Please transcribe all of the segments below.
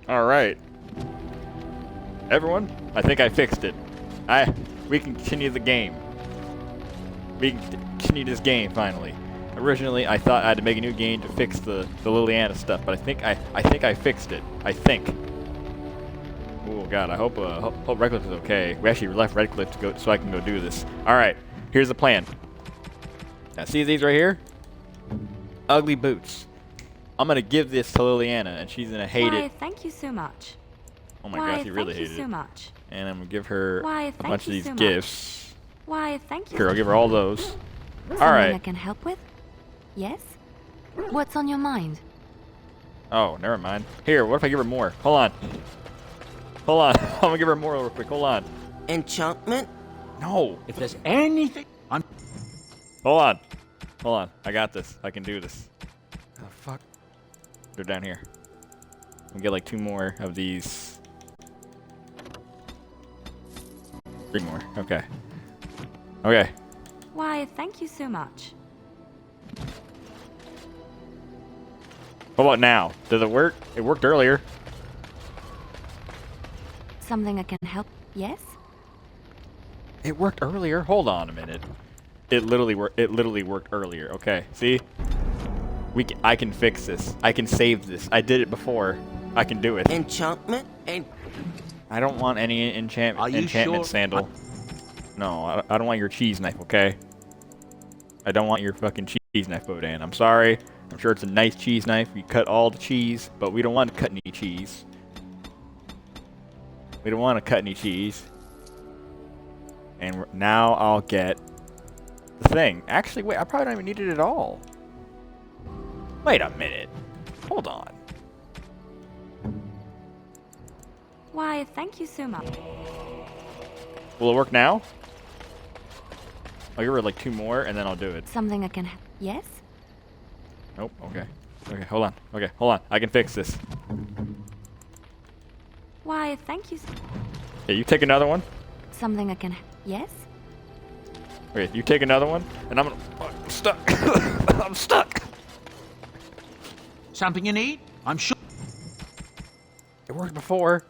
Alright. Everyone, I think I fixed it. We can continue the game. We can continue this game finally. Originally, I thought I had to make a new game to fix the Liliana stuff, but I think I fixed it. I think. Oh god, I hope Redcliffe is okay. We actually left Redcliffe to go so I can go do this. All right, here's the plan. Now, see these right here? Ugly boots. I'm gonna give this to Liliana, and she's gonna hate it. Thank you so much. Oh my gosh, she really hated it. Thank you so much. And I'm gonna give her a bunch of these gifts. Why, thank you. Here, I'll give her all those. Something All right. I can help with? Yes? What's on your mind? Oh, never mind. Here, what if I give her more? Hold on. Hold on. I'm gonna give her more real quick. Hold on. Enchantment? No. If there's anything, Hold on. Hold on. I got this. I can do this. Oh, fuck. They're down here. We'll get like 2 more of these. 3 more. Okay. Okay. Why, thank you so much. What about now? Does it work? It worked earlier. Something I can help? Yes? It worked earlier. Hold on a minute. It literally worked earlier. Okay. See? I can fix this. I can save this. I did it before. I can do it. Enchantment? I don't want any enchantment sure? sandal. No, I don't want your cheese knife, okay? I don't want your fucking cheese knife, Bodan. I'm sorry. I'm sure it's a nice cheese knife. We cut all the cheese, but we don't want to cut any cheese. We don't want to cut any cheese. And now I'll get the thing. Actually, wait, I probably don't even need it at all. Wait a minute. Hold on. Why, thank you so much. Will it work now? I'll give her like 2 more and then I'll do it. Something I can help? Yes? Nope, okay. Okay, hold on. Okay, hold on. I can fix this. Why, thank you. Yeah, you take another one. Something I can help? Yes? Okay, you take another one, and I'm gonna... I'm stuck. I'm stuck. something you need? I'm sure. It worked before.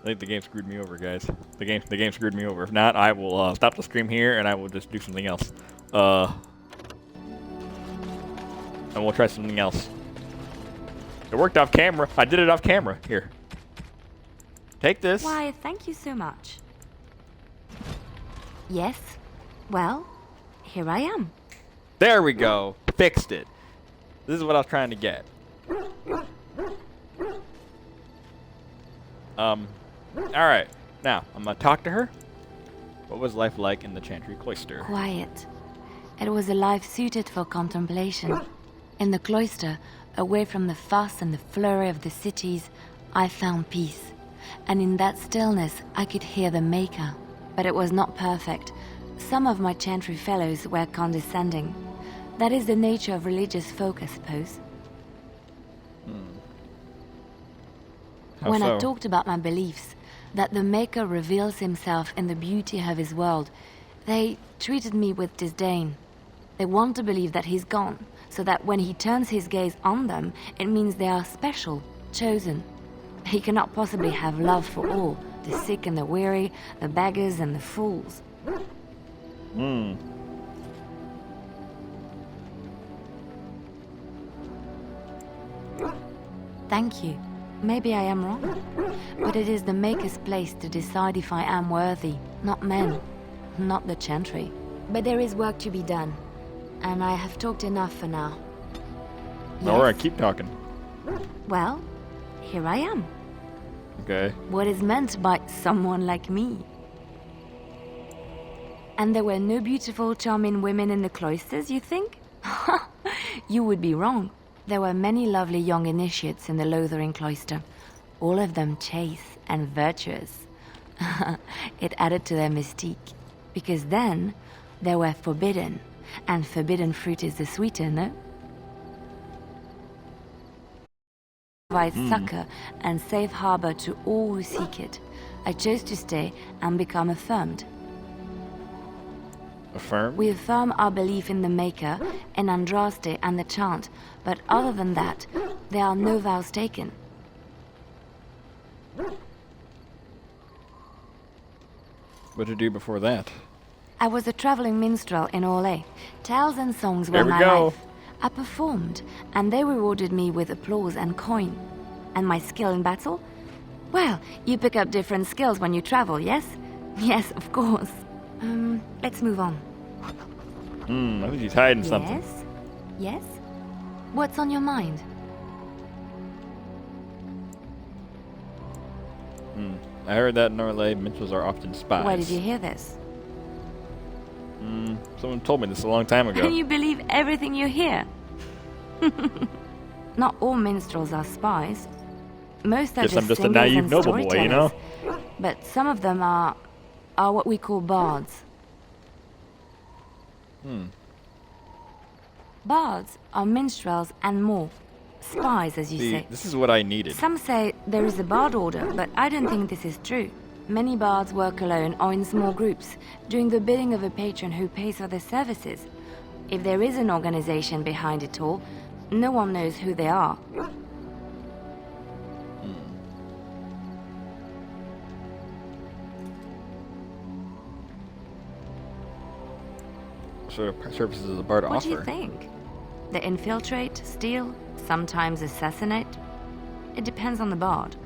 I think the game screwed me over, guys. The game screwed me over. If not, I will stop the stream here, and I will just do something else. And we'll try something else. It worked off camera. I did it off camera. Here. Take this. Why, thank you so much. Yes? Well, here I am. There we go. Fixed it. This is what I was trying to get. Alright. Now, I'm gonna talk to her. What was life like in the Chantry Cloister? Quiet. It was a life suited for contemplation. In the cloister, away from the fuss and the flurry of the cities, I found peace. And in that stillness, I could hear the Maker. But it was not perfect. Some of my Chantry fellows were condescending. That is the nature of religious folk, I suppose. When I talked about my beliefs, that the Maker reveals himself in the beauty of his world, they treated me with disdain. They want to believe that he's gone, so that when he turns his gaze on them, it means they are special, chosen. He cannot possibly have love for all, the sick and the weary, the beggars and the fools. Thank you. Maybe I am wrong. But it is the Maker's place to decide if I am worthy, not men, not the Chantry. But there is work to be done, and I have talked enough for now. Yes? Alright, keep talking. Well, here I am. Okay. What is meant by someone like me? And there were no beautiful, charming women in the cloisters, you think? You would be wrong. There were many lovely young initiates in the Lothering cloister, all of them chaste and virtuous. It added to their mystique, because then they were forbidden, and forbidden fruit is the sweeter, no? Provides succor and safe harbor to all who seek it. I chose to stay and become affirmed. Affirm? We affirm our belief in the Maker, in Andraste and the chant, but other than that, there are no vows taken. What did you do before that? I was a traveling minstrel in Orlais. Tales and songs were There we my go. life. I performed, and they rewarded me with applause and coin. And my skill in battle? Well, you pick up different skills when you travel, yes? Yes, of course. Let's move on. I think he's hiding something. Yes? Yes? What's on your mind? I heard that in Orlais, minstrels are often spies. Where did you hear this? Someone told me this a long time ago. And you believe everything you hear? Not all minstrels are spies. Most are Guess I'm just a singers naive and noble boy, you know? storytellers. But some of them are what we call bards. Bards are minstrels and more. Spies, as you See, say. this is what I needed. Some say there is a bard order, but I don't think this is true. Many bards work alone or in small groups, doing the bidding of a patron who pays for their services. If there is an organization behind it all, no one knows who they are. What sort of services does a bard What offer? do you think? They infiltrate, steal, sometimes assassinate? It depends on the bard.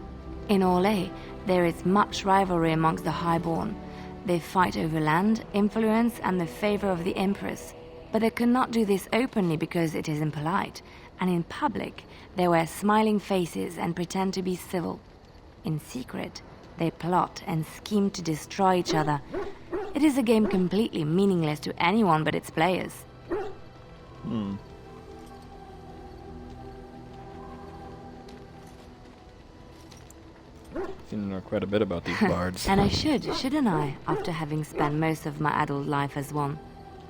In Orlais, there is much rivalry amongst the highborn. They fight over land, influence, and the favor of the Empress. But they cannot do this openly because it is impolite, and in public, they wear smiling faces and pretend to be civil. In secret, they plot and scheme to destroy each other. It is a game completely meaningless to anyone but its players. Seem to know quite a bit about these bards. And I shouldn't I, after having spent most of my adult life as one?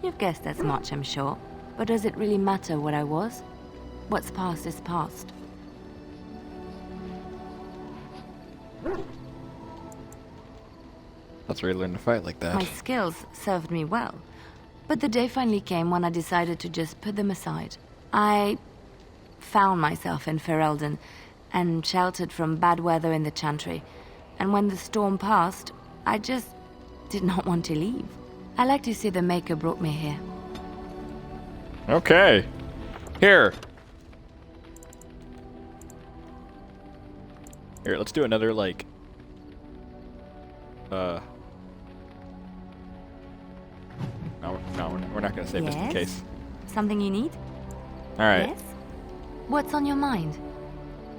You've guessed as much, I'm sure. But does it really matter what I was? What's past is past. That's where you learn to fight like that. My skills served me well. But the day finally came when I decided to just put them aside. I found myself in Ferelden and sheltered from bad weather in the Chantry. And when the storm passed, I just did not want to leave. I like to see the Maker brought me here. Okay. Here. Here, let's do another, like... No, we're not gonna save just in Yes? case. Something you need? Alright, Yes? What's on your mind?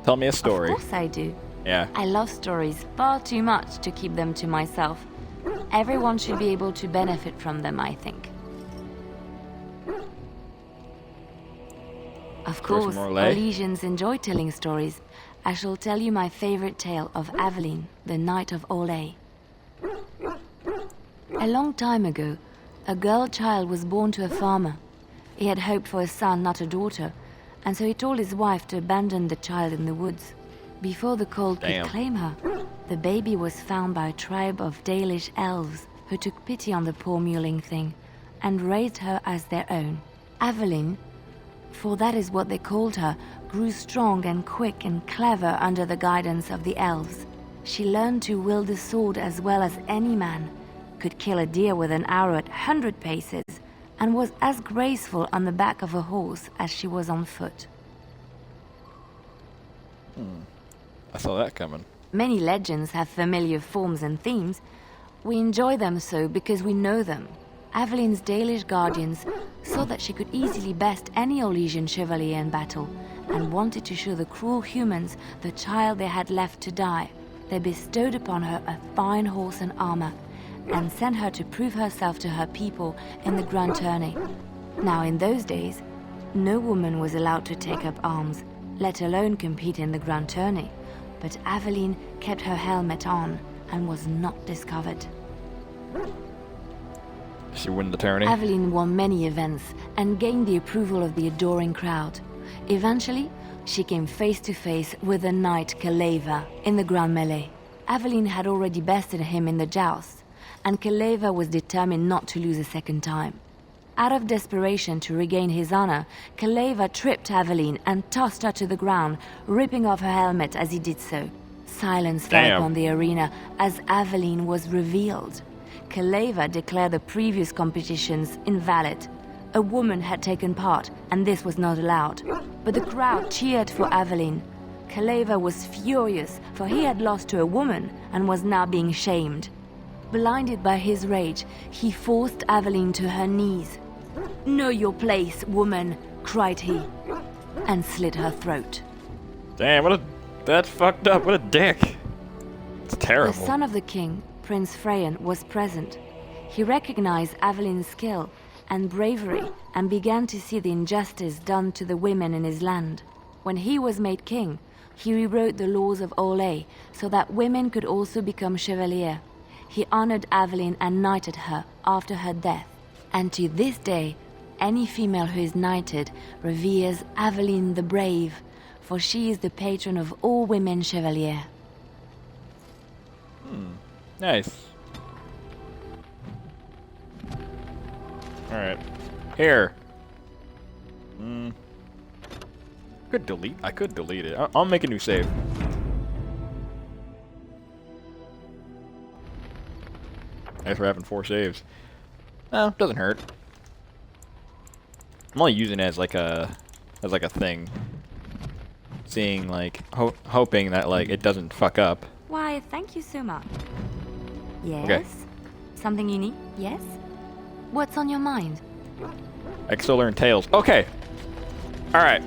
tell me a story. Of course I do. Yeah. I love stories far too much to keep them to myself. Everyone should be able to benefit from them, I think. Of Stories course, from Orlais? Orlesians enjoy telling stories. I shall tell you my favorite tale of Aveline, the Knight of Orlais. A long time ago, a girl child was born to a farmer. He had hoped for a son, not a daughter, and so he told his wife to abandon the child in the woods. Before the cold Damn. could claim her, the baby was found by a tribe of Dalish elves who took pity on the poor mewling thing and raised her as their own. Aveline, for that is what they called her, grew strong and quick and clever under the guidance of the elves. She learned to wield the sword as well as any man, could kill a deer with an arrow at 100 paces, and was as graceful on the back of a horse as she was on foot. I saw that coming. Many legends have familiar forms and themes. We enjoy them so because we know them. Aveline's Dalish guardians saw that she could easily best any Orlesian chevalier in battle, and wanted to show the cruel humans the child they had left to die. They bestowed upon her a fine horse and armor, and sent her to prove herself to her people in the Grand Tourney. Now, in those days, no woman was allowed to take up arms, let alone compete in the Grand Tourney. But Aveline kept her helmet on and was not discovered. Did she win the tourney? Aveline won many events and gained the approval of the adoring crowd. Eventually, she came face to face with the knight Kaleva in the Grand Melee. Aveline had already bested him in the joust, and Kaleva was determined not to lose a second time. Out of desperation to regain his honor, Kaleva tripped Aveline and tossed her to the ground, ripping off her helmet as he did so. Silence fell Damn. upon the arena as Aveline was revealed. Kaleva declared the previous competitions invalid. A woman had taken part, and this was not allowed. But the crowd cheered for Aveline. Kaleva was furious, for he had lost to a woman and was now being shamed. Blinded by his rage, he forced Aveline to her knees. "Know your place, woman," cried he, and slit her throat. Damn, that's fucked up. What a dick. It's terrible. The son of the king, Prince Freyan, was present. He recognized Aveline's skill and bravery and began to see the injustice done to the women in his land. When he was made king, he rewrote the laws of Orlais so that women could also become chevalier. He honored Aveline and knighted her after her death. And to this day, any female who is knighted reveres Aveline the Brave, for she is the patron of all women chevalier. Nice. Alright. Here. I could delete it. I'll make a new save. Thanks for having 4 saves. No, doesn't hurt. I'm only using it as like a thing. Seeing like hoping that like it doesn't fuck up. Why, thank you so much. Yes? Okay. Something you need? Yes? What's on your mind? I can still learn Tails. Okay. Alright.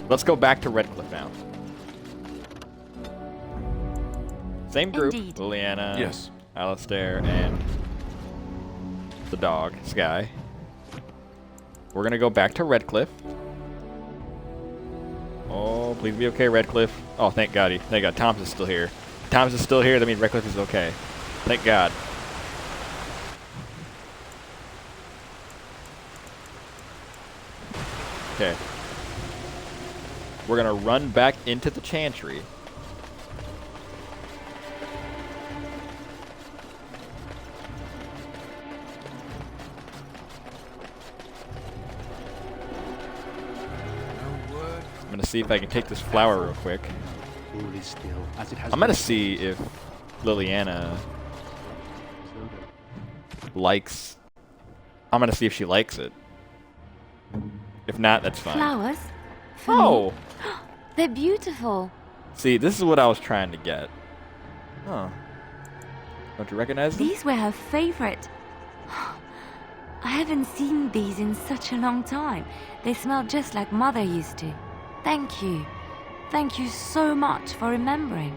Let's go back to Redcliffe now. Same group. Indeed. Liliana, Yes. Alistair, and the dog, Sky. We're gonna go back to Redcliffe. Oh, please be okay, Redcliffe. Oh, thank God. Thank God. Thomas is still here. If Thomas is still here, that means Redcliffe is okay. Thank God. Okay. We're gonna run back into the Chantry. I'm gonna see if I can take this flower real quick. All is still as it has I'm gonna been. see if Liliana likes. I'm gonna see if she likes it. If not, that's fine. Flowers? For Oh! me? They're beautiful. See, this is what I was trying to get. Huh. Don't you recognize them? These were her favorite. I haven't seen these in such a long time. They smell just like Mother used to. Thank you. Thank you so much for remembering.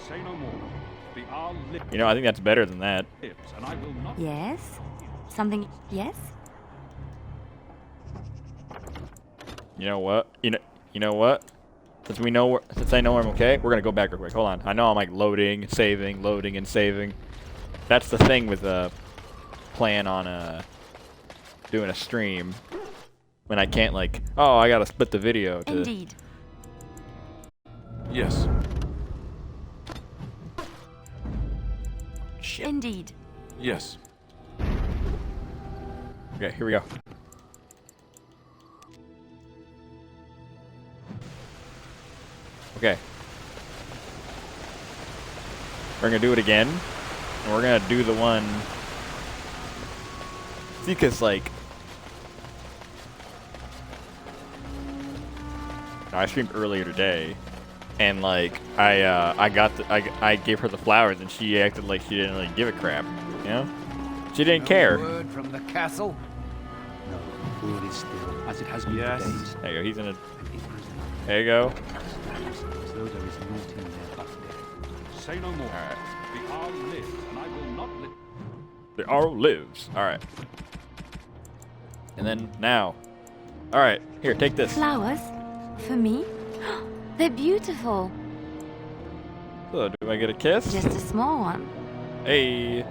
Say no more. The hour lives, You know, I think that's better than that. and I will not. Yes? Something... Yes? You know what? You know what? Since I know I'm okay, we're gonna go back real quick. Hold on. I know I'm like loading, saving, loading, and saving. That's the thing with plan on doing a stream when I can't like. Oh, I gotta split the video. To, Indeed. Yes. Shit. Indeed. Yes. Okay, here we go. Okay. We're gonna do it again. And we're gonna do the one. See, cause like. I streamed earlier today. And like, I gave her the flowers and she acted like she didn't really give a crap. You know? She didn't care. Word from the castle? No, all is still as it has been Yes. for days. There you go, he's in a. And it is now, There you go. as though there is naught in there but death. Say no more. Alright. The hour lives, and I will not live. The arrow lives. Alright. And then now. Alright, here, take this. Flowers? For me? They're beautiful. So, do I get a kiss? Just a small one. Hey.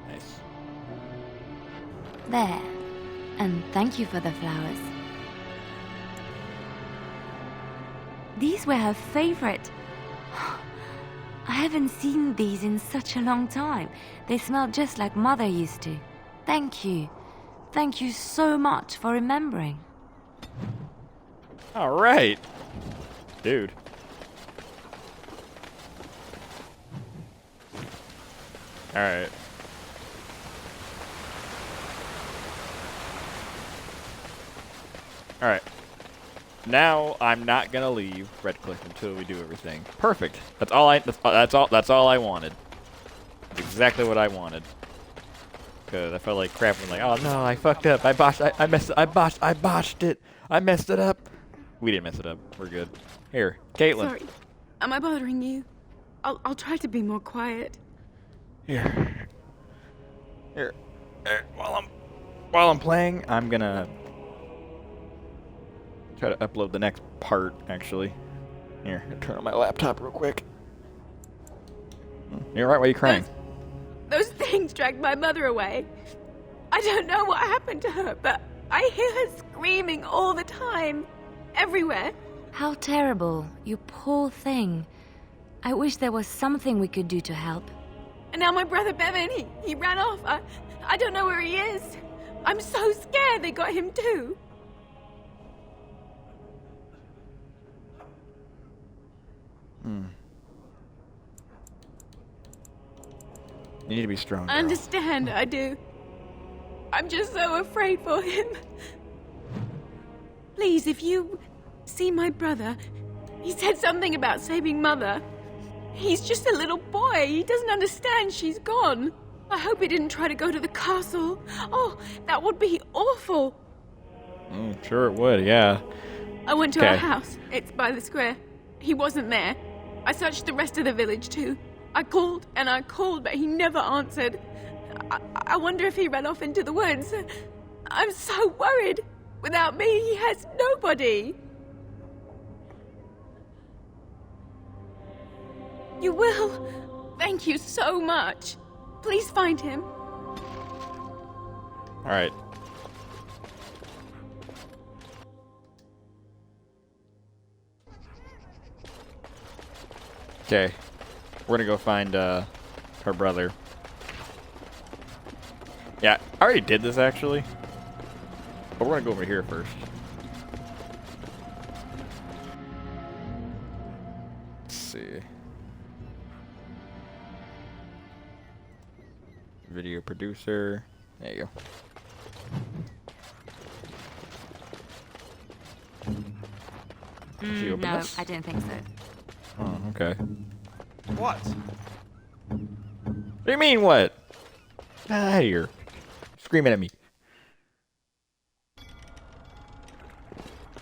Nice. There. And thank you for the flowers. These were her favorite. I haven't seen these in such a long time. They smell just like Mother used to. Thank you. Thank you so much for remembering. All right. Dude. All right. All right. Now I'm not gonna leave Redcliffe until we do everything. Perfect. That's all I wanted. That's exactly what I wanted. Cause I felt like crap and like, oh no, I fucked up. I botched it. I messed it up. We didn't mess it up. We're good. Here, Caitlin. Sorry. Am I bothering you? I'll try to be more quiet. Here. While I'm playing, I'm gonna try to upload the next part, actually. Here, I'll turn on my laptop real quick. You're right, why are you crying? Those things dragged my mother away. I don't know what happened to her, but I hear her screaming all the time. Everywhere. How terrible. You poor thing. I wish there was something we could do to help. And now my brother Bevan, he ran off. I don't know where he is. I'm so scared they got him too. You need to be strong, girl. I understand, I do. I'm just so afraid for him. Please, if you see my brother, he said something about saving Mother. He's just a little boy. He doesn't understand she's gone. I hope he didn't try to go to the castle. Oh, that would be awful. Sure it would, yeah. I went to our house. It's by the square. He wasn't there. I searched the rest of the village too. I called and I called, but he never answered. I wonder if he ran off into the woods. I'm so worried. Without me, he has nobody. You will? Thank you so much. Please find him. All right. Okay. We're gonna go find her brother. Yeah, I already did this actually. But we're gonna go over here first. Let's see. Video producer. There you go. Did you open No, this? I don't think so. Oh, okay. What? What do you mean, what? Get out of here. Screaming at me.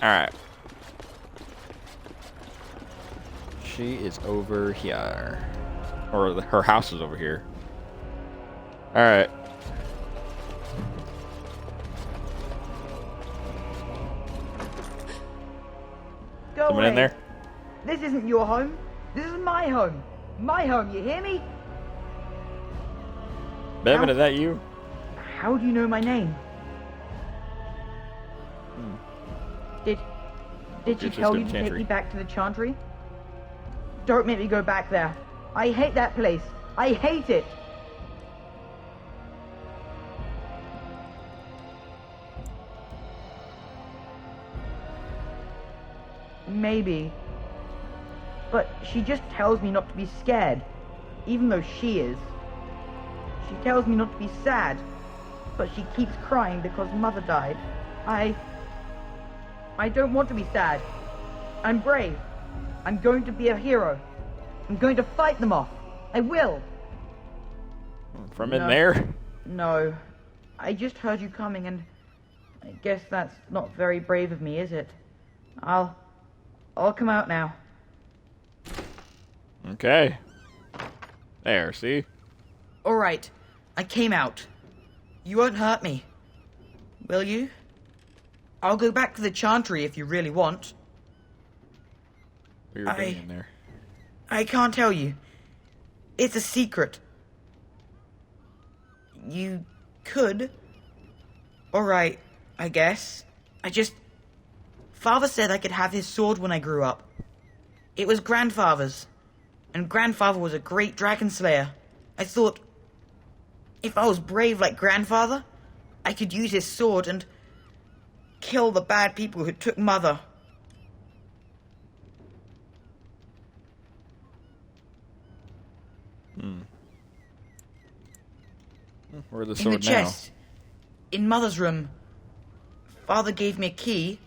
Alright. She is over here. Or her house is over here. Alright. Go Someone away. in there? This isn't your home. This is my home. My home, you hear me? Bevan, Ow. is that you? How do you know my name? Did she It's just tell a you to take chantry. me back to the Chantry? Don't make me go back there. I hate that place. I hate it. Maybe. But she just tells me not to be scared, even though she is. She tells me not to be sad, but she keeps crying because Mother died. I don't want to be sad. I'm brave. I'm going to be a hero. I'm going to fight them off. I will. From in No. there? No. I just heard you coming and I guess that's not very brave of me, is it? I'll come out now. Okay. There, see? Alright. I came out. You won't hurt me. Will you? I'll go back to the Chantry if you really want. We were doing in there. I can't tell you. It's a secret. You could. Alright, I guess. Father said I could have his sword when I grew up. It was Grandfather's. And Grandfather was a great dragon slayer. I thought, if I was brave like Grandfather, I could use his sword and kill the bad people who took Mother. Where's the In the sword now? chest. In Mother's room. Father gave me a key,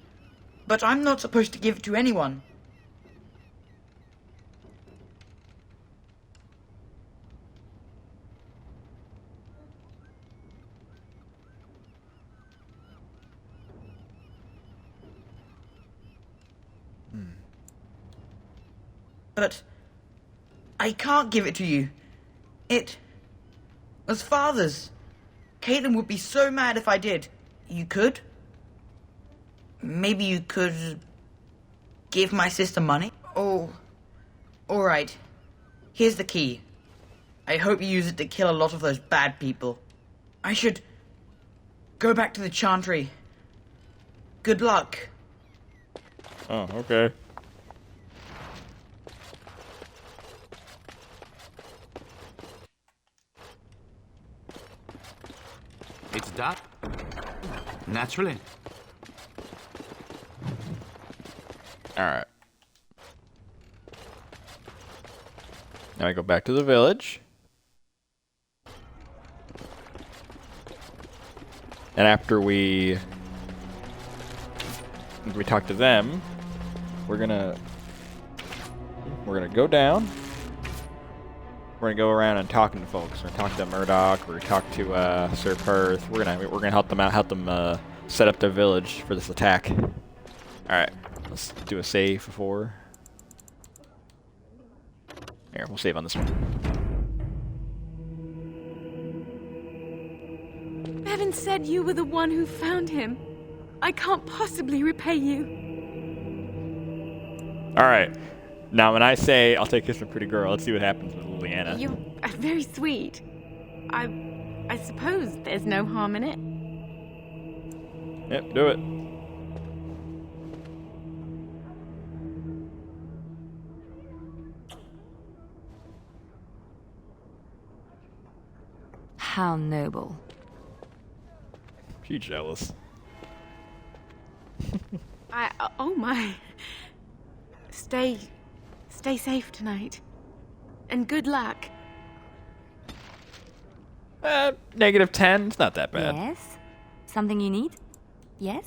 but I'm not supposed to give it to anyone. But I can't give it to you. It was Father's. Caitlin would be so mad if I did. You could? Maybe you could give my sister money? Oh, alright. Here's the key. I hope you use it to kill a lot of those bad people. I should go back to the Chantry. Good luck. Oh, okay. It's dark. Naturally. Alright. Now I go back to the village. And after we talk to them, we're gonna go down. We're gonna go around and talking to folks. We're gonna talk to Murdoch. We're gonna talk to Sir Perth. We're gonna help them out, help them set up their village for this attack. All right, let's do a save before. Here, we'll save on this one. Bevan said you were the one who found him. I can't possibly repay you. All right. Now, when I say I'll take Kiss from Pretty Girl, let's see what happens with Liliana. You're very sweet. I suppose there's no harm in it. Yep, do it. How noble. She's jealous. Oh my. Stay safe tonight. And good luck. -10. It's not that bad. Yes? Something you need? Yes?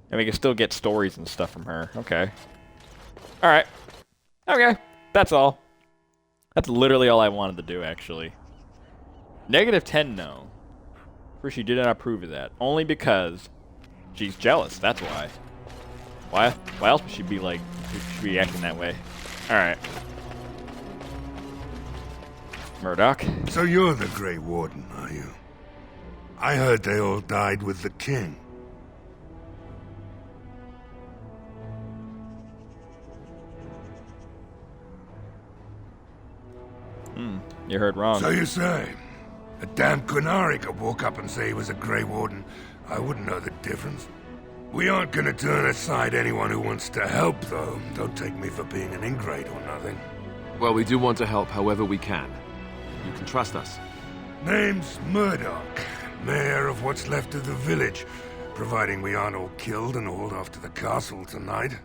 And we can still get stories and stuff from her. Okay. Alright. Okay. That's all. That's literally all I wanted to do, actually. -10, no. First, she did not approve of that. Only because she's jealous. That's why. Why else would she be like, should be acting that way? Alright. Murdoch. So you're the Grey Warden, are you? I heard they all died with the king. You heard wrong. So you say? A damn Qunari could walk up and say he was a Grey Warden. I wouldn't know the difference. We aren't gonna turn aside anyone who wants to help, though. Don't take me for being an ingrate or nothing. Well, we do want to help however we can. You can trust us. Name's Murdoch, mayor of what's left of the village, providing we aren't all killed and hauled off to the castle tonight.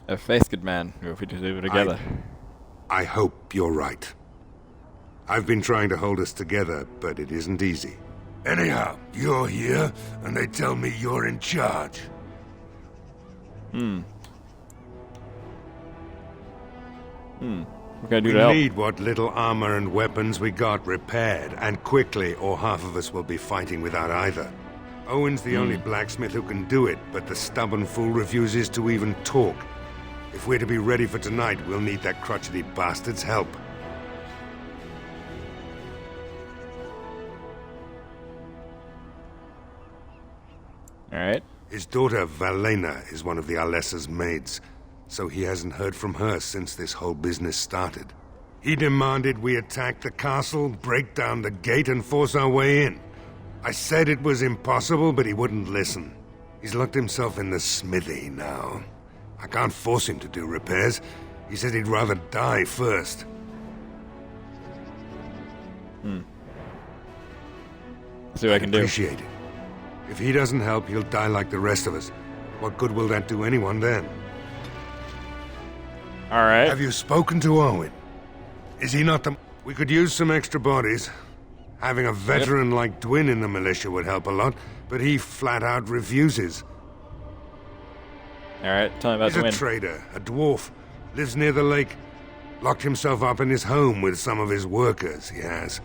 A face good man. If we do it together. I hope you're right. I've been trying to hold us together, but it isn't easy. Anyhow, you're here, and they tell me you're in charge. What can I do We to help? need what little armor and weapons we got repaired, and quickly, or half of us will be fighting without either. Owen's the only blacksmith who can do it, but the stubborn fool refuses to even talk. If we're to be ready for tonight, we'll need that crotchety bastard's help. Alright. His daughter, Valena, is one of the Alessa's maids, so he hasn't heard from her since this whole business started. He demanded we attack the castle, break down the gate, and force our way in. I said it was impossible, but he wouldn't listen. He's locked himself in the smithy now. I can't force him to do repairs. He said he'd rather die first. See what I can do. Appreciate it. If he doesn't help, he'll die like the rest of us. What good will that do anyone then? All right. Have you spoken to Owen? Is he not the... We could use some extra bodies. Having a veteran like Dwin in the militia would help a lot, but he flat out refuses. All right, tell me about He's Dwin. a trader, a dwarf, lives near the lake. Locked himself up in his home with some of his workers, he has.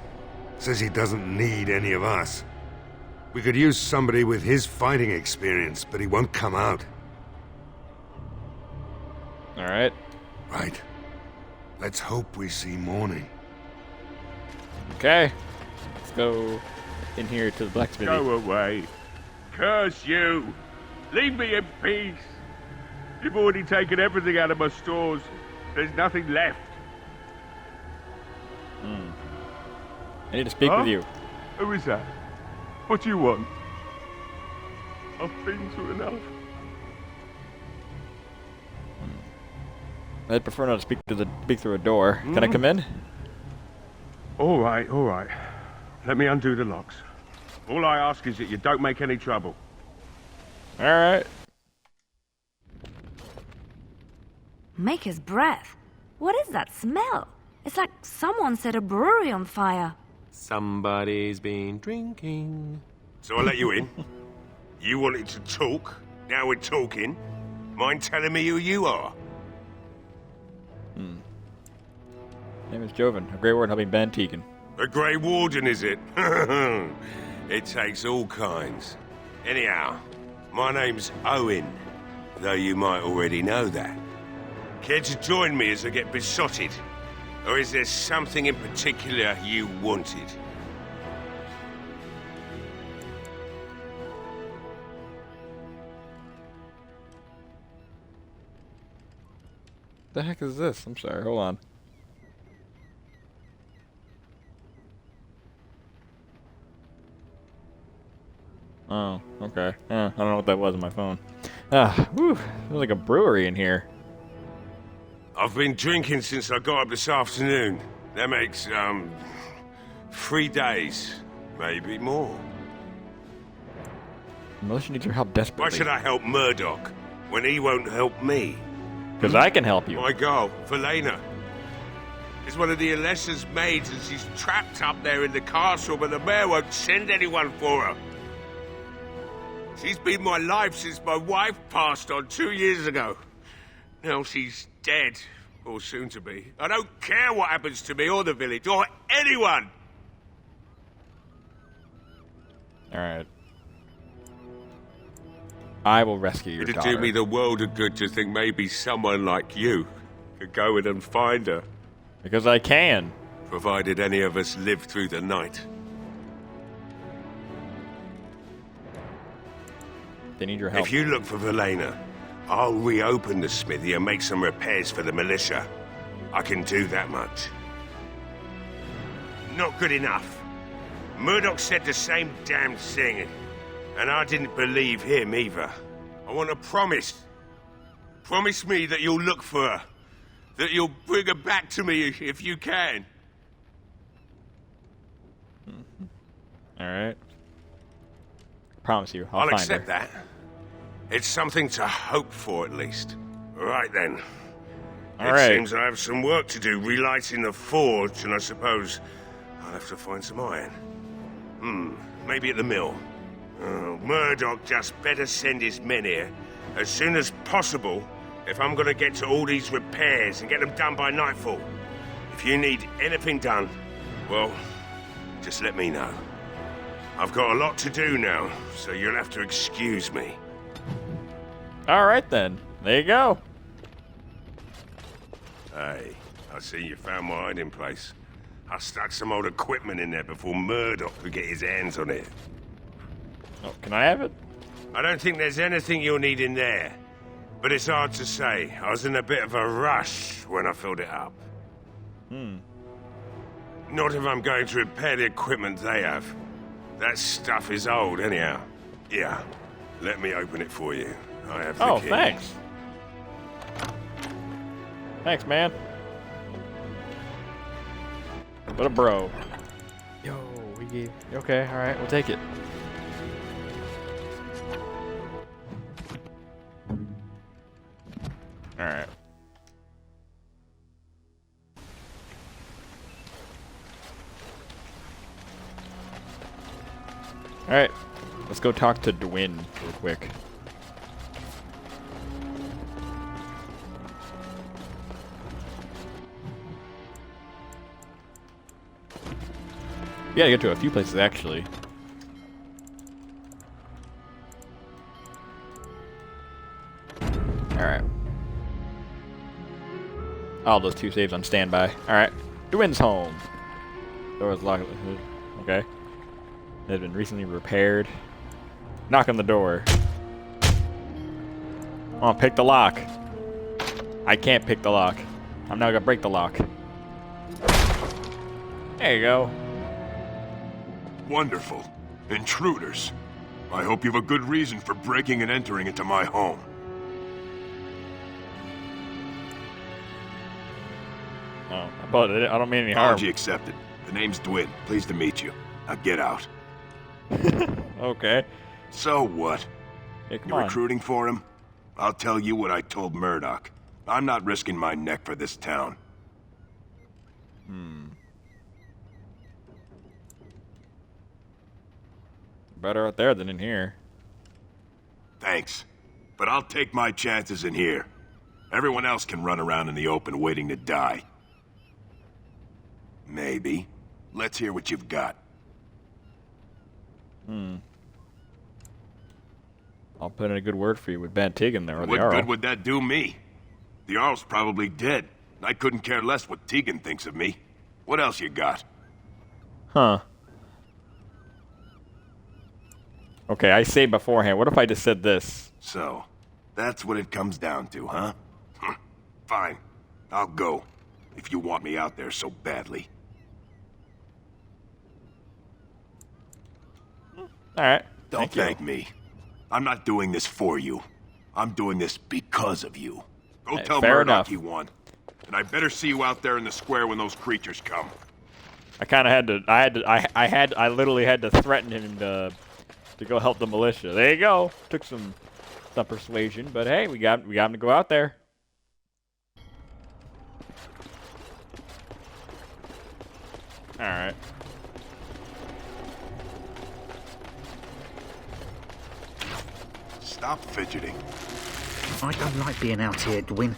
Says he doesn't need any of us. We could use somebody with his fighting experience, but he won't come out. All right. Right. Let's hope we see morning. Okay. Let's go in here to the blacksmith. Go away. Curse you. Leave me in peace. You've already taken everything out of my stores. There's nothing left. I need to speak with you. Who is that? What do you want? I've been through enough. I'd prefer not to speak through a door. Can I come in? All right, all right. Let me undo the locks. All I ask is that you don't make any trouble. All right. Maker's breath. What is that smell? It's like someone set a brewery on fire. Somebody's been drinking. So I let you in. You wanted to talk. Now we're talking. Mind telling me who you are? My name is Joven, a Grey Warden helping Van Tegan. A Grey Warden, is it? It takes all kinds. Anyhow, my name's Owen, though you might already know that. Care to join me as I get besotted? Or is there something in particular you wanted? The heck is this? I'm sorry, hold on. Oh, okay. I don't know what that was on my phone. Whew, there's like a brewery in here. I've been drinking since I got up this afternoon. That makes, 3 days. Maybe more. The militia needs your help desperately. Why should I help Murdoch when he won't help me? Because I can help you. My girl, Valena, is one of the Alessa's maids and she's trapped up there in the castle, but the mayor won't send anyone for her. She's been my life since my wife passed on 2 years ago. Now she's dead, or soon to be. I don't care what happens to me or the village, or anyone! Alright. I will rescue your It'd daughter. do me the world of good to think maybe someone like you could go in and find her. Because I can. Provided any of us live through the night. They need your help. If you look for Valena, I'll reopen the smithy and make some repairs for the militia. I can do that much. Not good enough. Murdoch said the same damn thing, and I didn't believe him either. I want a promise. Promise me that you'll look for her. That you'll bring her back to me if you can. Alright. Promise you, I'll I'll find accept her. that. It's something to hope for, at least. Right then. All It right. seems I have some work to do relighting the forge, and I suppose I'll have to find some iron. Maybe at the mill. Murdoch just better send his men here as soon as possible if I'm gonna get to all these repairs and get them done by nightfall. If you need anything done, well, just let me know. I've got a lot to do now, so you'll have to excuse me. Alright then. There you go. Hey, I see you found my hiding place. I stuck some old equipment in there before Murdoch could get his hands on it. Oh, can I have it? I don't think there's anything you'll need in there. But it's hard to say. I was in a bit of a rush when I filled it up. Not if I'm going to repair the equipment they have. That stuff is old anyhow. Yeah, let me open it for you. I have the key. Thanks. Thanks, man. What a bro. Yo, we gave... Okay, alright, we'll take it. Alright. Alright, let's go talk to Dwyn real quick. Yeah, I get to a few places actually. Alright. All those 2 saves on standby. Alright. Dwyn's home. Door is locked. Okay. It has been recently repaired. Knock on the door. Oh, pick the lock. I can't pick the lock. I'm now gonna break the lock. There you go. Wonderful. Intruders. I hope you have a good reason for breaking and entering into my home. Oh, but I don't mean any harm. Apology accepted. The name's Dwyn. Pleased to meet you. Now get out. Okay. So what? Hey, come You on. recruiting for him? I'll tell you what I told Murdoch. I'm not risking my neck for this town. Better out there than in here. Thanks. But I'll take my chances in here. Everyone else can run around in the open waiting to die. Maybe. Let's hear what you've got. I'll put in a good word for you with Van Tegan there, or the What Jarl. good would that do me? The Jarl's probably dead. I couldn't care less what Tegan thinks of me. What else you got? Huh. Okay, I say beforehand. What if I just said this? So, that's what it comes down to, huh? Fine. I'll go. If you want me out there so badly. Alright. Don't thank me. I'm not doing this for you. I'm doing this because of you. Go tell fair Murdoch enough. you won. And I better see you out there in the square when those creatures come. I kind of had to. I literally had to threaten him to go help the militia. There you go. Took some persuasion, but hey, we got him to go out there. All right. Stop fidgeting. I don't like being out here, Dwyn.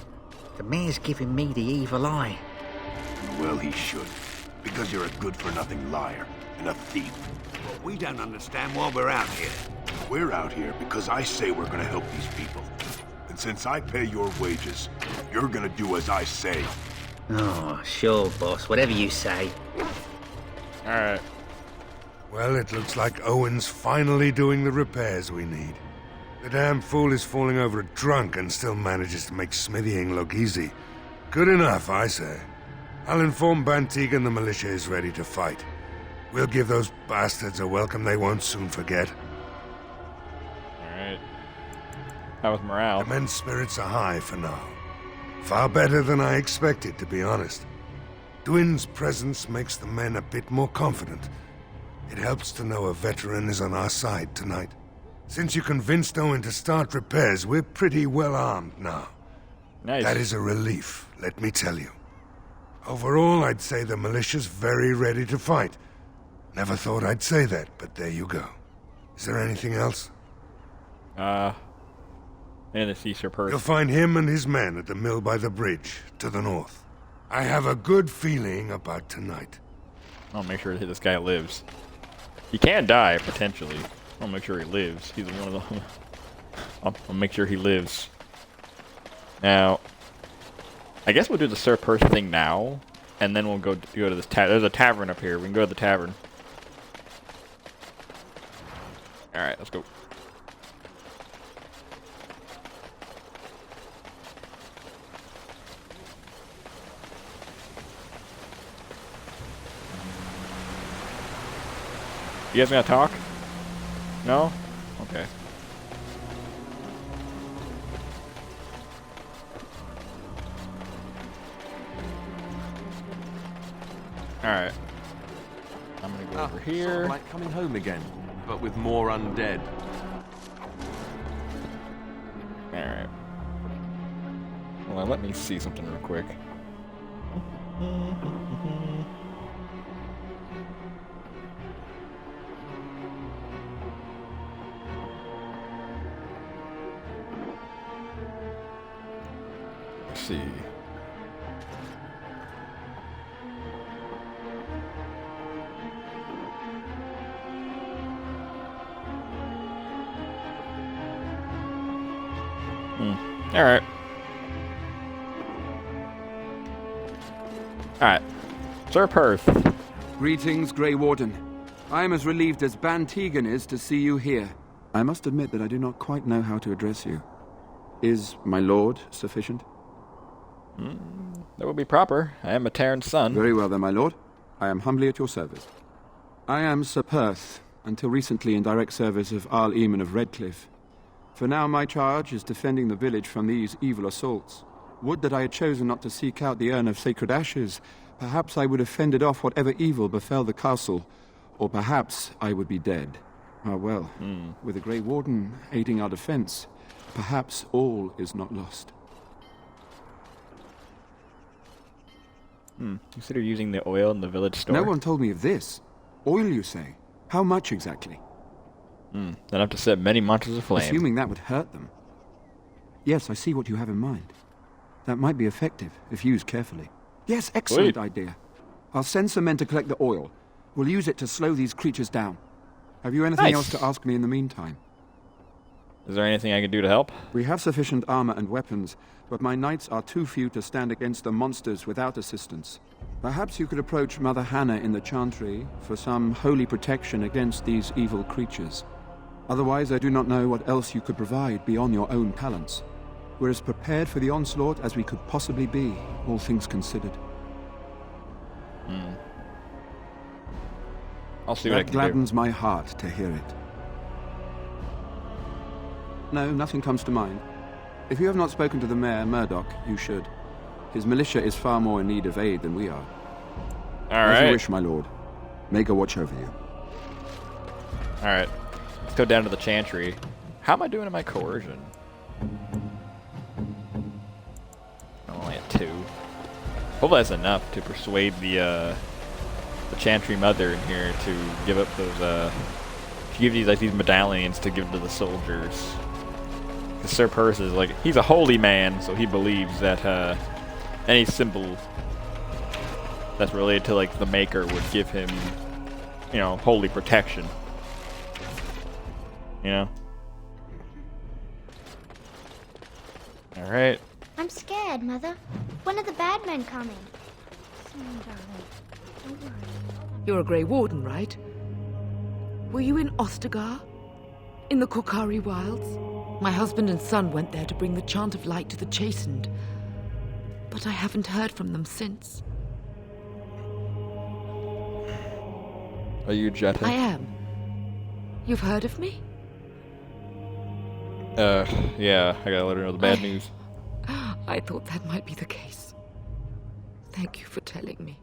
The mayor's giving me the evil eye. Well, he should. Because you're a good-for-nothing liar and a thief. But we don't understand why we're out here. We're out here because I say we're gonna help these people. And since I pay your wages, you're gonna do as I say. Oh, sure, boss. Whatever you say. All right. Well, it looks like Owen's finally doing the repairs we need. The damn fool is falling over drunk and still manages to make smithying look easy. Good enough, I say. I'll inform Bantegan the militia is ready to fight. We'll give those bastards a welcome they won't soon forget. Alright. How was morale? The men's spirits are high for now. Far better than I expected, to be honest. Dwyn's presence makes the men a bit more confident. It helps to know a veteran is on our side tonight. Since you convinced Owen to start repairs, we're pretty well armed now. Nice. That is a relief, let me tell you. Overall, I'd say the militia's very ready to fight. Never thought I'd say that, but there you go. Is there anything else? And the Caesar purse. You'll find him and his men at the mill by the bridge, to the north. I have a good feeling about tonight. I'll make sure that this guy lives. He can die, potentially. I'll make sure he lives. He's one of the... I'll make sure he lives. Now, I guess we'll do the Sir Purse thing now, and then we'll go to this tavern. There's a tavern up here. We can go to the tavern. Alright, let's go. You guys gonna talk? No? Okay. Alright. I'm gonna go over here. Sort of like coming home again, but with more undead. Alright. Well, let me see something real quick. see. Alright. Alright. Sir Perth. Greetings, Grey Warden. I am as relieved as Ban Tegan is to see you here. I must admit that I do not quite know how to address you. Is my lord sufficient? That would be proper. I am a Terran's son. Very well then, my lord. I am humbly at your service. I am Sir Perth, until recently in direct service of Arl Eamon of Redcliffe. For now my charge is defending the village from these evil assaults. Would that I had chosen not to seek out the urn of sacred ashes. Perhaps I would have fended off whatever evil befell the castle, or perhaps I would be dead. Ah well, with the Grey Warden aiding our defense, perhaps all is not lost. Consider using the oil in the village store. No one told me of this. Oil, you say? How much exactly? Enough to set many monsters aflame. Assuming that would hurt them. Yes, I see what you have in mind. That might be effective, if used carefully. Yes, excellent idea. I'll send some men to collect the oil. We'll use it to slow these creatures down. Have you anything else to ask me in the meantime? Is there anything I can do to help? We have sufficient armor and weapons, but my knights are too few to stand against the monsters without assistance. Perhaps you could approach Mother Hannah in the Chantry for some holy protection against these evil creatures. Otherwise, I do not know what else you could provide beyond your own talents. We're as prepared for the onslaught as we could possibly be, all things considered. I'll see what I can do. That gladdens my heart to hear it. No, nothing comes to mind. If you have not spoken to the mayor, Murdoch, you should. His militia is far more in need of aid than we are. As you wish, my lord. May God watch over you. Alright. Let's go down to the Chantry. How am I doing in my coercion? I'm only at 2. Hopefully that's enough to persuade the Chantry mother in here to give up those, to give these medallions to give to the soldiers. Because Sir Perth is like, he's a holy man, so he believes that, any symbol that's related to, like, the Maker would give him, you know, holy protection. You know? Alright. I'm scared, Mother. When are the bad men coming? Soon, darling. Don't worry. You're a Grey Warden, right? Were you in Ostagar? In the Korkari Wilds? My husband and son went there to bring the chant of light to the chastened. But I haven't heard from them since. Are you Jetta? I am. You've heard of me? Yeah, I gotta let her know the bad news. I thought that might be the case. Thank you for telling me.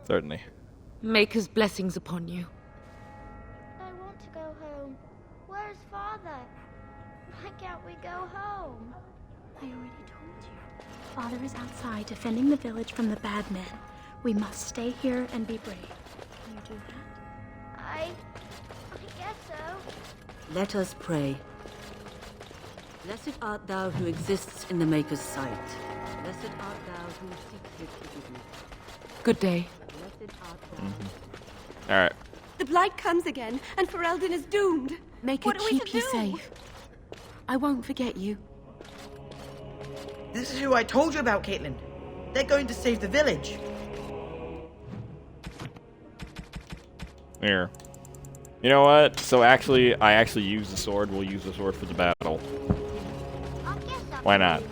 Certainly. Maker's blessings upon you. I want to go home. Where's Father? Why can't we go home? I already told you. Father is outside defending the village from the bad men. We must stay here and be brave. Can you do that? I guess so. Let us pray. Blessed art thou who exists in the Maker's sight. Blessed art thou who seeks his forgiveness. Good day. Blessed art thou. Alright. The Blight comes again, and Ferelden is doomed. Maker, What are we keep to you do? safe. I won't forget you. This is who I told you about, Caitlin. They're going to save the village. Here. You know what? So actually, I actually use the sword. We'll use the sword for the battle. Why not?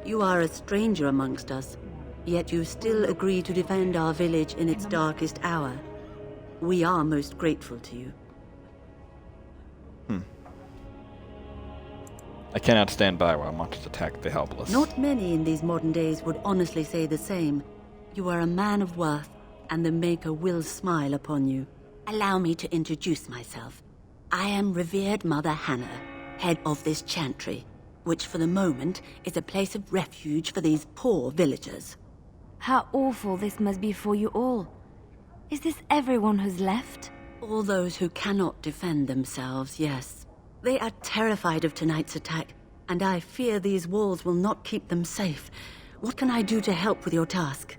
You are a stranger amongst us, yet you still agree to defend our village in its darkest hour. We are most grateful to you. I cannot stand by while monsters attack the helpless. Not many in these modern days would honestly say the same. You are a man of worth, and the Maker will smile upon you. Allow me to introduce myself. I am revered Mother Hannah, head of this chantry, which for the moment is a place of refuge for these poor villagers. How awful this must be for you all. Is this everyone who's left? All those who cannot defend themselves, yes. They are terrified of tonight's attack, and I fear these walls will not keep them safe. What can I do to help with your task?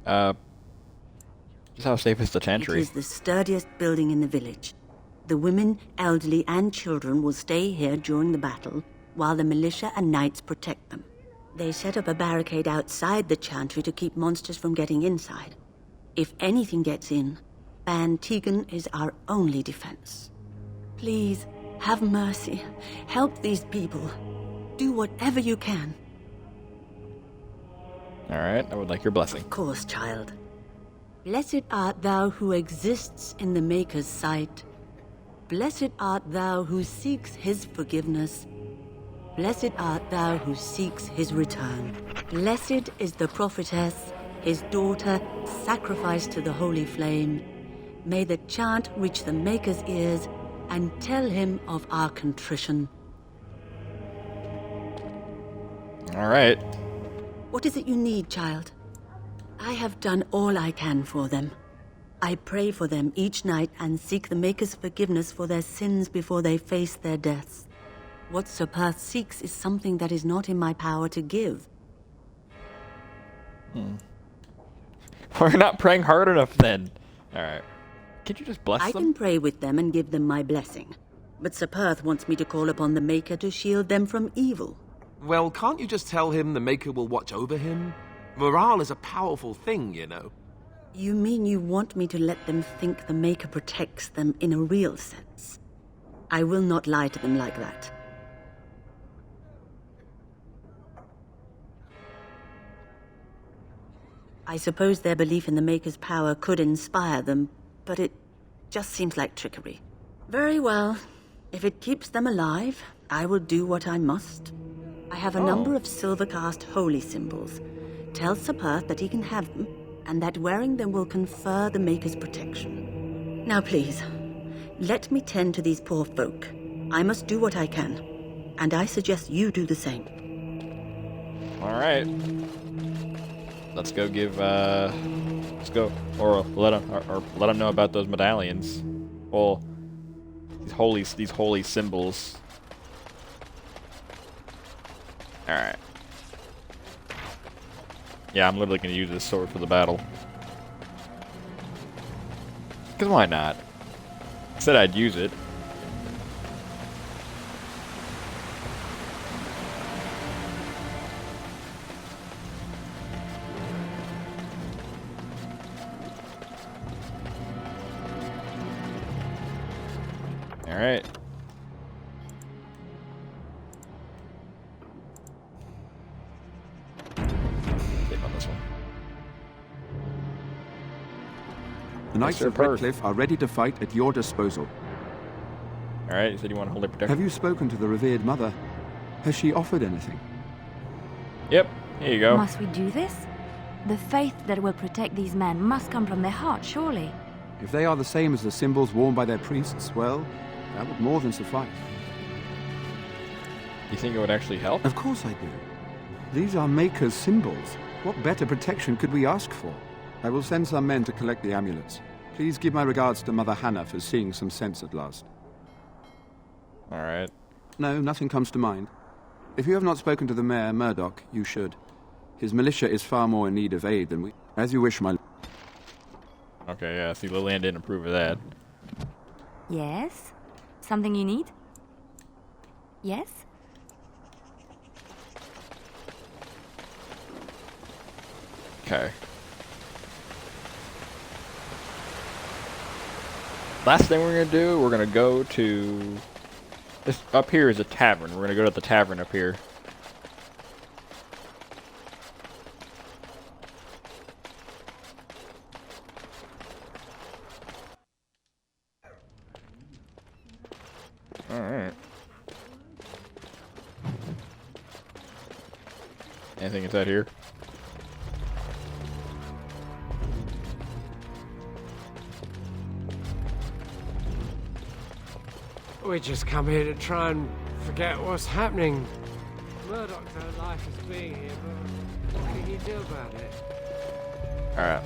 Just how safe is the chantry? It is the sturdiest building in the village. The women, elderly, and children will stay here during the battle, while the militia and knights protect them. They set up a barricade outside the chantry to keep monsters from getting inside. If anything gets in, Ban Tegan is our only defense. Please, have mercy. Help these people. Do whatever you can. Alright, I would like your blessing. Of course, child. Blessed art thou who exists in the Maker's sight. Blessed art thou who seeks his forgiveness. Blessed art thou who seeks his return. Blessed is the prophetess, his daughter, sacrificed to the holy flame. May the chant reach the Maker's ears and tell him of our contrition. Alright. What is it you need, child? I have done all I can for them. I pray for them each night and seek the Maker's forgiveness for their sins before they face their deaths. What Sir Perth seeks is something that is not in my power to give. We're not praying hard enough then. Alright. Could you just bless them? I can pray with them and give them my blessing. But Sir Perth wants me to call upon the Maker to shield them from evil. Well, can't you just tell him the Maker will watch over him? Morale is a powerful thing, you know. You mean you want me to let them think the Maker protects them in a real sense? I will not lie to them like that. I suppose their belief in the Maker's power could inspire them, but it just seems like trickery. Very well. If it keeps them alive, I will do what I must. I have a number of silver-cast holy symbols. Tell Sir Perth that he can have them, and that wearing them will confer the Maker's protection. Now please, let me tend to these poor folk. I must do what I can, and I suggest you do the same. Alright. Let's go give, let's go, or let him know about those medallions. Well, these holy symbols. Alright. Yeah, I'm literally gonna use this sword for the battle. Cause why not? I said I'd use it. Alright. Take on this one. The Knights of Redcliffe are ready to fight at your disposal. Alright, you said you want to hold it protected. Have you spoken to the revered mother? Has she offered anything? Yep, here you go. Must we do this? The faith that will protect these men must come from their heart, surely. If they are the same as the symbols worn by their priests, well, that would more than suffice. You think it would actually help? Of course I do. These are Maker's symbols. What better protection could we ask for? I will send some men to collect the amulets. Please give my regards to Mother Hannah for seeing some sense at last. Alright. No, nothing comes to mind. If you have not spoken to the Mayor, Murdoch, you should. His militia is far more in need of aid than we... As you wish, my... Okay, yeah, see, Lillian didn't approve of that. Yes? Something you need? Yes? Okay. Last thing we're gonna do, we're gonna go to... This up here is a tavern. We're gonna go to the tavern up here. Alright. Anything inside here? We just come here to try and forget what's happening. Murdoch don't like us being here, but what can you do about it? Alright.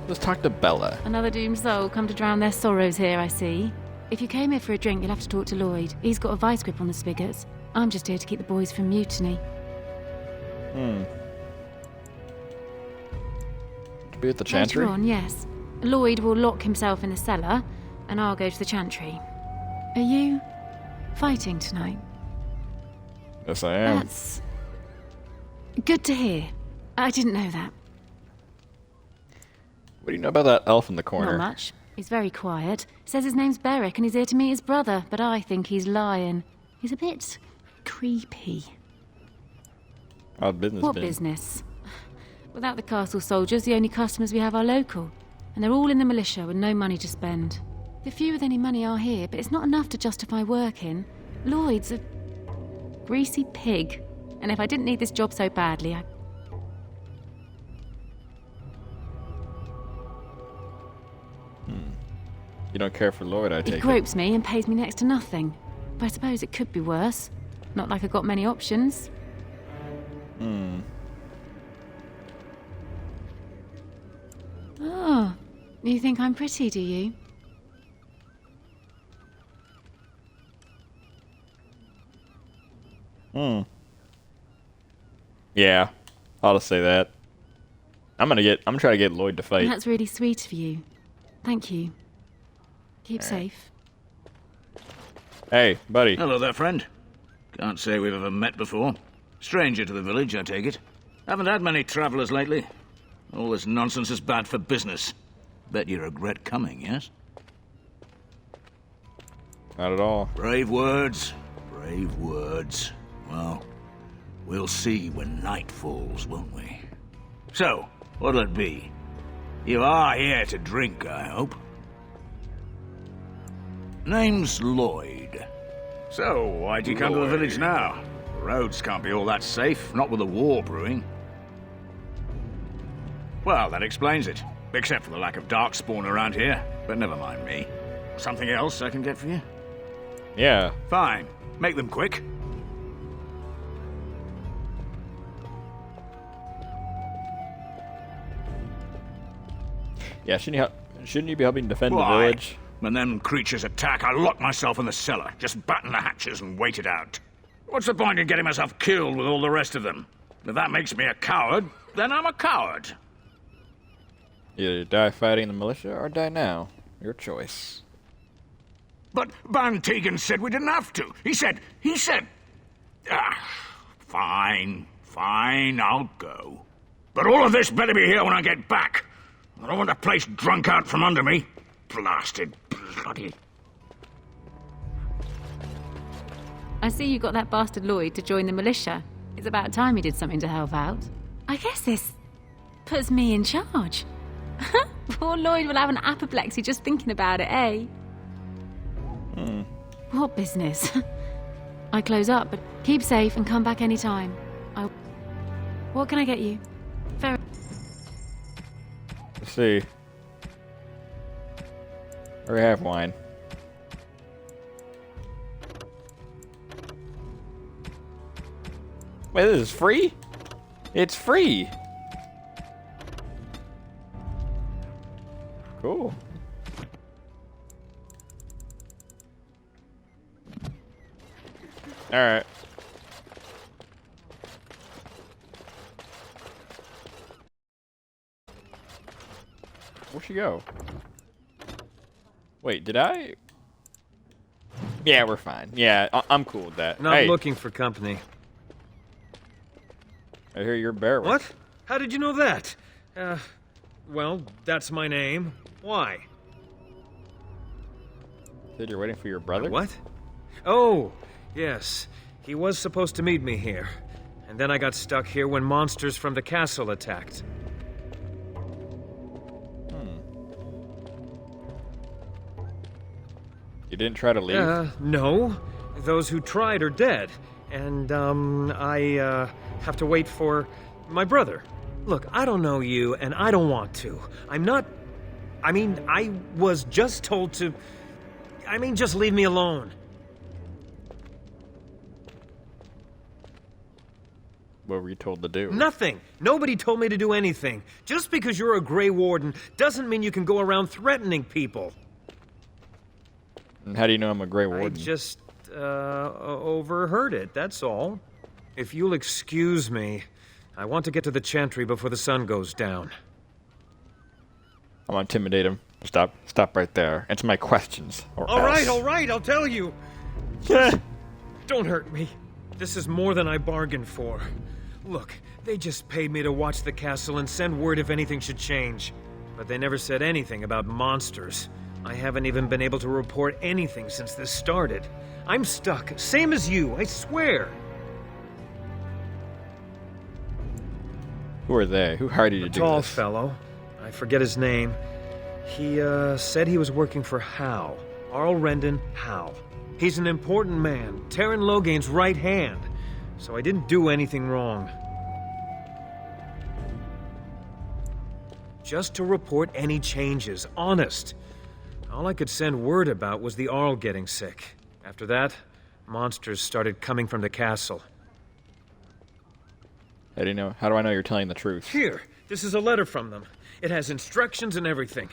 Let's talk to Bella. Another doomed soul come to drown their sorrows here, I see. If you came here for a drink, you'll have to talk to Lloyd. He's got a vice grip on the spigots. I'm just here to keep the boys from mutiny. To be at the chantry? Later on, yes. Lloyd will lock himself in the cellar, and I'll go to the chantry. Are you fighting tonight? Yes, I am. That's good to hear. I didn't know that. What do you know about that elf in the corner? Not much. He's very quiet. Says his name's Beric and he's here to meet his brother, but I think he's lying. He's a bit creepy. How's business What been? business? Without the castle soldiers, the only customers we have are local. And they're all in the militia with no money to spend. The few with any money are here, but it's not enough to justify working. Lloyd's a greasy pig. And if I didn't need this job so badly, You don't care for Lloyd, I take it. He gropes me and pays me next to nothing. But I suppose it could be worse. Not like I got many options. Oh, you think I'm pretty, do you? Yeah, I'll just say that. I'm gonna try to get Lloyd to fight. That's really sweet of you. Thank you. Keep safe. Hey, buddy. Hello there, friend. Can't say we've ever met before. Stranger to the village, I take it. Haven't had many travelers lately. All this nonsense is bad for business. Bet you regret coming, yes? Not at all. Brave words. Brave words. Well, we'll see when night falls, won't we? So, what'll it be? You are here to drink, I hope. Name's Lloyd. So, why'd you come to the village now? The roads can't be all that safe, not with a war brewing. Well, that explains it. Except for the lack of darkspawn around here. But never mind me. Something else I can get for you? Yeah. Fine. Make them quick. Yeah, shouldn't you be helping defend the Why? village? When them creatures attack, I lock myself in the cellar. Just batten the hatches and wait it out. What's the point in getting myself killed with all the rest of them? If that makes me a coward, then I'm a coward. Either die fighting the militia or die now. Your choice. But Van Tegan said we didn't have to. He said... Fine, I'll go. But all of this better be here when I get back. I don't want the place drunk out from under me. Blasted bloody... I see you got that bastard Lloyd to join the militia. It's about time he did something to help out. I guess this puts me in charge. Poor Lloyd will have an apoplexy just thinking about it, eh? What business? I close up, but keep safe and come back anytime. What can I get you? Let's see. Or have wine. Wait, this is free? It's free! Cool. Alright. Where'd she go? Wait, did I? Yeah, we're fine. Yeah, I'm cool with that. Not hey, looking for company. I hear you're Beric. What? How did you know that? Well, that's my name. Why? Said you're waiting for your brother? What? Oh, yes. He was supposed to meet me here. And then I got stuck here when monsters from the castle attacked. You didn't try to leave? No. Those who tried are dead. And, I have to wait for my brother. Look, I don't know you, and I don't want to. I was just told to... just leave me alone. What were you told to do? Nothing. Nobody told me to do anything. Just because you're a Grey Warden doesn't mean you can go around threatening people. And how do you know I'm a Grey Warden? I just, overheard it, that's all. If you'll excuse me, I want to get to the Chantry before the sun goes down. I'm gonna intimidate him. Stop right there. Answer my questions, or All else. right, I'll tell you. Don't hurt me. This is more than I bargained for. Look, they just paid me to watch the castle and send word if anything should change. But they never said anything about monsters. I haven't even been able to report anything since this started. I'm stuck, same as you, I swear. Who are they? Who hired you to do this? Tall fellow. I forget his name. He, said he was working for Howe. Arl Rendon Howe. He's an important man, Terran Logain's right hand. So I didn't do anything wrong. Just to report any changes, honest. All I could send word about was the Arl getting sick. After that, monsters started coming from the castle. How do I know you're telling the truth? Here, this is a letter from them. It has instructions and everything.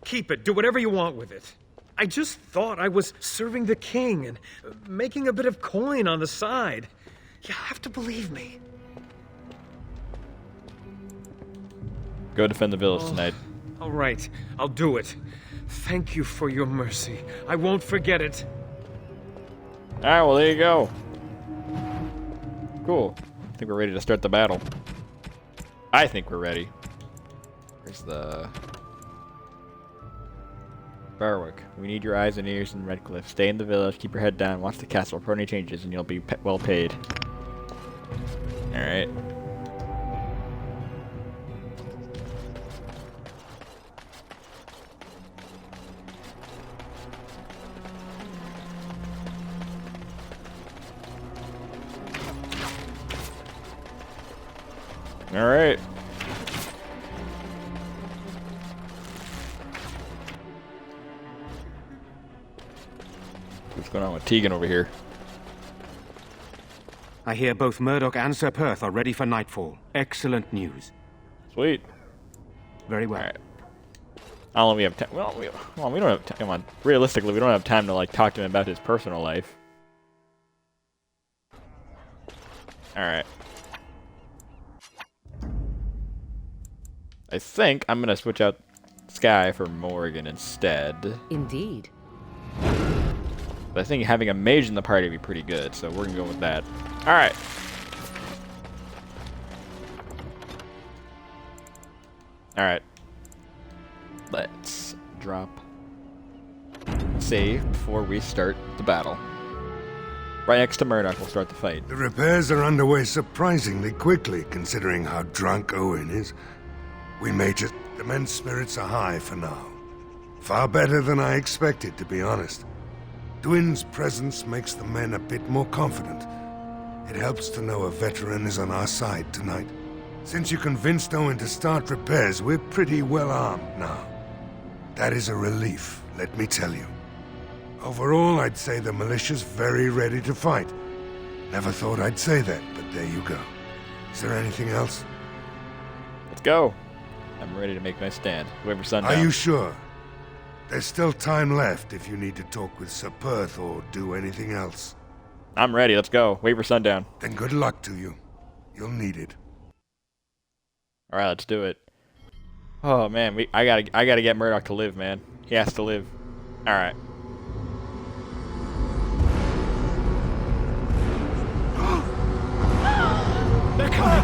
Keep it, do whatever you want with it. I just thought I was serving the king and making a bit of coin on the side. You have to believe me. Go defend the village tonight. All right, I'll do it. Thank you for your mercy. I won't forget it. Alright, well, there you go. Cool. I think we're ready to start the battle. I think we're ready. Where's the... Barwick. We need your eyes and ears in Redcliffe. Stay in the village, keep your head down, watch the castle, report any changes, and you'll be well paid. Alright. Alright. What's going on with Tegan over here? I hear both Murdoch and Sir Perth are ready for nightfall. Excellent news. Sweet. Very well. Alright. How long we have time? Well, we don't have time. Come on. Realistically, we don't have time to, like, talk to him about his personal life. Alright. I think I'm gonna switch out Sky for Morgan instead. Indeed. But I think having a mage in the party would be pretty good, so we're gonna go with that. Alright. Alright. Let's drop save before we start the battle. Right next to Murdoch, we'll start the fight. The repairs are underway surprisingly quickly, considering how drunk Owen is. We may just... The men's spirits are high for now. Far better than I expected, to be honest. Dwin's presence makes the men a bit more confident. It helps to know a veteran is on our side tonight. Since you convinced Owen to start repairs, we're pretty well armed now. That is a relief, let me tell you. Overall, I'd say the militia's very ready to fight. Never thought I'd say that, but there you go. Is there anything else? Let's go. I'm ready to make my stand. Whoever sundown. Are you sure? There's still time left if you need to talk with Sir Perth or do anything else. I'm ready. Let's go. Wait for sundown. Then good luck to you. You'll need it. All right, let's do it. Oh man, I gotta get Murdoch to live, man. He has to live. All right. They're coming!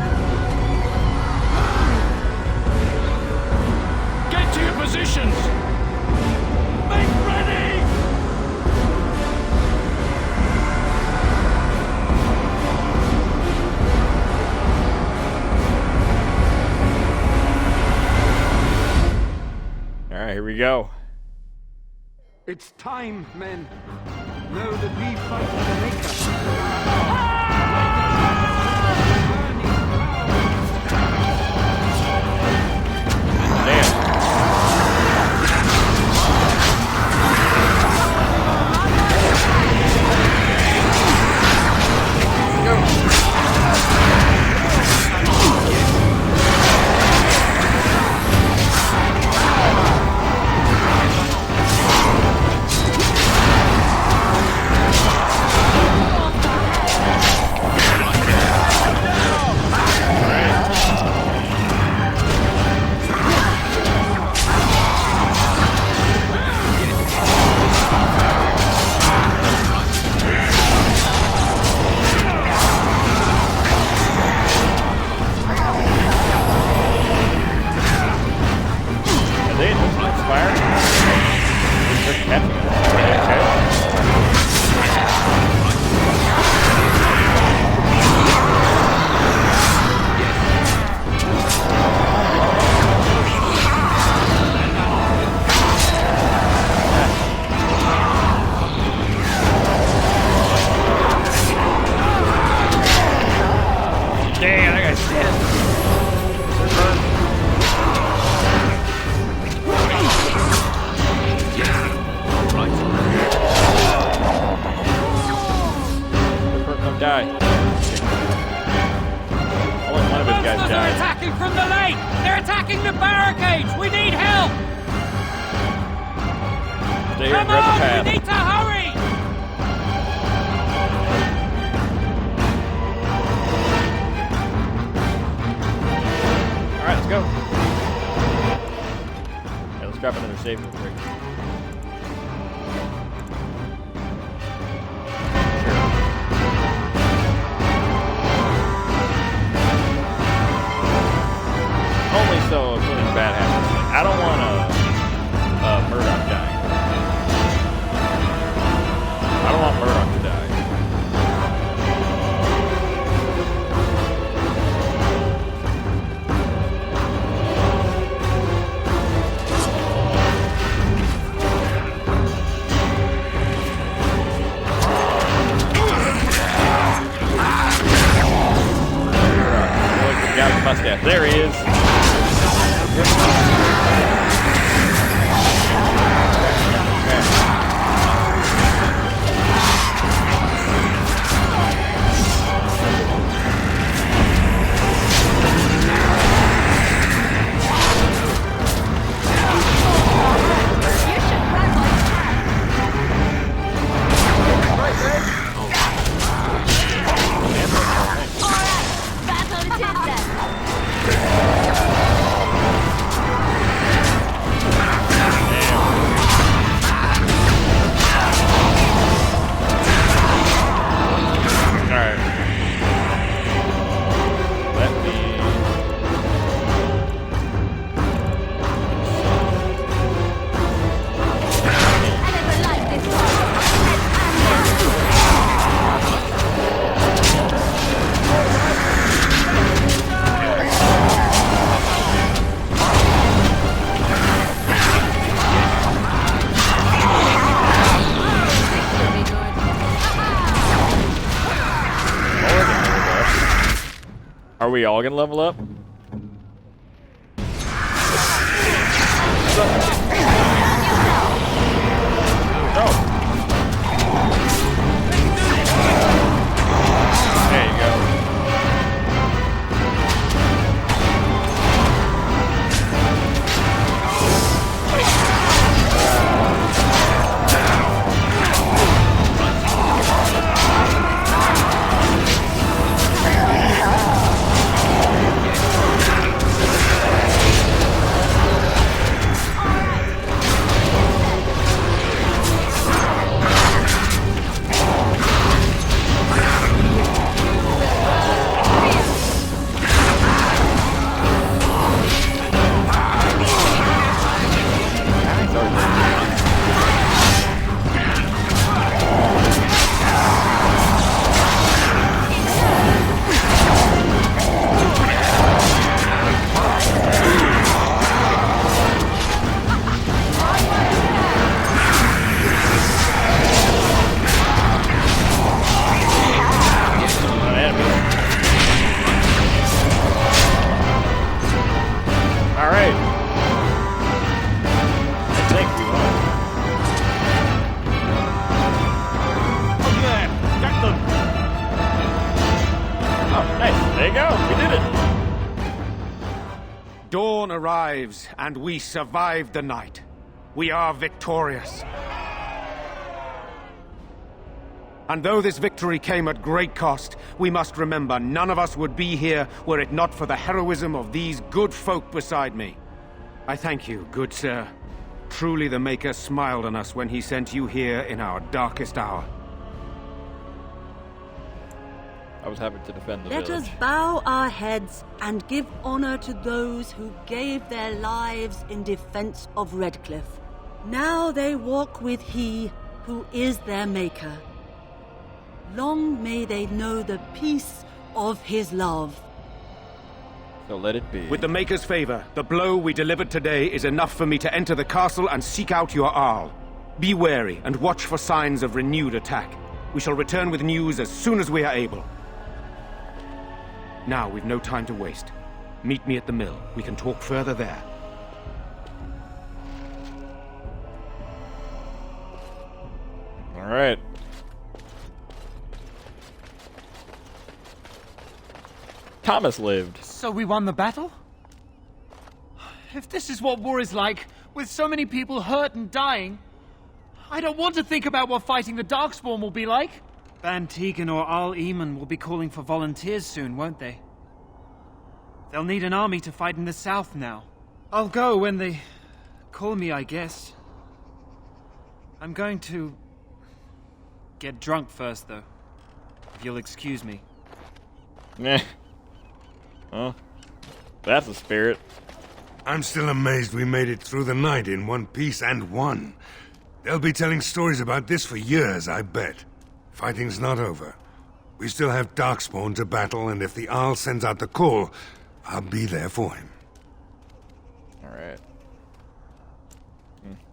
Get to your positions! Make ready! Alright, here we go. It's time, men. Know that we fight for the Maker. attacking from the lake! They're attacking the barricades! We need help! Stay here, Come grab the on! path. We need to hurry! Alright, let's go. Yeah, let's grab another save real quick. Only so if something bad happens. Like, I don't want Murdoch dying. I don't want Murdoch to die. Look, the guy with the mustache. There he is. Are we all gonna level up? There you go. Dawn arrives, and we survived the night. We are victorious. And though this victory came at great cost, we must remember none of us would be here were it not for the heroism of these good folk beside me. I thank you, good sir. Truly the Maker smiled on us when he sent you here in our darkest hour. I was happy to defend the Let village. us bow our heads and give honor to those who gave their lives in defense of Redcliffe. Now they walk with he who is their Maker. Long may they know the peace of his love. So let it be. With the Maker's favor, the blow we delivered today is enough for me to enter the castle and seek out your Arl. Be wary and watch for signs of renewed attack. We shall return with news as soon as we are able. Now, we've no time to waste. Meet me at the mill. We can talk further there. All right. Thomas lived. So we won the battle? If this is what war is like, with so many people hurt and dying, I don't want to think about what fighting the Darkspawn will be like. Ban Tegan or Al Eamon will be calling for volunteers soon, won't they? They'll need an army to fight in the south now. I'll go when they call me, I guess. I'm going to get drunk first, though. If you'll excuse me. Meh. Oh, that's a spirit. I'm still amazed we made it through the night in one piece and won. They'll be telling stories about this for years, I bet. Fighting's not over. We still have Darkspawn to battle, and if the Arl sends out the call, I'll be there for him. Alright.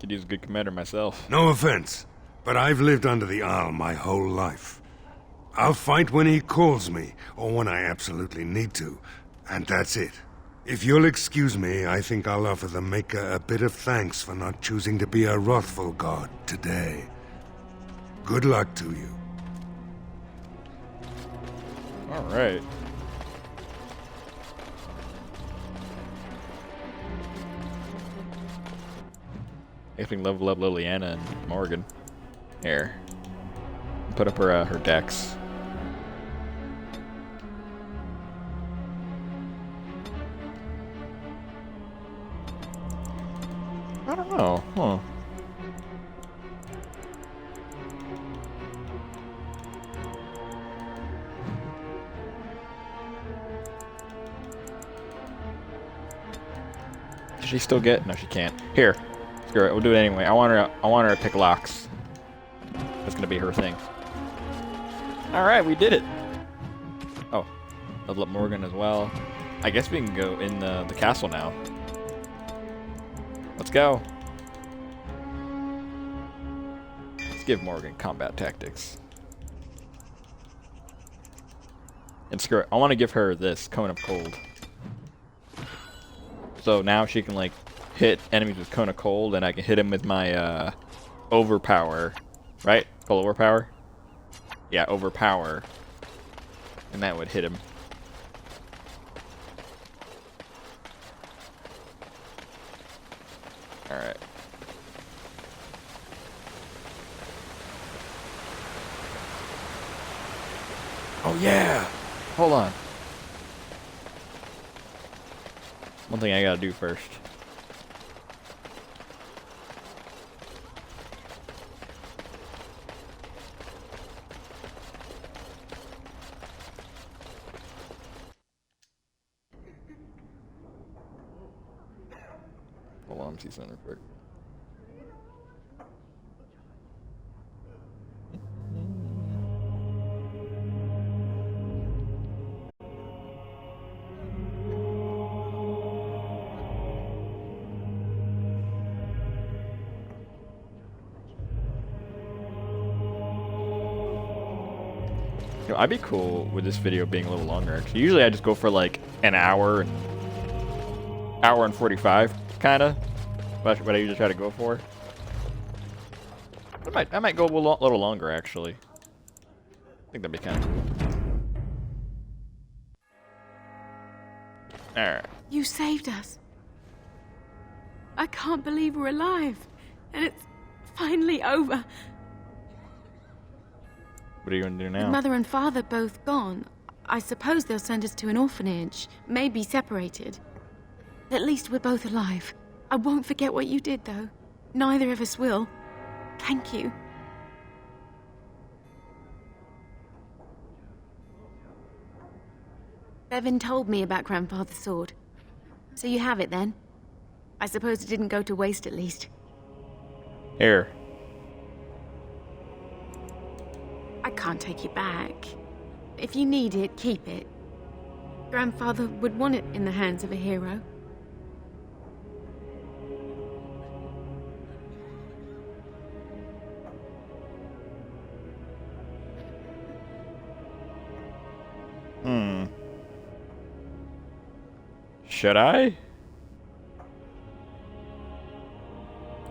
Could use a good commander myself. No offense, but I've lived under the Arl my whole life. I'll fight when he calls me, or when I absolutely need to, and that's it. If you'll excuse me, I think I'll offer the Maker a bit of thanks for not choosing to be a wrathful god today. Good luck to you. Alright. I think level up Liliana and Morgan. Here. Put up her decks. I don't know. Huh. Does she still get? No, she can't. Here. Screw it. We'll do it anyway. I want her to pick locks. That's gonna be her thing. Alright, we did it. Oh. Level up Morgan as well. I guess we can go in the castle now. Let's go. Let's give Morgan combat tactics. And screw it. I want to give her this Cone of Cold. So now she can like hit enemies with Cone of Cold, and I can hit him with my Overpower. Right? Called Overpower? Yeah, Overpower. And that would hit him. Alright. Oh yeah! Hold on. One thing I gotta do first. Hold on, see something real quick. You know, I'd be cool with this video being a little longer, actually. Usually I just go for like an hour and 45, kinda. That's what I usually try to go for. I might go a little longer, actually. I think that'd be kind of cool. Alright. You saved us. I can't believe we're alive. And it's finally over. What are you going to do now? With Mother and Father both gone, I suppose they'll send us to an orphanage, maybe separated. At least we're both alive. I won't forget what you did, though. Neither of us will. Thank you. Bevan told me about Grandfather's sword. So you have it, then? I suppose it didn't go to waste, at least. Here. I can't take it back. If you need it, keep it. Grandfather would want it in the hands of a hero. Should I?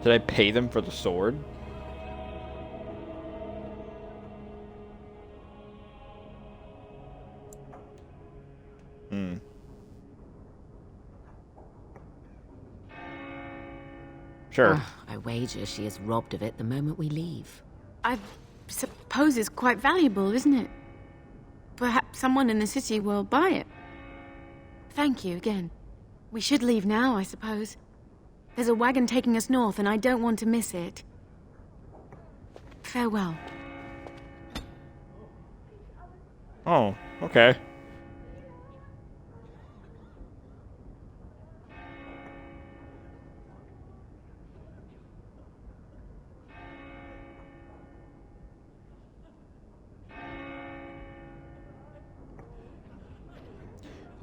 Did I pay them for the sword? Sure. I wager she is robbed of it the moment we leave. I suppose it's quite valuable, isn't it? Perhaps someone in the city will buy it. Thank you again. We should leave now, I suppose. There's a wagon taking us north, and I don't want to miss it. Farewell. Oh, okay.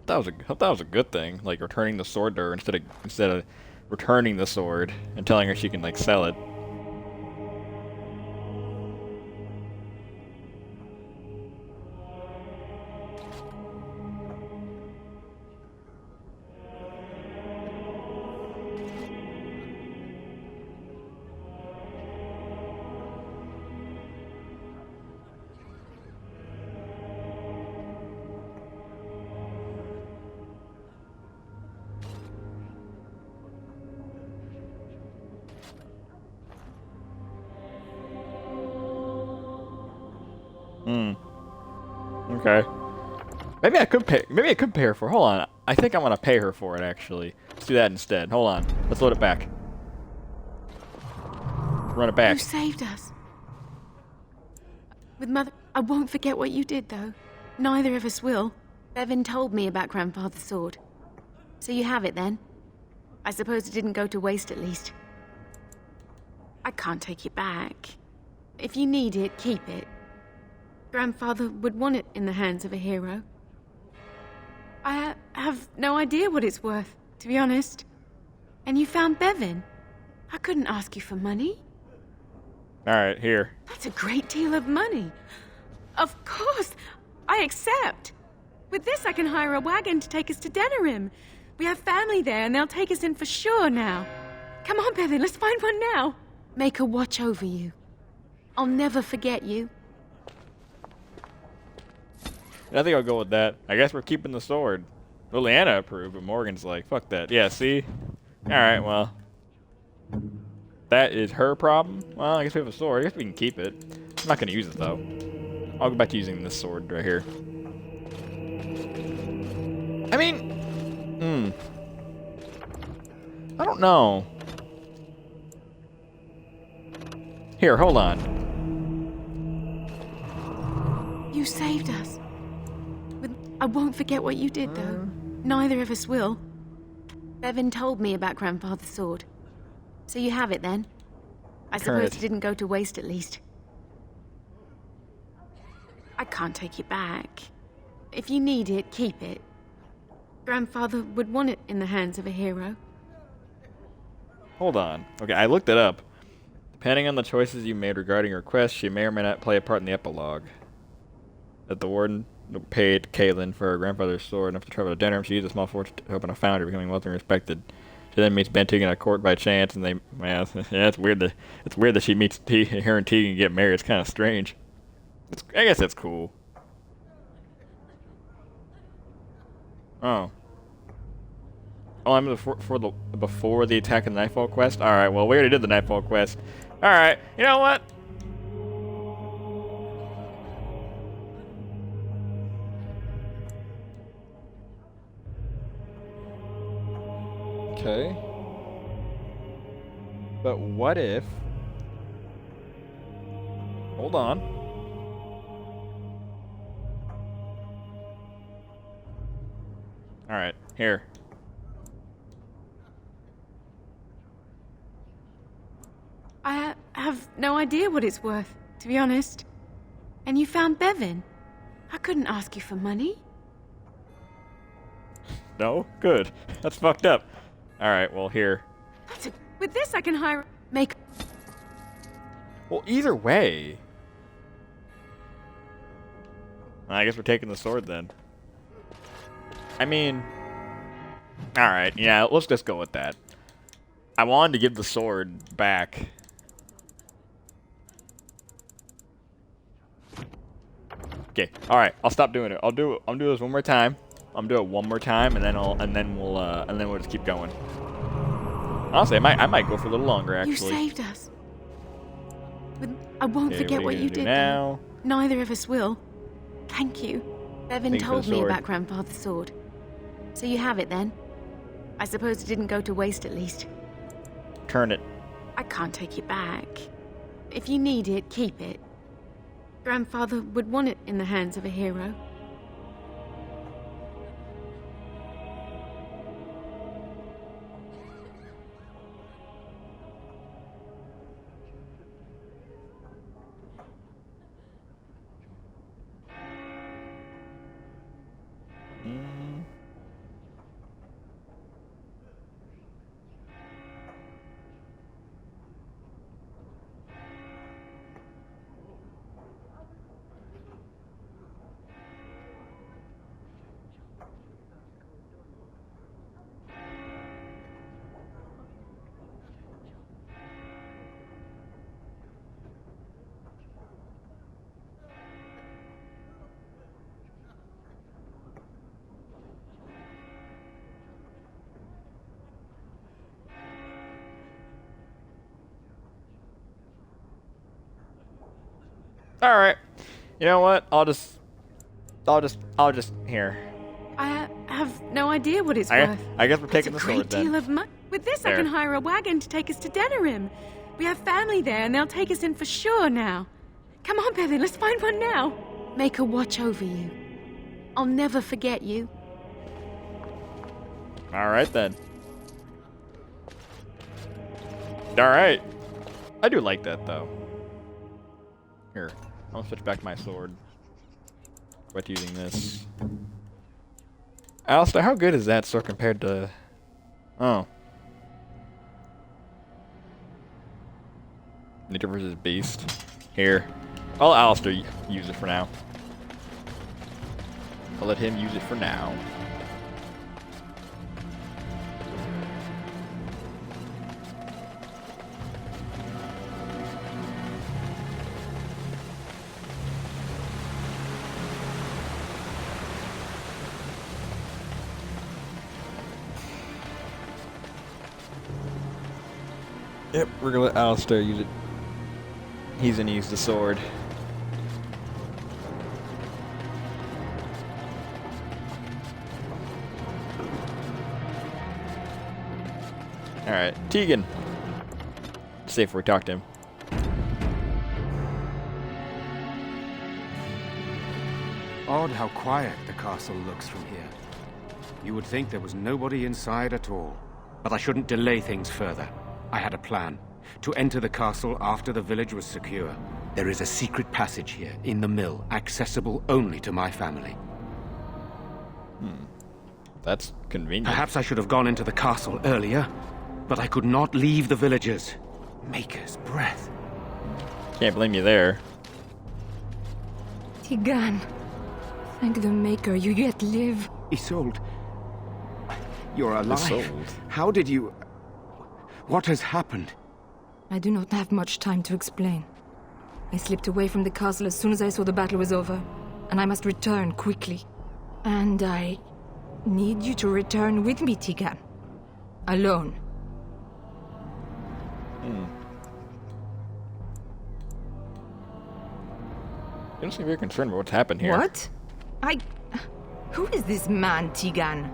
That was a good thing, like returning the sword to her instead of returning the sword and telling her she can like sell it. Okay. Maybe I could pay her for it. Hold on. I think I want to pay her for it, actually. Let's do that instead. Hold on. Let's load it back. Run it back. You saved us. With Mother... I won't forget what you did, though. Neither of us will. Bevan told me about Grandfather's sword. So you have it, then? I suppose it didn't go to waste, at least. I can't take it back. If you need it, keep it. Grandfather would want it in the hands of a hero. I have no idea what it's worth, to be honest. And you found Bevan. I couldn't ask you for money. Alright, here. That's a great deal of money. Of course, I accept. With this, I can hire a wagon to take us to Denerim. We have family there, and they'll take us in for sure now. Come on, Bevan, let's find one now. Make her watch over you. I'll never forget you. I think I'll go with that. I guess we're keeping the sword. Liliana approved, but Morgan's like, fuck that. Yeah, see? Alright, well. That is her problem? Well, I guess we have a sword. I guess we can keep it. I'm not gonna use it, though. I'll go back to using this sword right here. I mean... I don't know. Here, hold on. You saved us. I won't forget what you did, though. Neither of us will. Bevan told me about Grandfather's sword. So you have it, then? I suppose it didn't go to waste, at least. I can't take it back. If you need it, keep it. Grandfather would want it in the hands of a hero. Hold on. Okay, I looked it up. Depending on the choices you made regarding your quest, she may or may not play a part in the epilogue. That the warden paid Caitlin for her grandfather's sword enough to travel to Denerim. She used a small fortune to open a foundry, becoming wealthy and respected. She then meets Ben Teagan at court by chance, and yeah, it's weird that she meets her and Teagan and get married. It's kind of strange. I guess that's cool. Oh. Oh, I'm before the Attack of the Nightfall quest? Alright, well, we already did the Nightfall quest. Alright, you know what? Okay. But what if... Hold on. Alright, here. I have no idea what it's worth, to be honest. And you found Bevan. I couldn't ask you for money. No? Good. That's fucked up. Alright, well, here. With this, I can make... Well, either way... I guess we're taking the sword, then. I mean... Alright, yeah, let's just go with that. I wanted to give the sword back. Okay, alright, I'll stop doing it. I'll do this one more time. I'm gonna do it one more time, and then we'll just keep going. Honestly, I might go for a little longer. Actually, You saved us. But I won't Okay, forget what you did. now? Neither of us will. Thank you. Bevan Thank you for told the me sword. about Grandfather's sword. So you have it then? I suppose it didn't go to waste at least. Turn it. I can't take it back. If you need it, keep it. Grandfather would want it in the hands of a hero. All right. You know what? I'll just here. I have no idea what it's I worth. guess we're taking the It's a sword great then. deal of money. With this, I There. can hire a wagon to take us to Denerim. We have family there, and they'll take us in for sure now. Come on, Bevan, let's find one now. Make her watch over you. I'll never forget you. All right then. All right. I do like that though. Here, I'll switch back to my sword. With using this. Alistair, how good is that sword compared to? Oh. Nature versus Beast. Here. I'll let Alistair use it for now. I'll let him use it for now. Yep, we're gonna let Alistair use it. He's gonna use the sword. Alright, Tegan. See if we talk to him. Odd how quiet the castle looks from here. You would think there was nobody inside at all. But I shouldn't delay things further. I had a plan. To enter the castle after the village was secure. There is a secret passage here, in the mill, accessible only to my family. That's convenient. Perhaps I should have gone into the castle earlier, but I could not leave the villagers. Maker's breath. Can't blame you there. Tigan, thank the Maker you yet live. Isolde, you're alive. Isolde. How did you... What has happened? I do not have much time to explain. I slipped away from the castle as soon as I saw the battle was over, and I must return quickly. And I need you to return with me, Tigan. Alone. You don't seem very concerned about what's happened here. What? Who is this man, Tigan?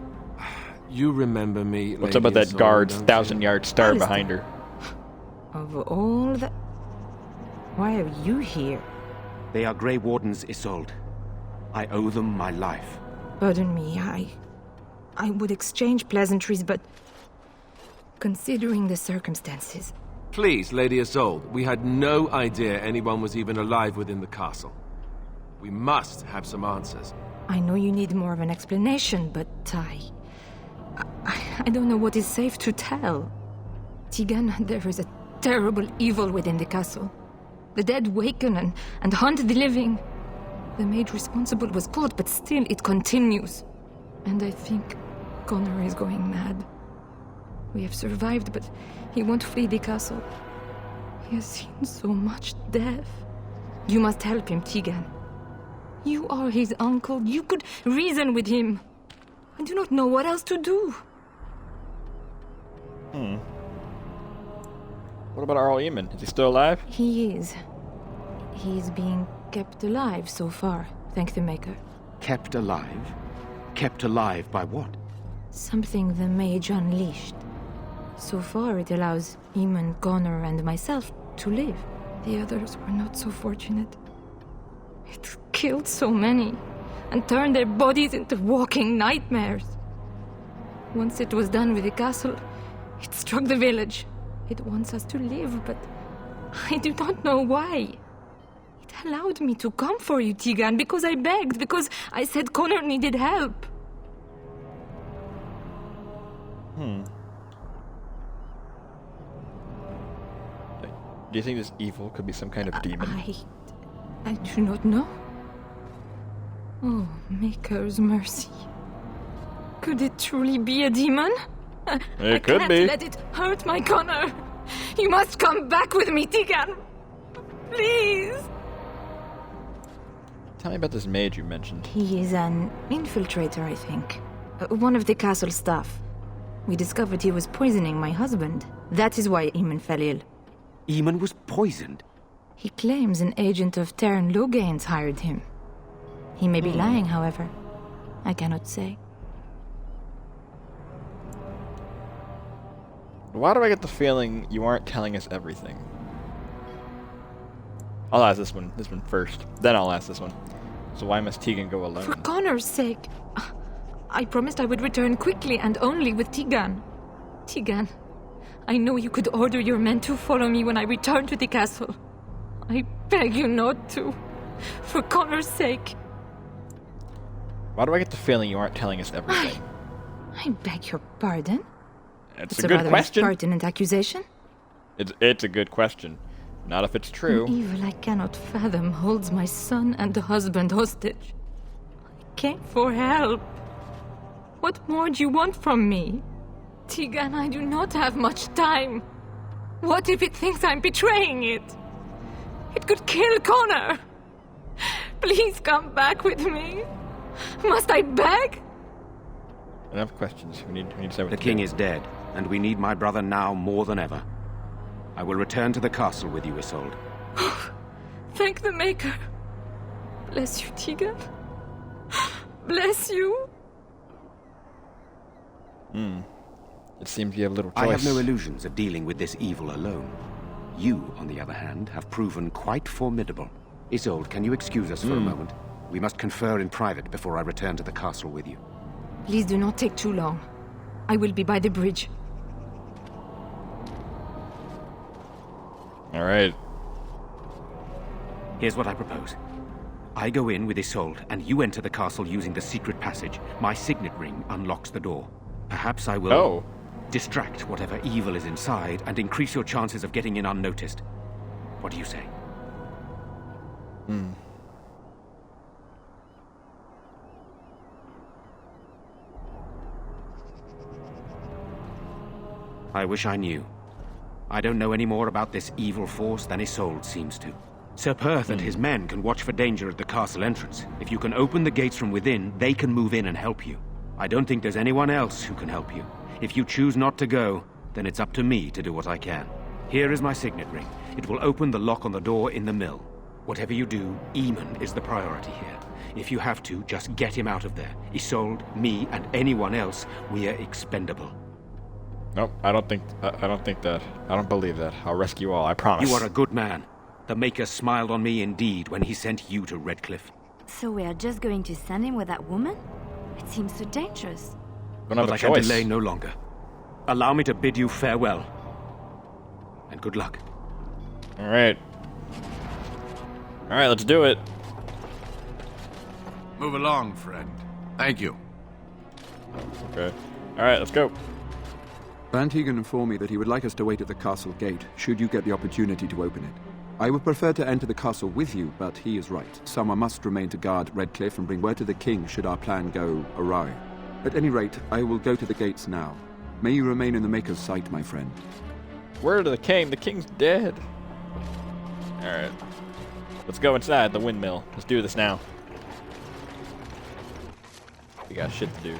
You remember me, What's Lady up with that Isolde, guard's don't 1,000-yard star Alistair. behind her? Of all the... Why are you here? They are Grey Wardens, Isolde. I owe them my life. Pardon me, I would exchange pleasantries, but... Considering the circumstances... Please, Lady Isolde, we had no idea anyone was even alive within the castle. We must have some answers. I know you need more of an explanation, but I don't know what is safe to tell. Tigan, there is a terrible evil within the castle. The dead waken and hunt the living. The maid responsible was caught, but still it continues. And I think Connor is going mad. We have survived, but he won't flee the castle. He has seen so much death. You must help him, Tigan. You are his uncle. You could reason with him. I do not know what else to do. What about Arl Eamon? Is he still alive? He is. He's being kept alive so far, thank the Maker. Kept alive? Kept alive by what? Something the Mage unleashed. So far, it allows Eamon, Connor, and myself to live. The others were not so fortunate. It killed so many, and turned their bodies into walking nightmares. Once it was done with the castle, it struck the village. It wants us to live, but I do not know why. It allowed me to come for you, Teagan, because I begged, because I said Connor needed help. Do you think this evil could be some kind of demon? I do not know. Oh, Maker's mercy. Could it truly be a demon? It could be. I can't let it hurt my Connor. You must come back with me, Teagan. Please. Tell me about this mage you mentioned. He is an infiltrator, I think. One of the castle staff. We discovered he was poisoning my husband. That is why Eamon fell ill. Eamon was poisoned? He claims an agent of Terran Logains hired him. He may be lying, however. I cannot say. Why do I get the feeling you aren't telling us everything? I'll ask this one first. Then I'll ask this one. So why must Teagan go alone? For Connor's sake. I promised I would return quickly and only with Teagan. Teagan, I know you could order your men to follow me when I return to the castle. I beg you not to. For Connor's sake. Why do I get the feeling you aren't telling us everything? I beg your pardon? It's a good rather question. Impertinent accusation. It's a good question. Not if it's true. An evil I cannot fathom holds my son and husband hostage. I came for help. What more do you want from me? Teagan, I do not have much time. What if it thinks I'm betraying it? It could kill Connor. Please come back with me. Must I beg? Enough questions. We need to say what The to king do. is dead, and we need my brother now more than ever. I will return to the castle with you, Isolde. Thank the Maker. Bless you, Teagan. Bless you. It seems you have little choice. I have no illusions of dealing with this evil alone. You, on the other hand, have proven quite formidable. Isolde, can you excuse us for a moment? We must confer in private before I return to the castle with you. Please do not take too long. I will be by the bridge. All right. Here's what I propose. I go in with Isolde, and you enter the castle using the secret passage. My signet ring unlocks the door. Perhaps I will distract whatever evil is inside and increase your chances of getting in unnoticed. What do you say? I wish I knew. I don't know any more about this evil force than Isolde seems to. Sir Perth and his men can watch for danger at the castle entrance. If you can open the gates from within, they can move in and help you. I don't think there's anyone else who can help you. If you choose not to go, then it's up to me to do what I can. Here is my signet ring. It will open the lock on the door in the mill. Whatever you do, Eamon is the priority here. If you have to, just get him out of there. Isolde, me, and anyone else, we are expendable. Nope, I don't think that. I don't believe that. I'll rescue all, I promise. You are a good man. The Maker smiled on me indeed when he sent you to Redcliffe. So we are just going to send him with that woman? It seems so dangerous. But I can delay no longer. Allow me to bid you farewell. And good luck. Alright, let's do it. Move along, friend. Thank you. Okay. Alright, let's go. Van Teagan informed me that he would like us to wait at the castle gate, should you get the opportunity to open it. I would prefer to enter the castle with you, but he is right. Someone must remain to guard Redcliffe and bring word to the king should our plan go awry. At any rate, I will go to the gates now. May you remain in the Maker's sight, my friend. Word to the king. The king's dead. Alright. Let's go inside the windmill. Let's do this now. We got shit to do.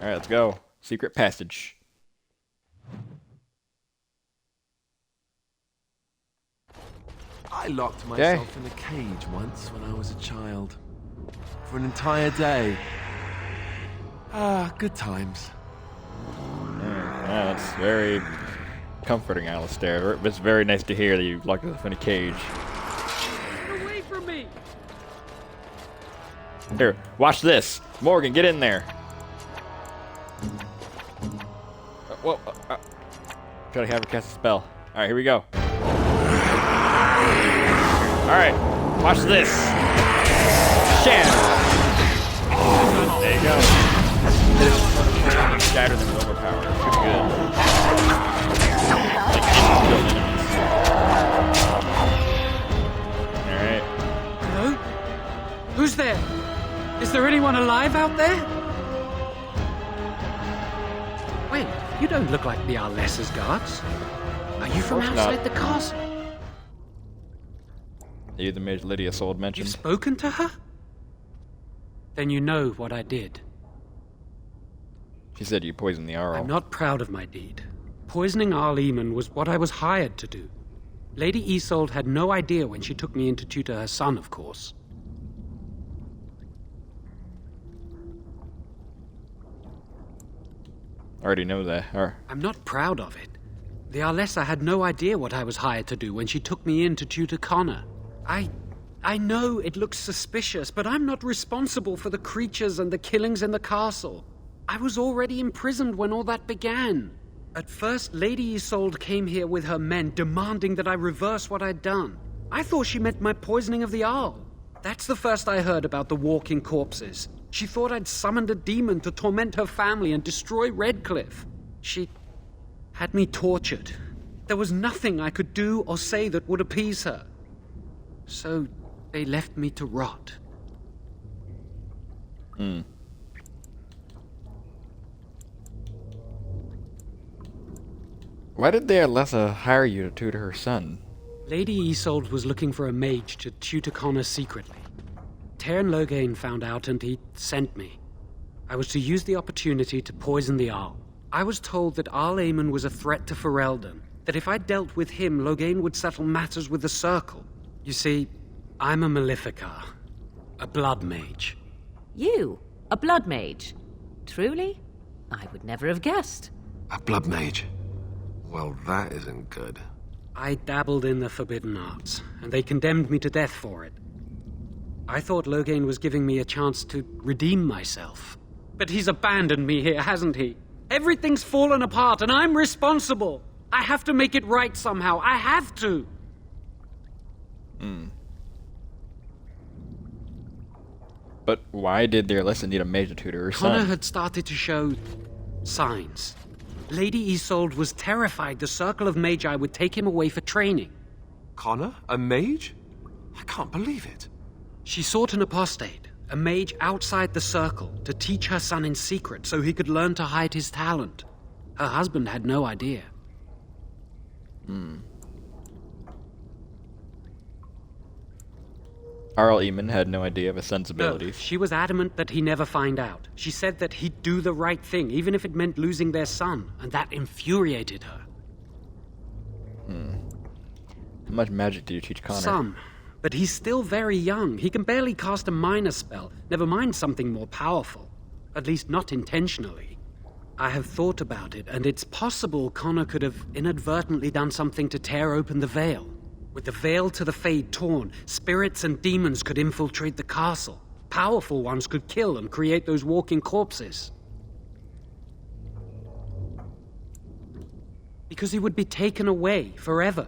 Alright, let's go. Secret passage. I locked myself in a cage once when I was a child. For an entire day. Ah, good times. Yeah, that's very comforting, Alistair. It's very nice to hear that you locked yourself in a cage. Get away from me! Here, watch this. Morgan, get in there. Whoa. Try to have her cast a spell. Alright, here we go. Alright, watch this. Shatter. There you go. Shatter them with overpower. Pretty good. Alright. Hello? Who's there? Is there anyone alive out there? Wait, you don't look like the Arlessa's guards. Are you from outside the castle? Are you the Mage Lydia Sold mentioned? You've spoken to her? Then you know what I did. She said you poisoned the Arl. I'm not proud of my deed. Poisoning Arl Eamon was what I was hired to do. Lady Isolde had no idea when she took me in to tutor her son, of course. I already know that. I'm not proud of it. The Arlessa had no idea what I was hired to do when she took me in to tutor Connor. I know it looks suspicious, but I'm not responsible for the creatures and the killings in the castle. I was already imprisoned when all that began. At first, Lady Isolde came here with her men, demanding that I reverse what I'd done. I thought she meant my poisoning of the Arl. That's the first I heard about the walking corpses. She thought I'd summoned a demon to torment her family and destroy Redcliffe. She had me tortured. There was nothing I could do or say that would appease her. So they left me to rot. Why did the Arlessa hire you to tutor her son? Lady Isolde was looking for a mage to tutor Connor secretly. Tairn Loghain found out and he sent me. I was to use the opportunity to poison the Arl. I was told that Arl Eamon was a threat to Ferelden, that if I dealt with him, Loghain would settle matters with the Circle. You see, I'm a Maleficar, a blood mage. You? A blood mage? Truly? I would never have guessed. A blood mage? Well, that isn't good. I dabbled in the forbidden arts, and they condemned me to death for it. I thought Loghain was giving me a chance to redeem myself. But he's abandoned me here, hasn't he? Everything's fallen apart, and I'm responsible. I have to make it right somehow. I have to. But why did the Arlessa need a mage to tutor her Connor son? had started to show signs. Lady Isolde was terrified the Circle of Magi would take him away for training. Connor? A mage? I can't believe it. She sought an apostate, a mage outside the Circle, to teach her son in secret so he could learn to hide his talent. Her husband had no idea. Arl Eamon had no idea of his son's abilities. No, she was adamant that he never find out. She said that he'd do the right thing, even if it meant losing their son, and that infuriated her. How much magic did you teach Connor? Some. But he's still very young. He can barely cast a minor spell, never mind something more powerful. At least not intentionally. I have thought about it, and it's possible Connor could have inadvertently done something to tear open the veil. With the veil to the Fade torn, spirits and demons could infiltrate the castle. Powerful ones could kill and create those walking corpses. Because he would be taken away forever.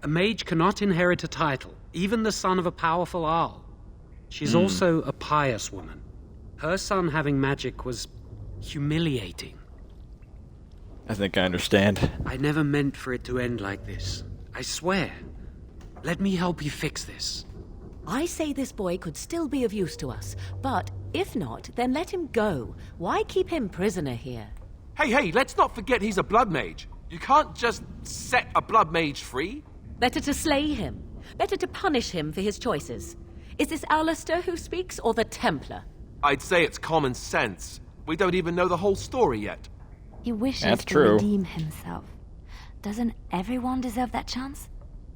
A mage cannot inherit a title, even the son of a powerful Arl. She's also a pious woman. Her son having magic was humiliating. I think I understand. I never meant for it to end like this. I swear. Let me help you fix this. I say this boy could still be of use to us, but if not, then let him go. Why keep him prisoner here? Hey, let's not forget he's a blood mage. You can't just set a blood mage free. Better to slay him. Better to punish him for his choices. Is this Alistair who speaks, or the Templar? I'd say it's common sense. We don't even know the whole story yet. He wishes That's to true. redeem himself. Doesn't everyone deserve that chance?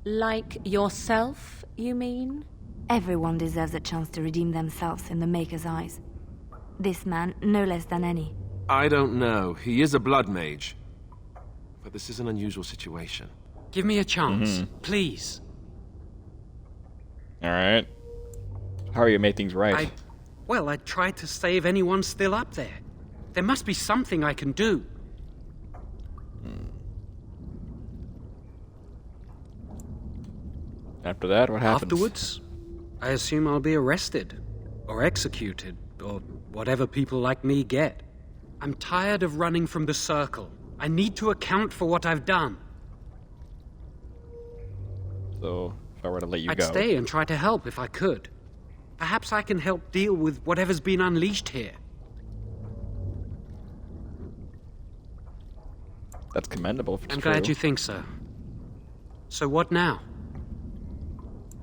Like yourself, you mean? Everyone deserves a chance to redeem themselves in the Maker's eyes. This man, no less than any. I don't know. He is a blood mage. But this is an unusual situation. Give me a chance, please. Alright. How are you make things right? Well, I tried to save anyone still up there. There must be something I can do. After that, what happens? Afterwards, I assume I'll be arrested, or executed, or whatever people like me get. I'm tired of running from the Circle. I need to account for what I've done. So, if I were to let you I'd go... stay and try to help if I could. Perhaps I can help deal with whatever's been unleashed here. That's commendable if it's I'm true. glad you think so. So what now?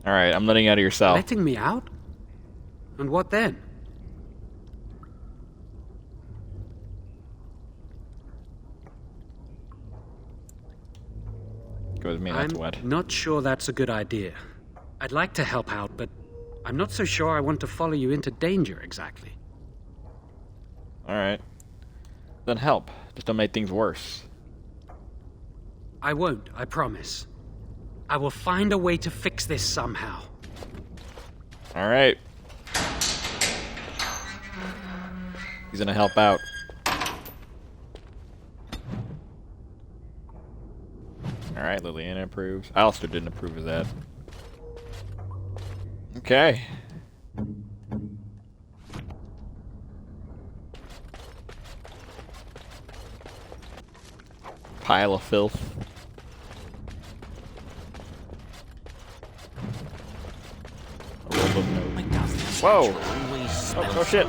Alright, I'm letting you out of your cell. Letting me out? And what then? Go with me, that's I'm what. not sure that's a good idea. I'd like to help out, but I'm not so sure I want to follow you into danger exactly. Alright. Then help. Just don't make things worse. I won't, I promise. I will find a way to fix this somehow. Alright. He's gonna help out. Alright, Liliana approves. Alistair didn't approve of that. Okay. Pile of filth. A roll of notes. Whoa! Oh shit!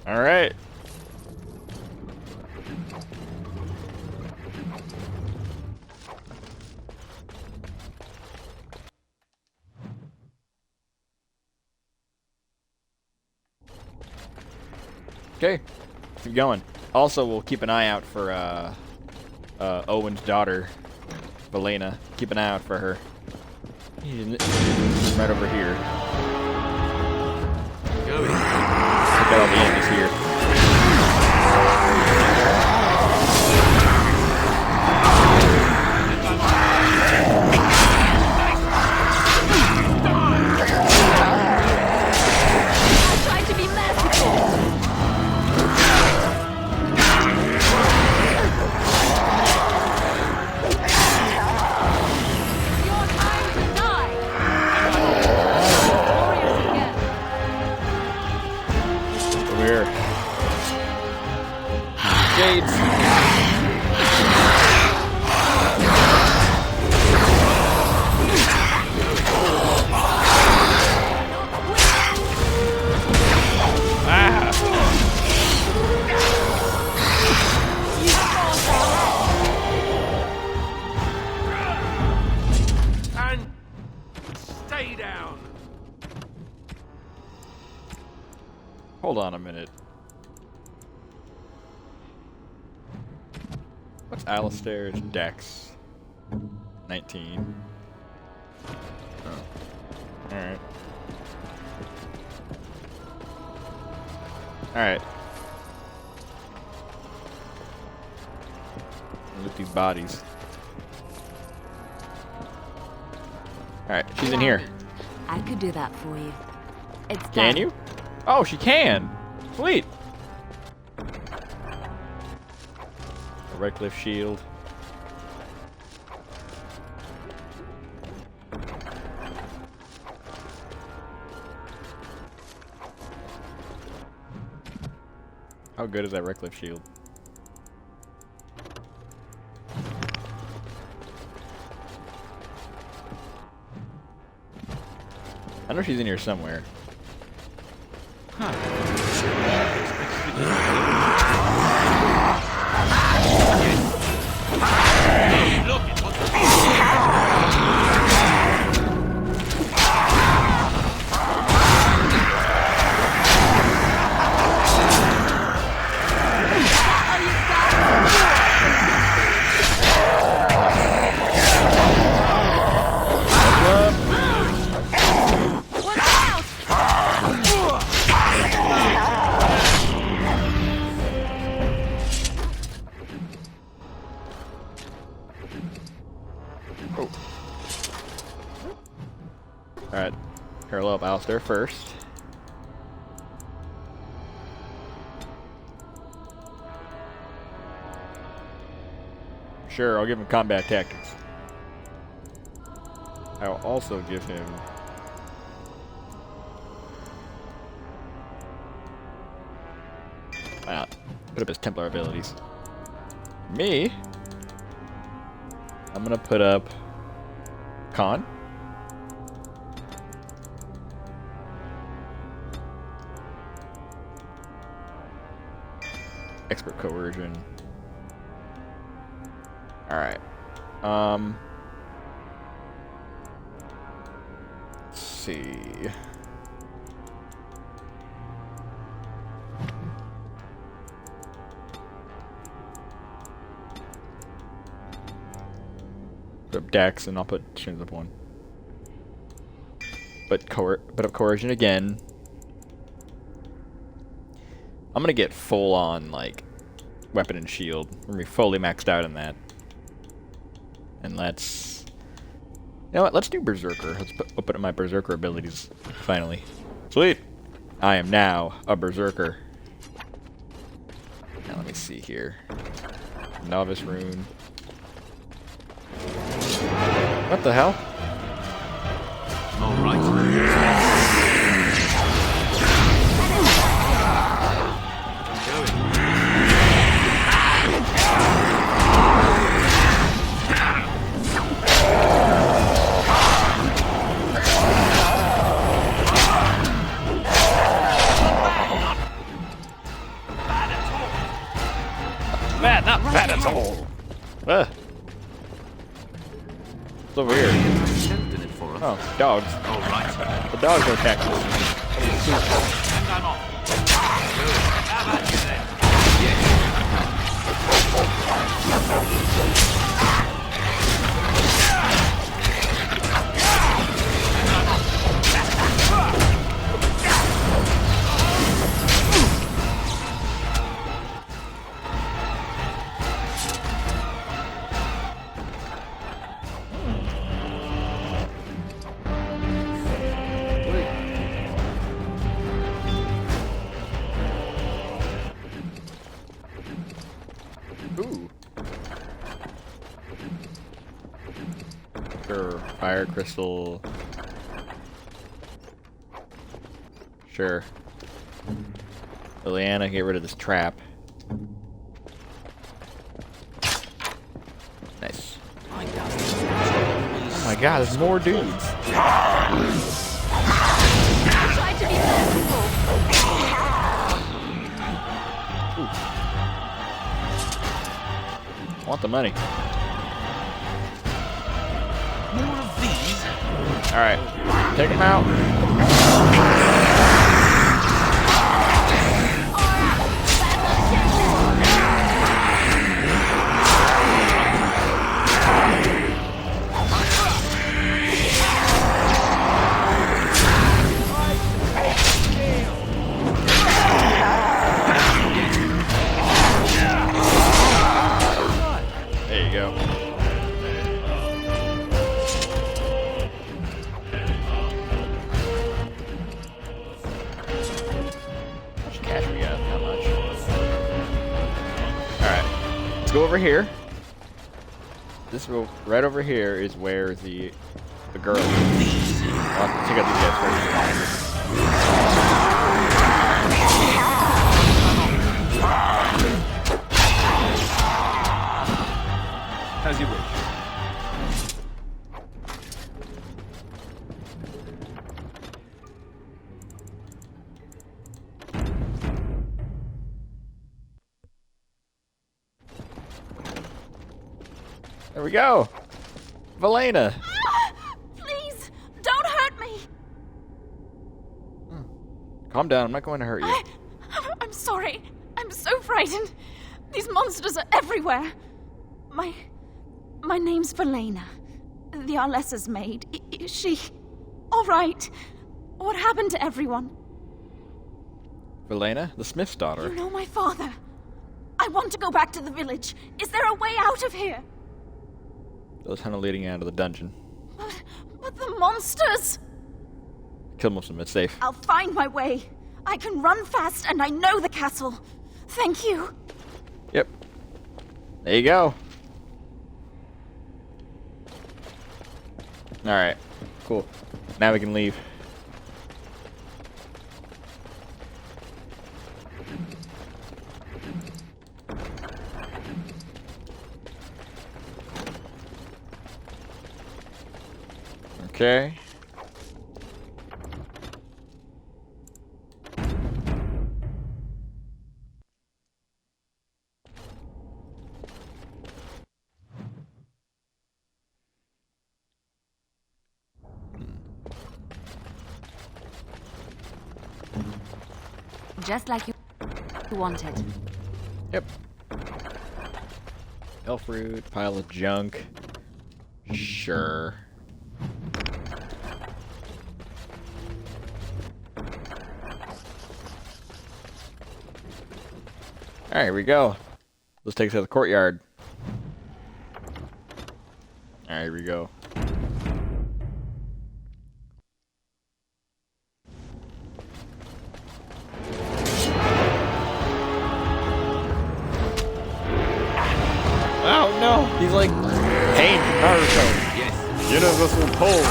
Alright. Okay, keep going. Also, we'll keep an eye out for Owen's daughter, Valena. Keep an eye out for her. Right over here. Look at all the enemies here. Hold on a minute. What's Alistair's dex? 19. Oh. Alright. Alright. Look at these bodies. Alright, she's in here. I could do that for you. It's Can you? Oh, she can! Sweet! A Redcliffe shield. How good is that Redcliffe shield? I know she's in here somewhere. Alright, parallel up Alistair first. Sure, I'll give him combat tactics. I'll also give him... Why not? Put up his Templar abilities. Me? I'm gonna put up... Con. Expert coercion. Alright. Let's see. Put up Dex and I'll put strings up 1. Put up coercion again. I'm gonna get full on, like, weapon and shield. We're gonna be fully maxed out in that. And let's... You know what? Let's do Berserker. Let's open up my Berserker abilities, finally. Sweet! I am now a Berserker. Now let me see here. Novice rune. What the hell? Alright. Bad, not bad at all. It's over here. Oh, dogs. The dogs are attacking us. Ooh. Sure, fire crystal. Sure. Liliana, get rid of this trap. Nice. Oh my god, there's more dudes. Try to be sensible. I want the money. More of these? Alright, take him out. There you go. How much cash we got? How much? Alright. Let's go over here. This will right over here is where the girl is. I'll have to take out these guys first. As you wish. There we go. Valena. Please, don't hurt me. Calm down. I'm not going to hurt you. I'm sorry. I'm so frightened. These monsters are everywhere. My name's Valena. The Arlessa's maid. Is she all right? What happened to everyone? Valena, the smith's daughter. You know my father. I want to go back to the village. Is there a way out of here? There's a tunnel leading out of the dungeon. But the monsters! Kill most of them. It's safe. I'll find my way. I can run fast and I know the castle. Thank you. Yep. There you go. Alright. Cool. Now we can leave. Okay. Just like you wanted. Yep. Elf root, pile of junk. Sure. Alright, here we go. Let's take us to the courtyard. Alright, here we go. Oh no! He's like Pain from Naruto. Yes. Universal pole.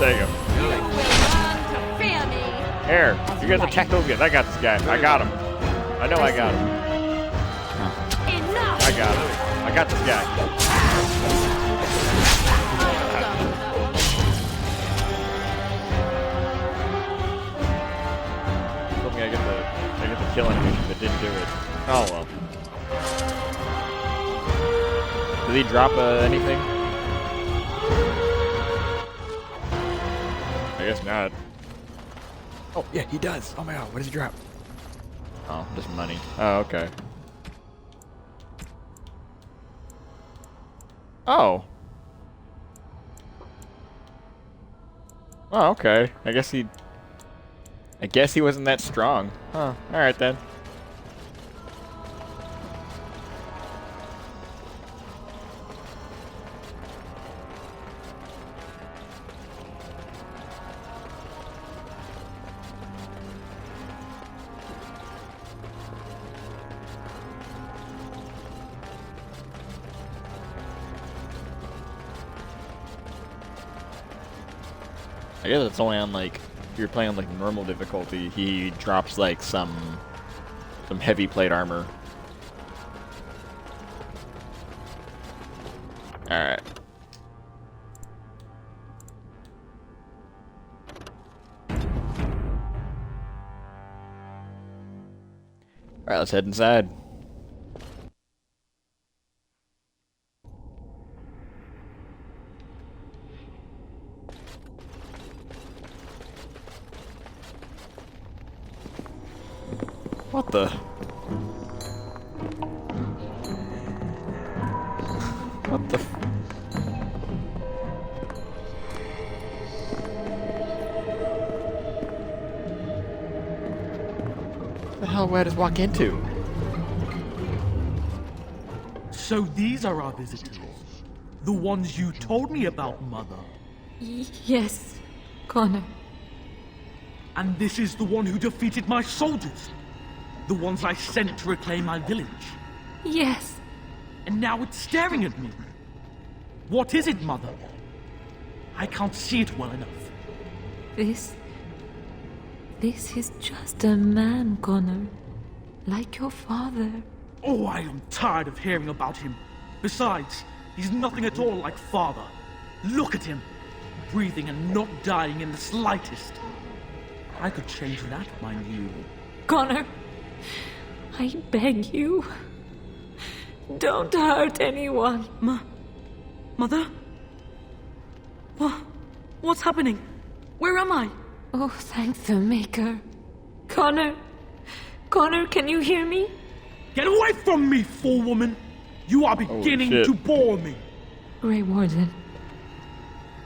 There you go. Here, you guys attack those guys. I got this guy. I got him. I know I got him. I got him. I got this guy. Told me I get the kill animation, but didn't do it. Oh well. Did he drop anything? I guess not. Oh, yeah, he does. Oh my god, what does he drop? Oh, just money. Oh, okay. Oh. Oh, okay. I guess he wasn't that strong. Huh. Alright then. I guess it's only on like, if you're playing on like normal difficulty, he drops like some heavy plate armor. Alright. Alright, let's head inside. What the? What the? What the hell did I just walk into? So these are our visitors. The ones you told me about, Mother. Yes, Connor. And this is the one who defeated my soldiers. The ones I sent to reclaim my village. Yes. And now it's staring at me. What is it, Mother? I can't see it well enough. This is just a man, Connor. Like your father. Oh, I am tired of hearing about him. Besides, he's nothing at all like father. Look at him, breathing and not dying in the slightest. I could change that, mind you. Connor, I beg you. Don't hurt anyone. Mother? What's happening? Where am I? Oh, thank the Maker. Connor, can you hear me? Get away from me, fool woman! You are beginning to bore me. Grey Warden,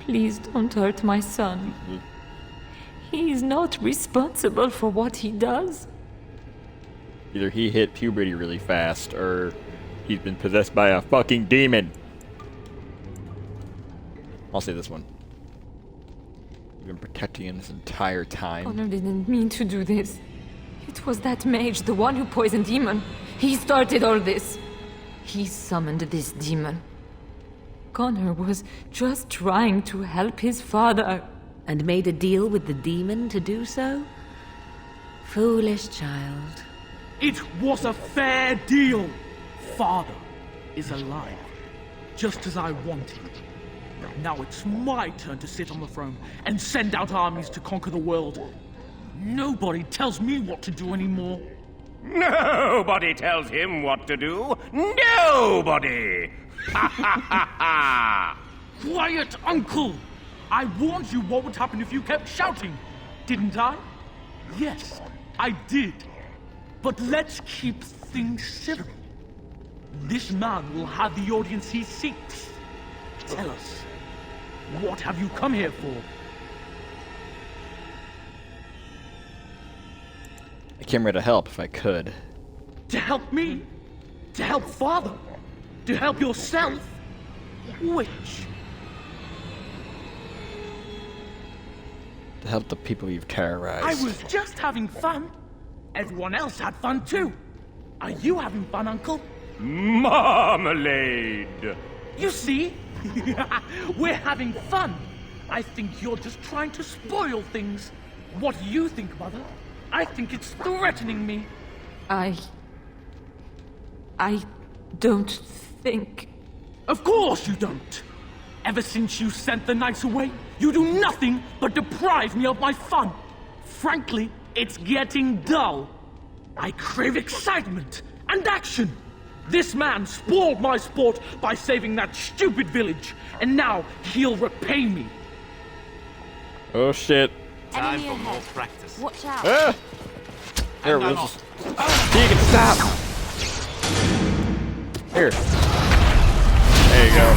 please don't hurt my son. He is not responsible for what he does. Either he hit puberty really fast, or he's been possessed by a fucking demon. I'll say this one. You've been protecting him this entire time. Connor didn't mean to do this. It was that mage, the one who poisoned Demon. He started all this. He summoned this demon. Connor was just trying to help his father. And made a deal with the demon to do so? Foolish child. It was a fair deal. Father is alive, just as I wanted. Now it's my turn to sit on the throne and send out armies to conquer the world. Nobody tells me what to do anymore. Nobody tells him what to do. Nobody! Ha ha ha ha! Quiet, Uncle! I warned you what would happen if you kept shouting, didn't I? Yes, I did. But let's keep things civil. This man will have the audience he seeks. Tell us, what have you come here for? I came here to help if I could. To help me? To help Father? To help yourself? Which? To help the people you've terrorized. I was just having fun. Everyone else had fun too. Are you having fun, Uncle? Marmalade! You see? We're having fun. I think you're just trying to spoil things. What do you think, Mother? I think it's threatening me. I don't think... Of course you don't! Ever since you sent the knights away, you do nothing but deprive me of my fun. Frankly, it's getting dull. I crave excitement and action. This man spoiled my sport by saving that stupid village, and now he'll repay me. Oh shit. Time for more practice. Watch out. Ah! Here, we'll just... Tegan, stop! Here. There you go.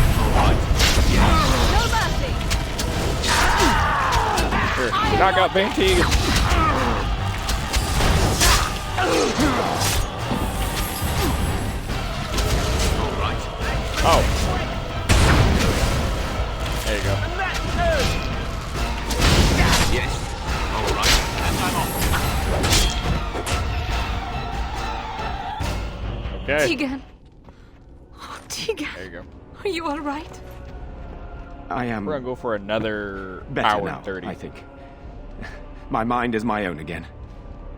No mercy. Here, knock out Bane Tegan. Oh. There you go. Yes. All right. And I'm off. Okay. Tegan. Oh, Tegan. There you go. Are you all right? I am... We're gonna go for another better hour now, and 30. I think. My mind is my own again.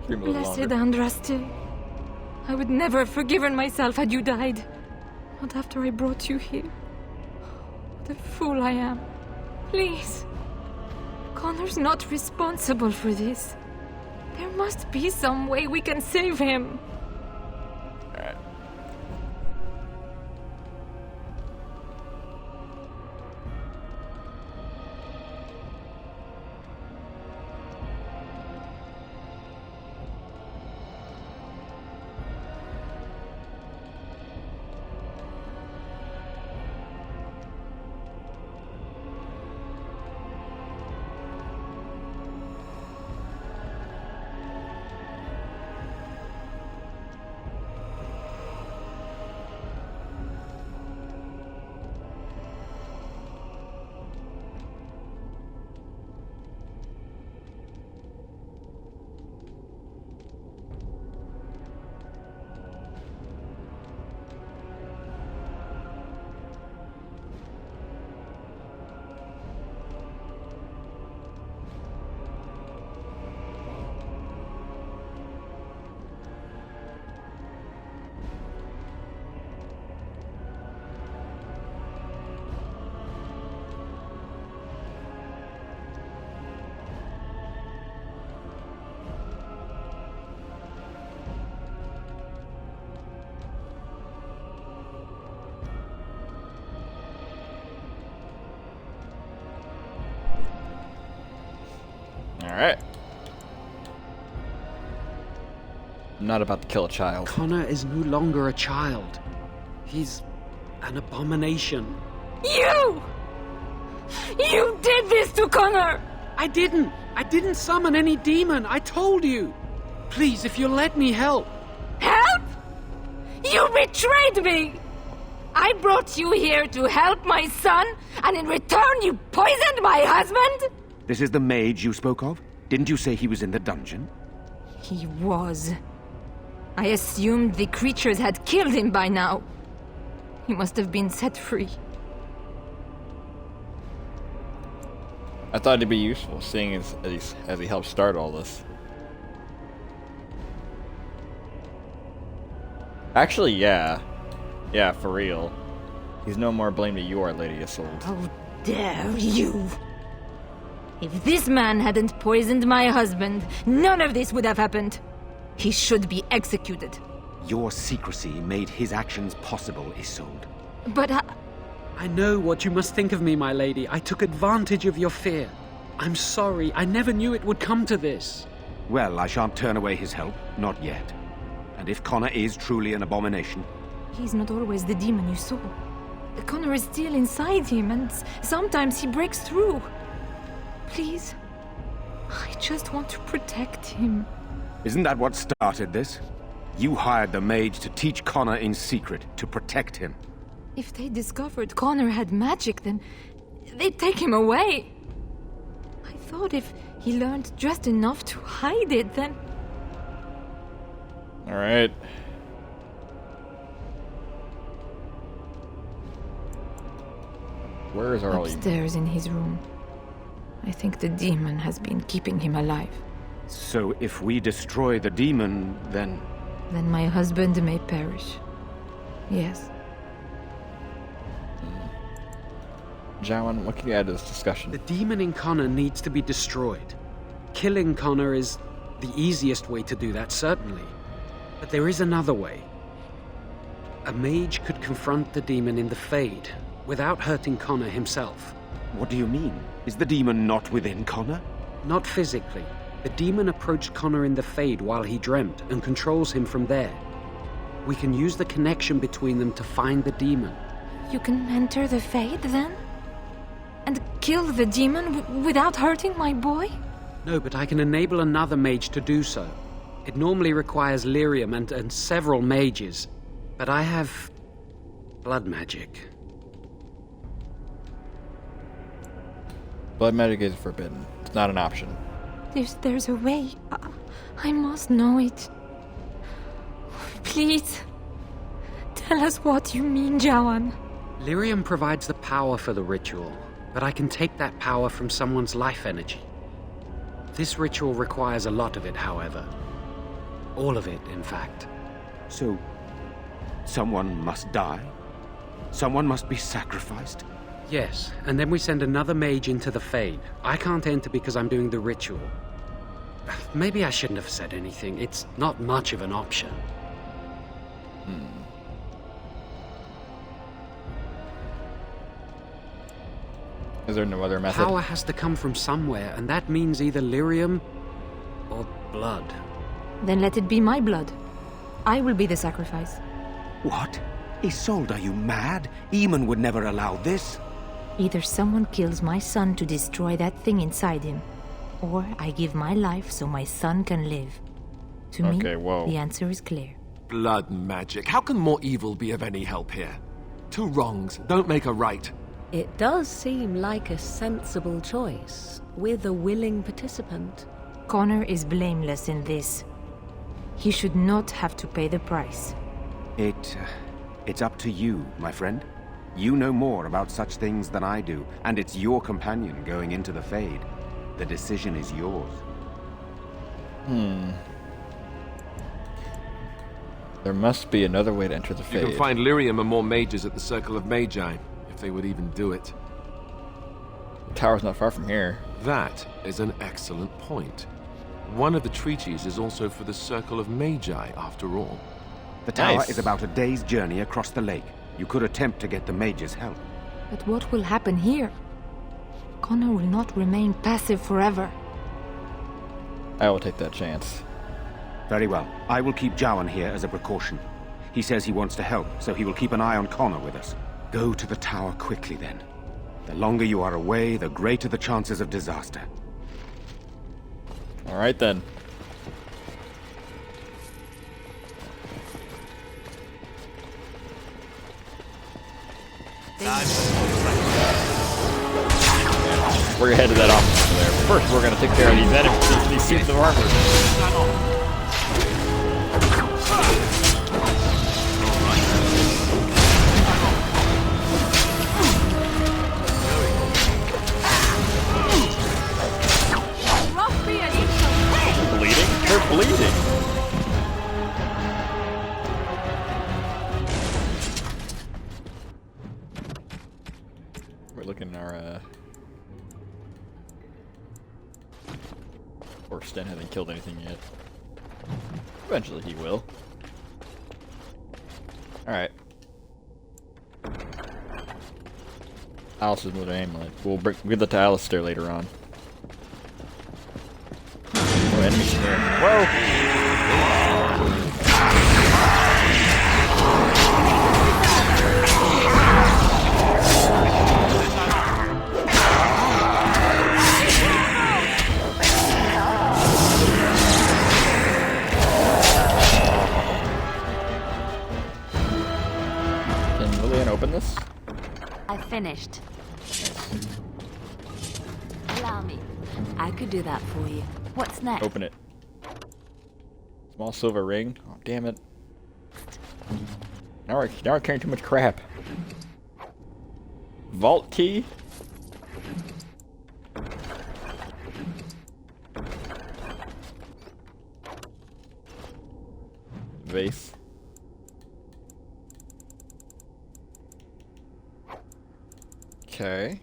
Blessed Andraste. I would never have forgiven myself had you died. Not after I brought you here. What a fool I am. Please. Connor's not responsible for this. There must be some way we can save him. Alright. I'm not about to kill a child. Connor is no longer a child. He's an abomination. You! You did this to Connor! I didn't summon any demon. I told you. Please, if you'll let me help. Help? You betrayed me! I brought you here to help my son, and in return you poisoned my husband? This is the mage you spoke of? Didn't you say he was in the dungeon? He was. I assumed the creatures had killed him by now. He must have been set free. I thought it'd be useful, seeing as he helped start all this. Actually, yeah. Yeah, for real. He's no more blame to you, Lady Isolde. How dare you! If this man hadn't poisoned my husband, none of this would have happened. He should be executed. Your secrecy made his actions possible, Isolde. But I know what you must think of me, my lady. I took advantage of your fear. I'm sorry. I never knew it would come to this. Well, I shan't turn away his help. Not yet. And if Connor is truly an abomination... He's not always the demon you saw. Connor is still inside him, and sometimes he breaks through. Please, I just want to protect him. Isn't that what started this? You hired the mage to teach Connor in secret, to protect him. If they discovered Connor had magic, then they'd take him away. I thought if he learned just enough to hide it, then... Alright. Where is Arlie? Upstairs in his room. I think the demon has been keeping him alive. So if we destroy the demon, then... Then my husband may perish. Yes. Jowan, what can you add to this discussion? The demon in Connor needs to be destroyed. Killing Connor is the easiest way to do that, certainly. But there is another way. A mage could confront the demon in the Fade, without hurting Connor himself. What do you mean? Is the demon not within Connor? Not physically. The demon approached Connor in the Fade while he dreamt, and controls him from there. We can use the connection between them to find the demon. You can enter the Fade, then? And kill the demon without hurting my boy? No, but I can enable another mage to do so. It normally requires lyrium and several mages. But I have... blood magic. Blood magic is forbidden. It's not an option. There's a way. I must know it. Please. Tell us what you mean, Jowan. Lyrium provides the power for the ritual, but I can take that power from someone's life energy. This ritual requires a lot of it, however. All of it, in fact. So, someone must die? Someone must be sacrificed? Yes, and then we send another mage into the Fade. I can't enter because I'm doing the ritual. Maybe I shouldn't have said anything. It's not much of an option. Is there no other method? Power has to come from somewhere, and that means either lyrium or blood. Then let it be my blood. I will be the sacrifice. What? Isolde, are you mad? Eamon would never allow this. Either someone kills my son to destroy that thing inside him, or I give my life so my son can live. To me, the answer is clear. Blood magic. How can more evil be of any help here? Two wrongs don't make a right. It does seem like a sensible choice, with a willing participant. Connor is blameless in this. He should not have to pay the price. It's up to you, my friend. You know more about such things than I do, and it's your companion going into the Fade. The decision is yours. There must be another way to enter the Fade. You can find lyrium and more mages at the Circle of Magi, if they would even do it. The tower's not far from here. That is an excellent point. One of the treaties is also for the Circle of Magi, after all. The tower is about a day's journey across the lake. You could attempt to get the mage's help. But what will happen here? Connor will not remain passive forever. I will take that chance. Very well. I will keep Jowan here as a precaution. He says he wants to help, so he will keep an eye on Connor with us. Go to the tower quickly, then. The longer you are away, the greater the chances of disaster. All right, then. We're headed to that office over there. First, we're going to take care of these enemies, these suits of armor. They're bleeding. We're looking at our Or Sten hasn't killed anything yet. Eventually he will. Alright. Alice's moved an amulet. We'll give that to Alistair later on. Oh, enemies here. Whoa! Can Lillian open this? I finished. Allow me. I could do that for you. What's next? Open it. Small silver ring. Oh, damn it. Now we're carrying too much crap. Vault key? Vase. Okay.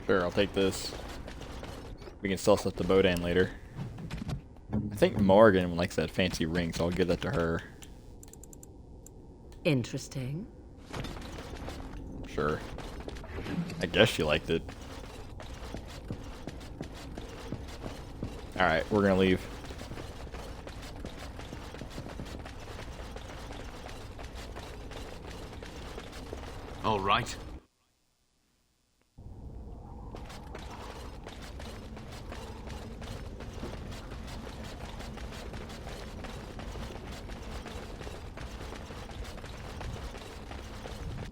Sure, I'll take this. We can sell stuff to Bodan later. I think Morgan likes that fancy ring, so I'll give that to her. Interesting. Sure. I guess she liked it. Alright, we're gonna leave. All right.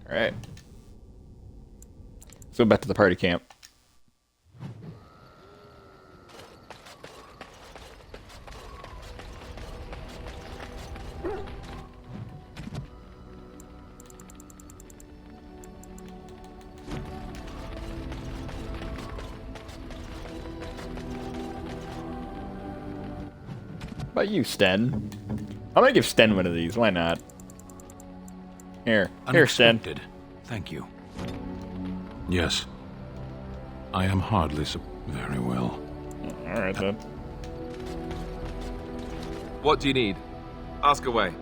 Alright. Let's go back to the party camp. How about you, Sten? I'm gonna give Sten one of these, why not? Here, Sten. Thank you. Yes. I am hardly very well. Alright then. What do you need? Ask away.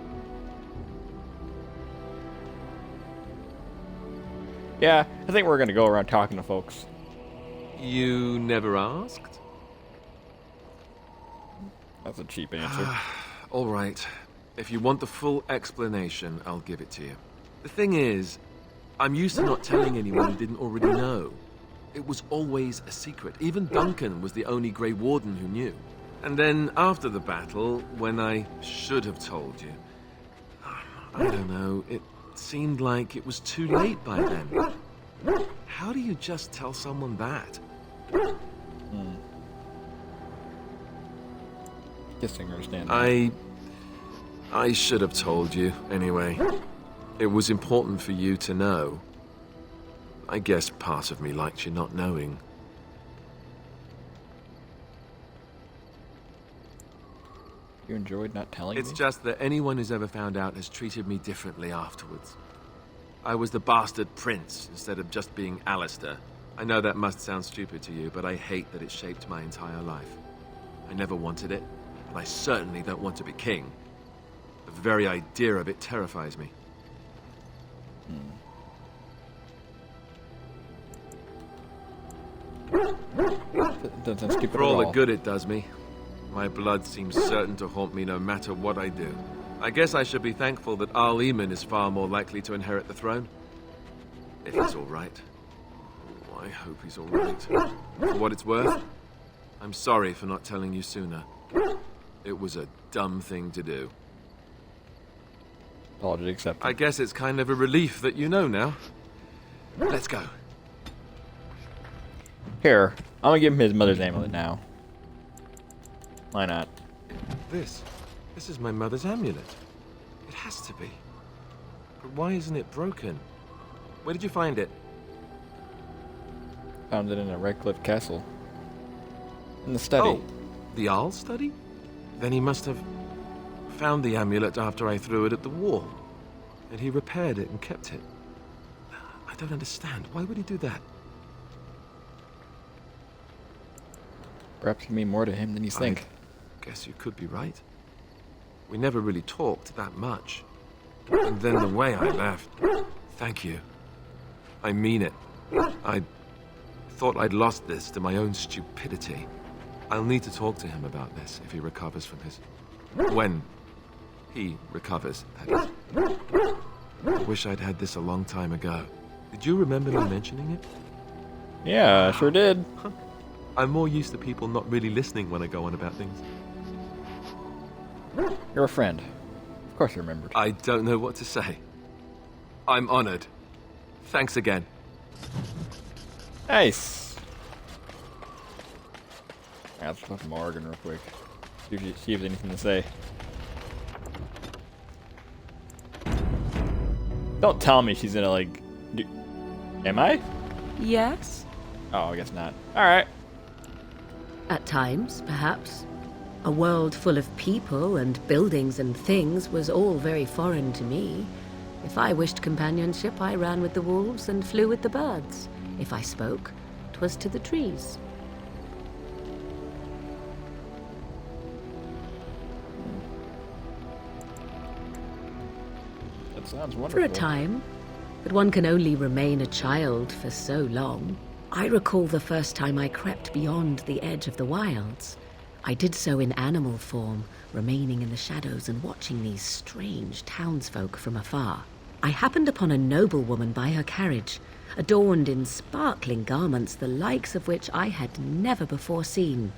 Yeah, I think we're gonna go around talking to folks. You never asked? That's a cheap answer. All right. If you want the full explanation, I'll give it to you. The thing is, I'm used to not telling anyone who didn't already know. It was always a secret. Even Duncan was the only Grey Warden who knew. And then after the battle, when I should have told you, I don't know, it seemed like it was too late by then. How do you just tell someone that? Guess I can understand that. I should have told you, anyway. It was important for you to know. I guess part of me liked you not knowing. You enjoyed not telling me? It's just that anyone who's ever found out has treated me differently afterwards. I was the bastard prince instead of just being Alistair. I know that must sound stupid to you, but I hate that it shaped my entire life. I never wanted it, and I certainly don't want to be king. The very idea of it terrifies me. Doesn't sound stupid For all at the all. good it does me, my blood seems certain to haunt me no matter what I do. I guess I should be thankful that Arl Eamon is far more likely to inherit the throne. If he's all right. Oh, I hope he's all right. For what it's worth, I'm sorry for not telling you sooner. It was a dumb thing to do. Apology accepted. I guess it's kind of a relief that you know now. Let's go. Here, I'm gonna give him his mother's amulet now. Why not? This is my mother's amulet. It has to be. But why isn't it broken? Where did you find it? Found it in a Redcliffe castle. In the study. Oh, the Arl study? Then he must have found the amulet after I threw it at the wall. And he repaired it and kept it. I don't understand. Why would he do that? Perhaps you mean more to him than you think. I guess you could be right. We never really talked that much. And then the way I left. Thank you. I mean it. I thought I'd lost this to my own stupidity. I'll need to talk to him about this if he recovers from his... When he recovers, that is. I wish I'd had this a long time ago. Did you remember me mentioning it? Yeah, I sure did. I'm more used to people not really listening when I go on about things. You're a friend. Of course you remembered. I don't know what to say. I'm honored. Thanks again. Nice. Let's talk to Morgan real quick. See if she has anything to say. Don't tell me she's gonna, like... Am I? Yes? Oh, I guess not. Alright. At times, perhaps. A world full of people and buildings and things was all very foreign to me. If I wished companionship, I ran with the wolves and flew with the birds. If I spoke, 'twas to the trees. That sounds wonderful. For a time, but one can only remain a child for so long. I recall the first time I crept beyond the edge of the wilds. I did so in animal form, remaining in the shadows and watching these strange townsfolk from afar. I happened upon a noblewoman by her carriage, adorned in sparkling garments the likes of which I had never before seen.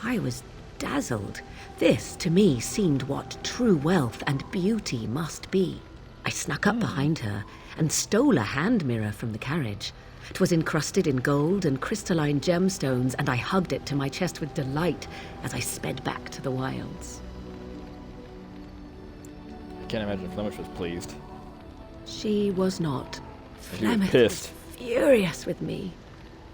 I was dazzled. This, to me, seemed what true wealth and beauty must be. I snuck up behind her and stole a hand mirror from the carriage. 'Twas encrusted in gold and crystalline gemstones, and I hugged it to my chest with delight as I sped back to the wilds. I can't imagine Flemish was pleased. She was not. She was Flemeth pissed. was furious with me.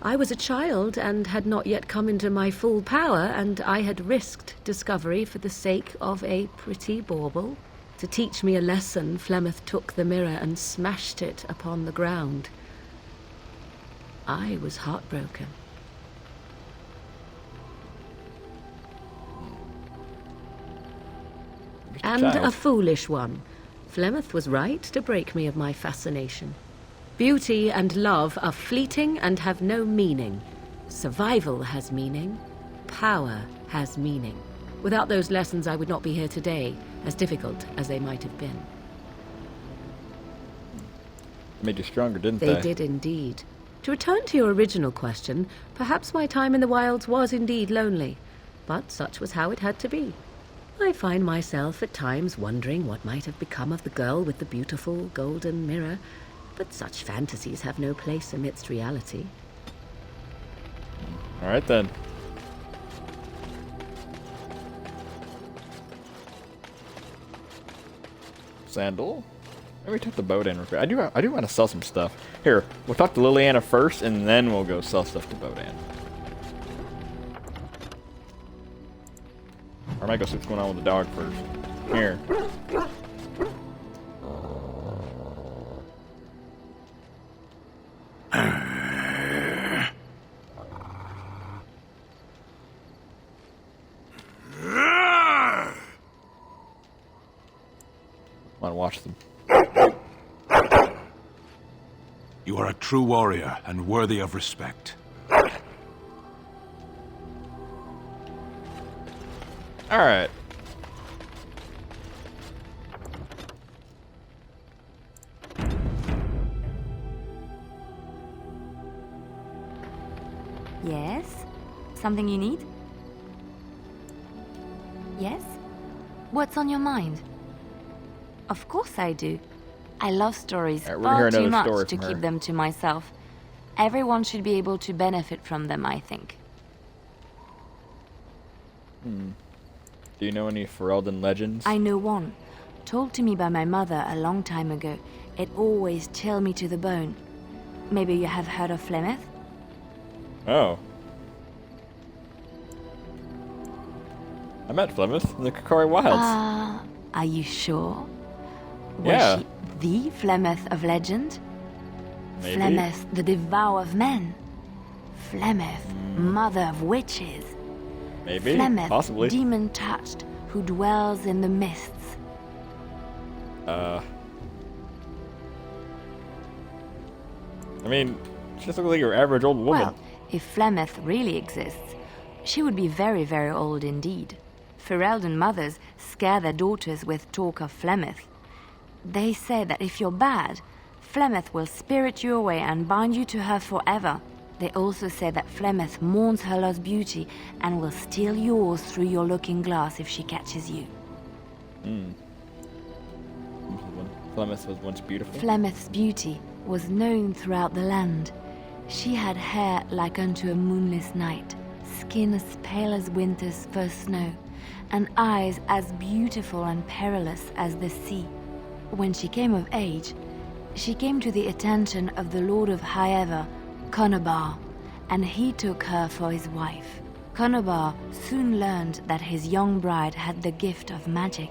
I was a child and had not yet come into my full power, and I had risked discovery for the sake of a pretty bauble. To teach me a lesson, Flemeth took the mirror and smashed it upon the ground. I was heartbroken. And child. a foolish one. Flemeth was right to break me of my fascination. Beauty and love are fleeting and have no meaning. Survival has meaning. Power has meaning. Without those lessons, I would not be here today, as difficult as they might have been. Made you stronger, didn't they? They did indeed. To return to your original question, perhaps my time in the wilds was indeed lonely, but such was how it had to be. I find myself at times wondering what might have become of the girl with the beautiful golden mirror, but such fantasies have no place amidst reality. All right then. Sandal. Let me take the boat in real quick. I do want to sell some stuff. Here, we'll talk to Liliana first, and then we'll go sell stuff to Bodan. Or I might go see what's going on with the dog first. Here. want to watch them. You are a true warrior and worthy of respect. Alright. Yes? Something you need? Yes? What's on your mind? Of course I do. I love stories Alright, we're far gonna hear too another much story to from keep her. them to myself. Everyone should be able to benefit from them, I think. Do you know any Ferelden legends? I know one, told to me by my mother a long time ago. It always chilled me to the bone. Maybe you have heard of Flemeth? Oh. I met Flemeth in the Kokori Wilds. Are you sure? Yeah. Was she the Flemeth of legend? Maybe. Flemeth, the devourer of men. Flemeth, mother of witches. Maybe. Flemeth, Possibly. demon-touched, who dwells in the mists. I mean, she just looks like your average old woman. Well, if Flemeth really exists, she would be very, very old indeed. Ferelden mothers scare their daughters with talk of Flemeth. They say that if you're bad, Flemeth will spirit you away and bind you to her forever. They also say that Flemeth mourns her lost beauty and will steal yours through your looking glass if she catches you. Flemeth was once beautiful. Flemeth's beauty was known throughout the land. She had hair like unto a moonless night, skin as pale as winter's first snow, and eyes as beautiful and perilous as the sea. When she came of age, she came to the attention of the Lord of Highever, Conobar, and he took her for his wife. Conobar soon learned that his young bride had the gift of magic.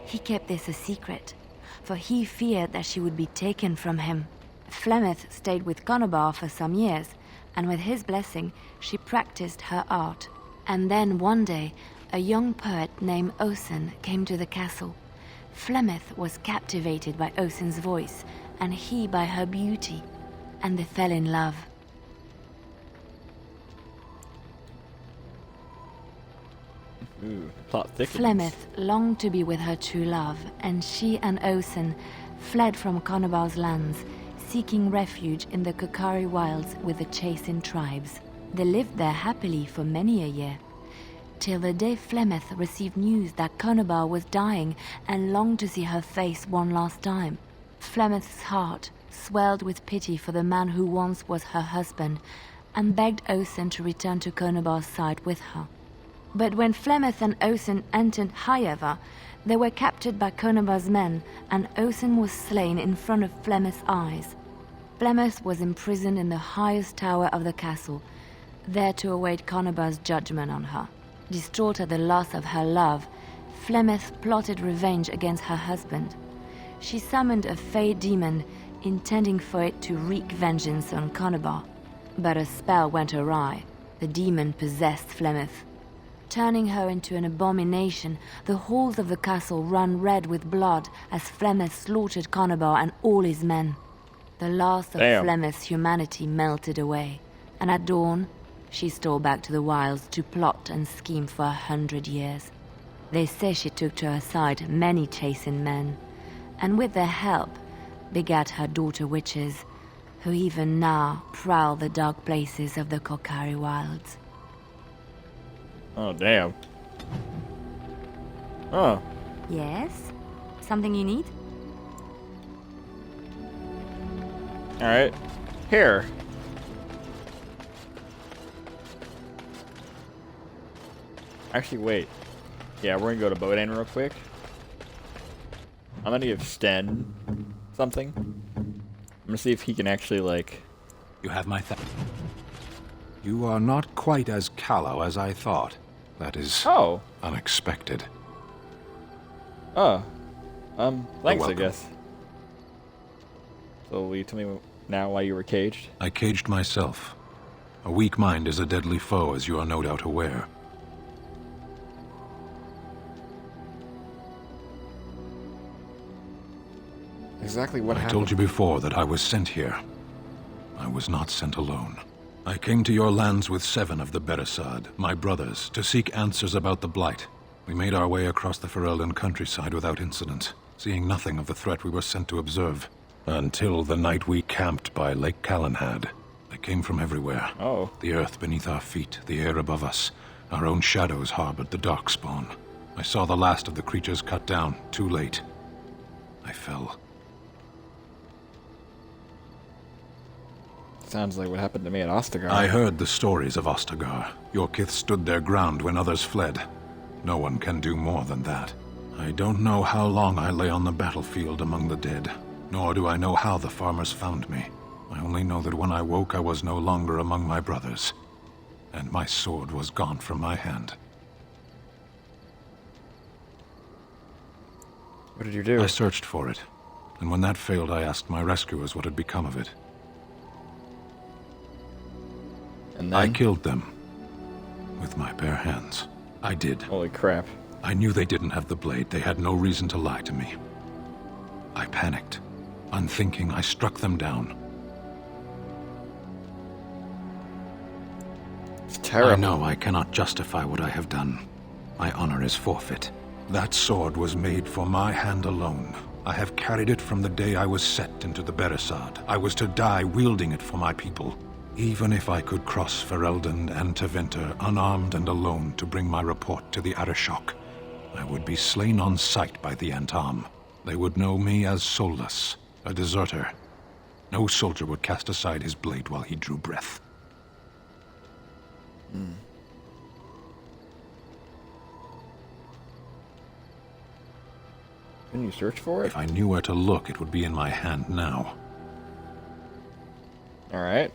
He kept this a secret, for he feared that she would be taken from him. Flemeth stayed with Conobar for some years, and with his blessing, she practiced her art. And then one day, a young poet named Osen came to the castle. Flemeth was captivated by Osen's voice, and he by her beauty, and they fell in love. Ooh, plot thickens. Flemeth longed to be with her true love, and she and Osen fled from Conobar's lands, seeking refuge in the Kokari Wilds with the Chasing tribes. They lived there happily for many a year, till the day Flemeth received news that Conobar was dying and longed to see her face one last time. Flemeth's heart swelled with pity for the man who once was her husband, and begged Osen to return to Conobar's side with her. But when Flemeth and Osen entered Highever, they were captured by Conobar's men, and Osen was slain in front of Flemeth's eyes. Flemeth was imprisoned in the highest tower of the castle, there to await Conobar's judgment on her. Distraught at the loss of her love, Flemeth plotted revenge against her husband. She summoned a fey demon, intending for it to wreak vengeance on Conobar. But a spell went awry. The demon possessed Flemeth. Turning her into an abomination, the halls of the castle ran red with blood as Flemeth slaughtered Conobar and all his men. The last of Flemeth's humanity melted away, and at dawn, she stole back to the wilds to plot and scheme for 100 years. They say she took to her side many Chasing men, and with their help, begat her daughter witches, who even now prowl the dark places of the Kokari Wilds. Oh, damn. Oh. Yes? Something you need? Alright. Here. Actually, wait. Yeah, we're gonna go to Bodane real quick. I'm gonna give Sten something. I'm gonna see if he can actually, like... You have my You are not quite as callow as I thought. That is unexpected. Oh. Thanks, I welcome. guess. So will you tell me now why you were caged? I caged myself. A weak mind is a deadly foe, as you are no doubt aware. exactly what I happened. told you before that I was sent here. I was not sent alone. I came to your lands with 7 of the Beresad, my brothers, to seek answers about the Blight. We made our way across the Ferelden countryside without incident, seeing nothing of the threat we were sent to observe. Until the night we camped by Lake Calenhad. They came from everywhere. Oh. The earth beneath our feet, the air above us. Our own shadows harbored the Darkspawn. I saw the last of the creatures cut down, too late. I fell. Sounds like what happened to me at Ostagar. I heard the stories of Ostagar. Your kith stood their ground when others fled. No one can do more than that. I don't know how long I lay on the battlefield among the dead, nor do I know how the farmers found me. I only know that when I woke, I was no longer among my brothers, and my sword was gone from my hand. What did you do? I searched for it, and when that failed, I asked my rescuers what had become of it. And then? I killed them. With my bare hands. I did. Holy crap. I knew they didn't have the blade. They had no reason to lie to me. I panicked. Unthinking, I struck them down. It's terrible. I know I cannot justify what I have done. My honor is forfeit. That sword was made for my hand alone. I have carried it from the day I was set into the Beresad. I was to die wielding it for my people. Even if I could cross Ferelden and Tevinter unarmed and alone to bring my report to the Arishok, I would be slain on sight by the Antam. They would know me as soulless, a deserter. No soldier would cast aside his blade while he drew breath. Can you search for it? If I knew where to look, it would be in my hand now. Alright.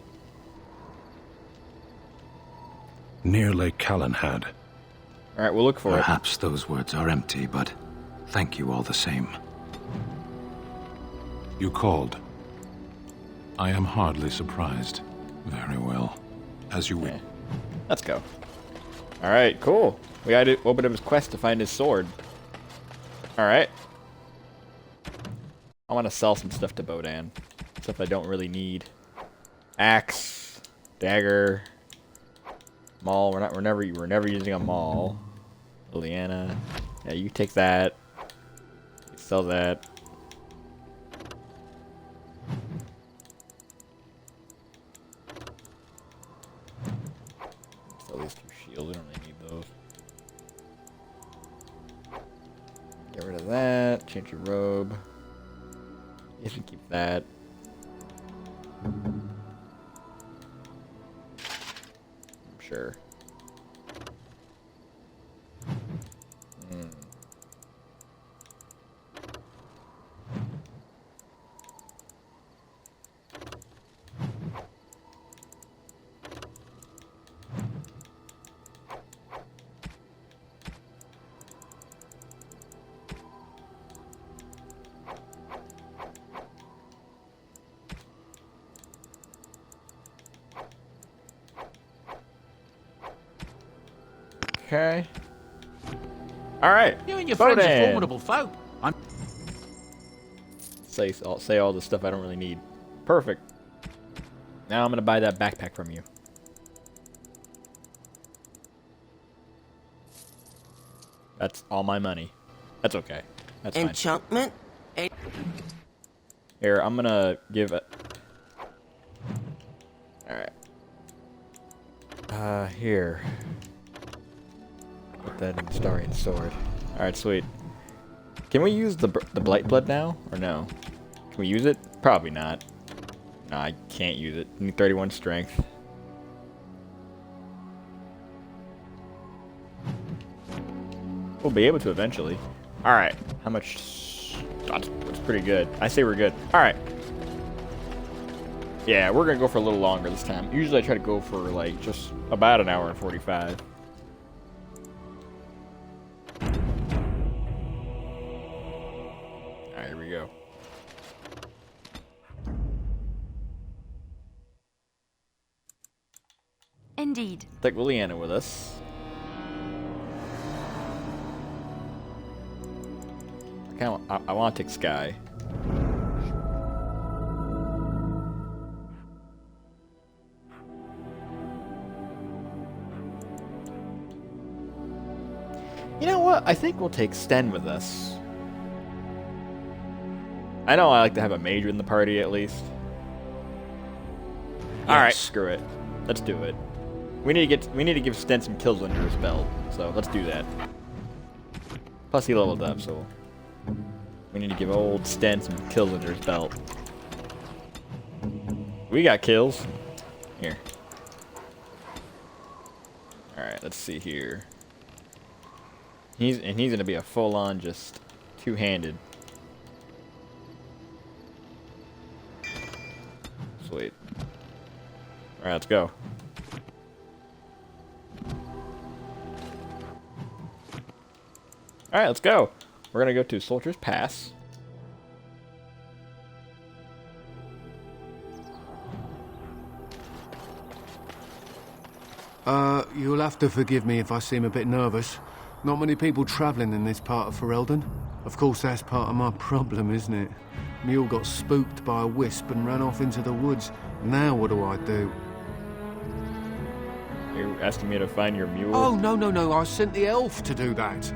Near Lake Calenhad. Alright, we'll look for it. Perhaps those words are empty, but thank you all the same. You called. I am hardly surprised. Very well. As you will. Let's go. Alright, cool. We had to open up his quest to find his sword. Alright. I want to sell some stuff to Bodan. Stuff I don't really need. Axe. Dagger. Maul. We're never using a maul. Liliana. Yeah, you take that. You sell that. Sell these 2 shields. We don't really need those. Get rid of that. Change your robe. You can keep that. I'm sure. Okay. Alright. You and your friends are Bodan. formidable foe. I'm... Say all the stuff I don't really need. Perfect. Now I'm gonna buy that backpack from you. That's all my money. That's okay. That's fine. Enchantment? Here, I'm gonna give it. Alright. Here. Put that in the Starian sword. Alright, sweet. Can we use the Blight Blood now? Or no? Can we use it? Probably not. No, I can't use it. I need 31 strength. We'll be able to eventually. Alright. How much? That's pretty good. I say we're good. Alright. Yeah, we're gonna go for a little longer this time. Usually I try to go for like just about an hour and 45. Alright, here we go. Indeed. Take Liliana with us. I want to take Sky. I think we'll take Sten with us. I know I like to have a mage in the party at least. Yes. Alright, screw it. Let's do it. We need to give Sten some kills under his belt, so let's do that. Plus he leveled up, so we need to give old Sten some kills under his belt. We got kills. Here. Alright, let's see here. He's gonna be a full-on just two-handed. Sweet. Alright, let's go. Alright, let's go. We're gonna go to Soldier's Pass. You'll have to forgive me if I seem a bit nervous. Not many people travelling in this part of Ferelden. Of course, that's part of my problem, isn't it? Mule got spooked by a wisp and ran off into the woods. Now what do I do? You're asking me to find your mule? Oh, no. I sent the elf to do that.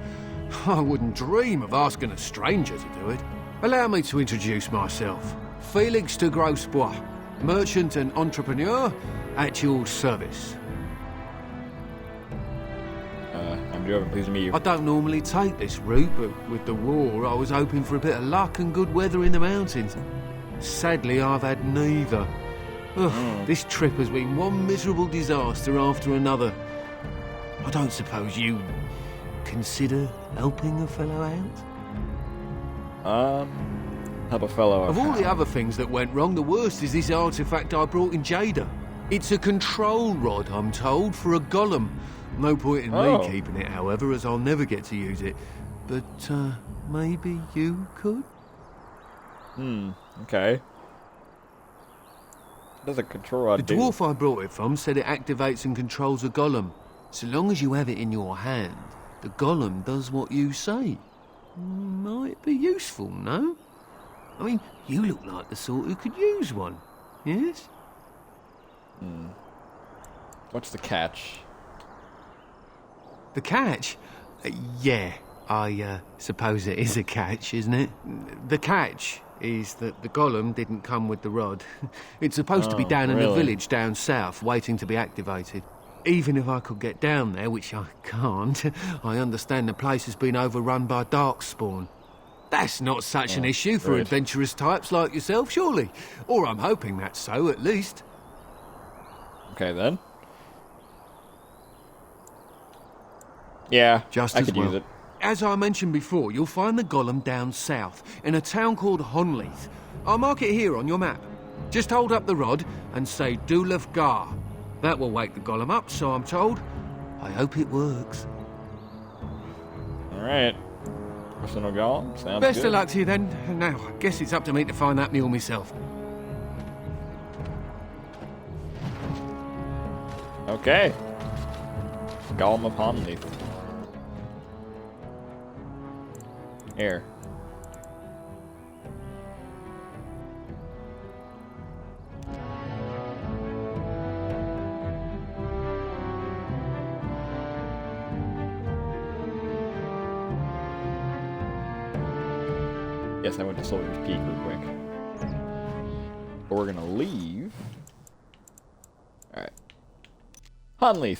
I wouldn't dream of asking a stranger to do it. Allow me to introduce myself. Felix de Grosbois, merchant and entrepreneur at your service. I'm Joven, pleased to meet you. I don't normally take this route, but with the war, I was hoping for a bit of luck and good weather in the mountains. Sadly, I've had neither. Ugh, This trip has been one miserable disaster after another. I don't suppose you consider helping a fellow out? Help a fellow out. Of all the other things that went wrong, the worst is this artifact I brought in Jada. It's a control rod, I'm told, for a golem. No point in me keeping it, however, as I'll never get to use it. But, maybe you could? Okay. What does a control rod do? The dwarf I brought it from said it activates and controls a golem. So long as you have it in your hand, the golem does what you say. Might be useful, no? I mean, you look like the sort who could use one, yes? What's the catch? The catch? Yeah, I suppose it is a catch, isn't it? The catch is that the golem didn't come with the rod. It's supposed to be down in the village down south, waiting to be activated. Even if I could get down there, which I can't, I understand the place has been overrun by darkspawn. That's not such an issue for adventurous types like yourself, surely? Or I'm hoping that's so, at least. Okay, then. Yeah, just I as could well. use it. As I mentioned before, you'll find the golem down south, in a town called Honleith. I'll mark it here on your map. Just hold up the rod and say Dulaf Gar. That will wake the golem up, so I'm told. I hope it works. Alright. Personal golem, sounds Best good. of luck to you then. Now, I guess it's up to me to find that mule myself. Okay. Golem of Honleith. Here. Yes, I went to Soldier's Peak real quick. But we're gonna leave. Alright. Honleith.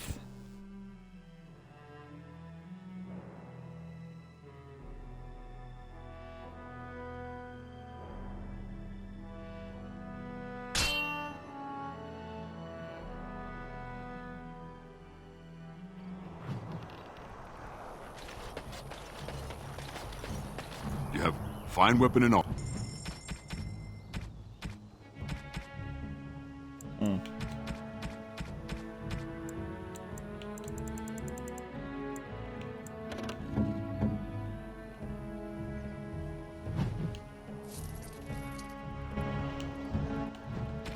You have fine weapon and all.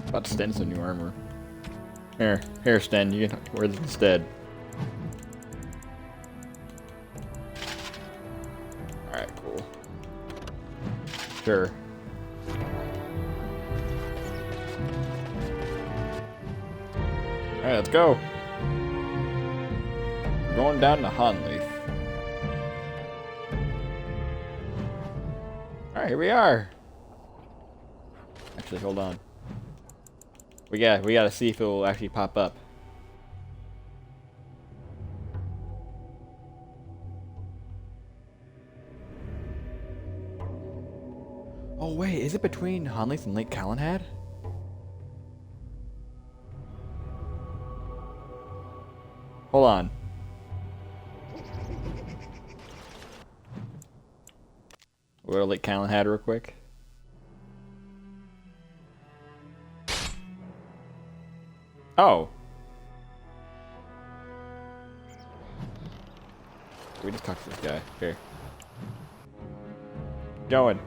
About to Sten some new armor. Here, Sten, you can wear this instead. Alright, cool. Sure. Alright, let's go. We're going down to Honleith. Alright, here we are. Actually, hold on. We gotta see if it will actually pop up. Oh wait, is it between Honleith and Lake Calenhad? Hold on. We'll go to Lake Calenhad real quick. Oh. We just talked to this guy. Here. Going.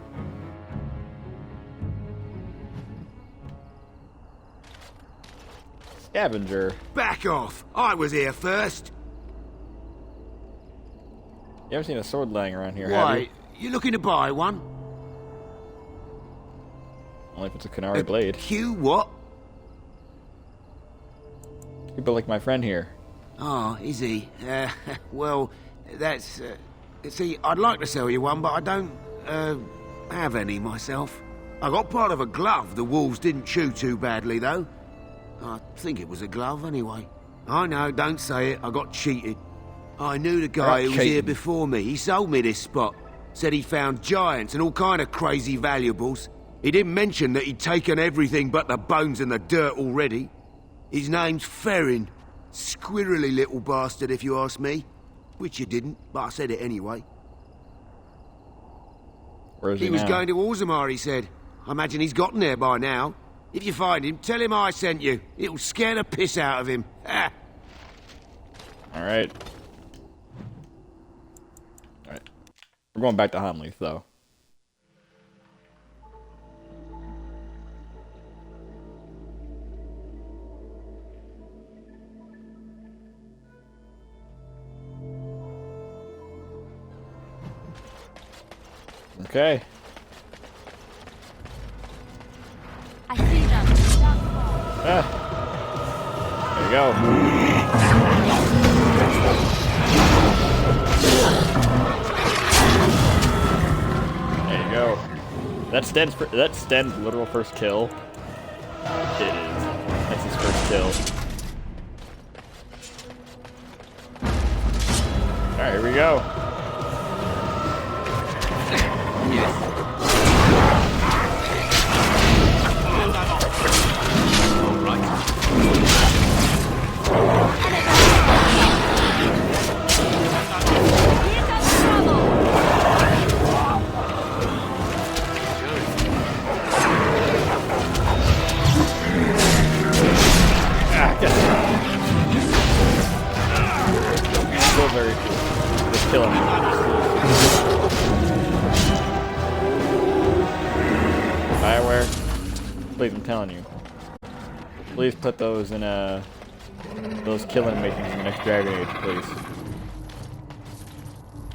Scavenger. Back off! I was here first. You haven't seen a sword laying around here, have you? Why? You looking to buy one? Only if it's a Qunari blade. Q what? People like my friend here. Oh, is he? Well, that's... see, I'd like to sell you one, but I don't, have any myself. I got part of a glove the wolves didn't chew too badly, though. I think it was a glove, anyway. I know, don't say it. I got cheated. I knew the guy who was here before me. He sold me this spot. Said he found giants and all kind of crazy valuables. He didn't mention that he'd taken everything but the bones and the dirt already. His name's Ferrin. Squirrely little bastard, if you ask me. Which you didn't, but I said it anyway. Where is he was now? going to Orzammar, he said. I imagine he's gotten there by now. If you find him, tell him I sent you. It'll scare the piss out of him. Ha! Alright. Alright. We're going back to Honleith, though. Okay. I see them. Ah. There you go. There you go. That's Sten's literal first kill. It is. That's his first kill. Alright, here we go. Still very cool. Just killing me. Bioware, please, I'm telling you. Please put those in those kill animations in the next Dragon Age, please.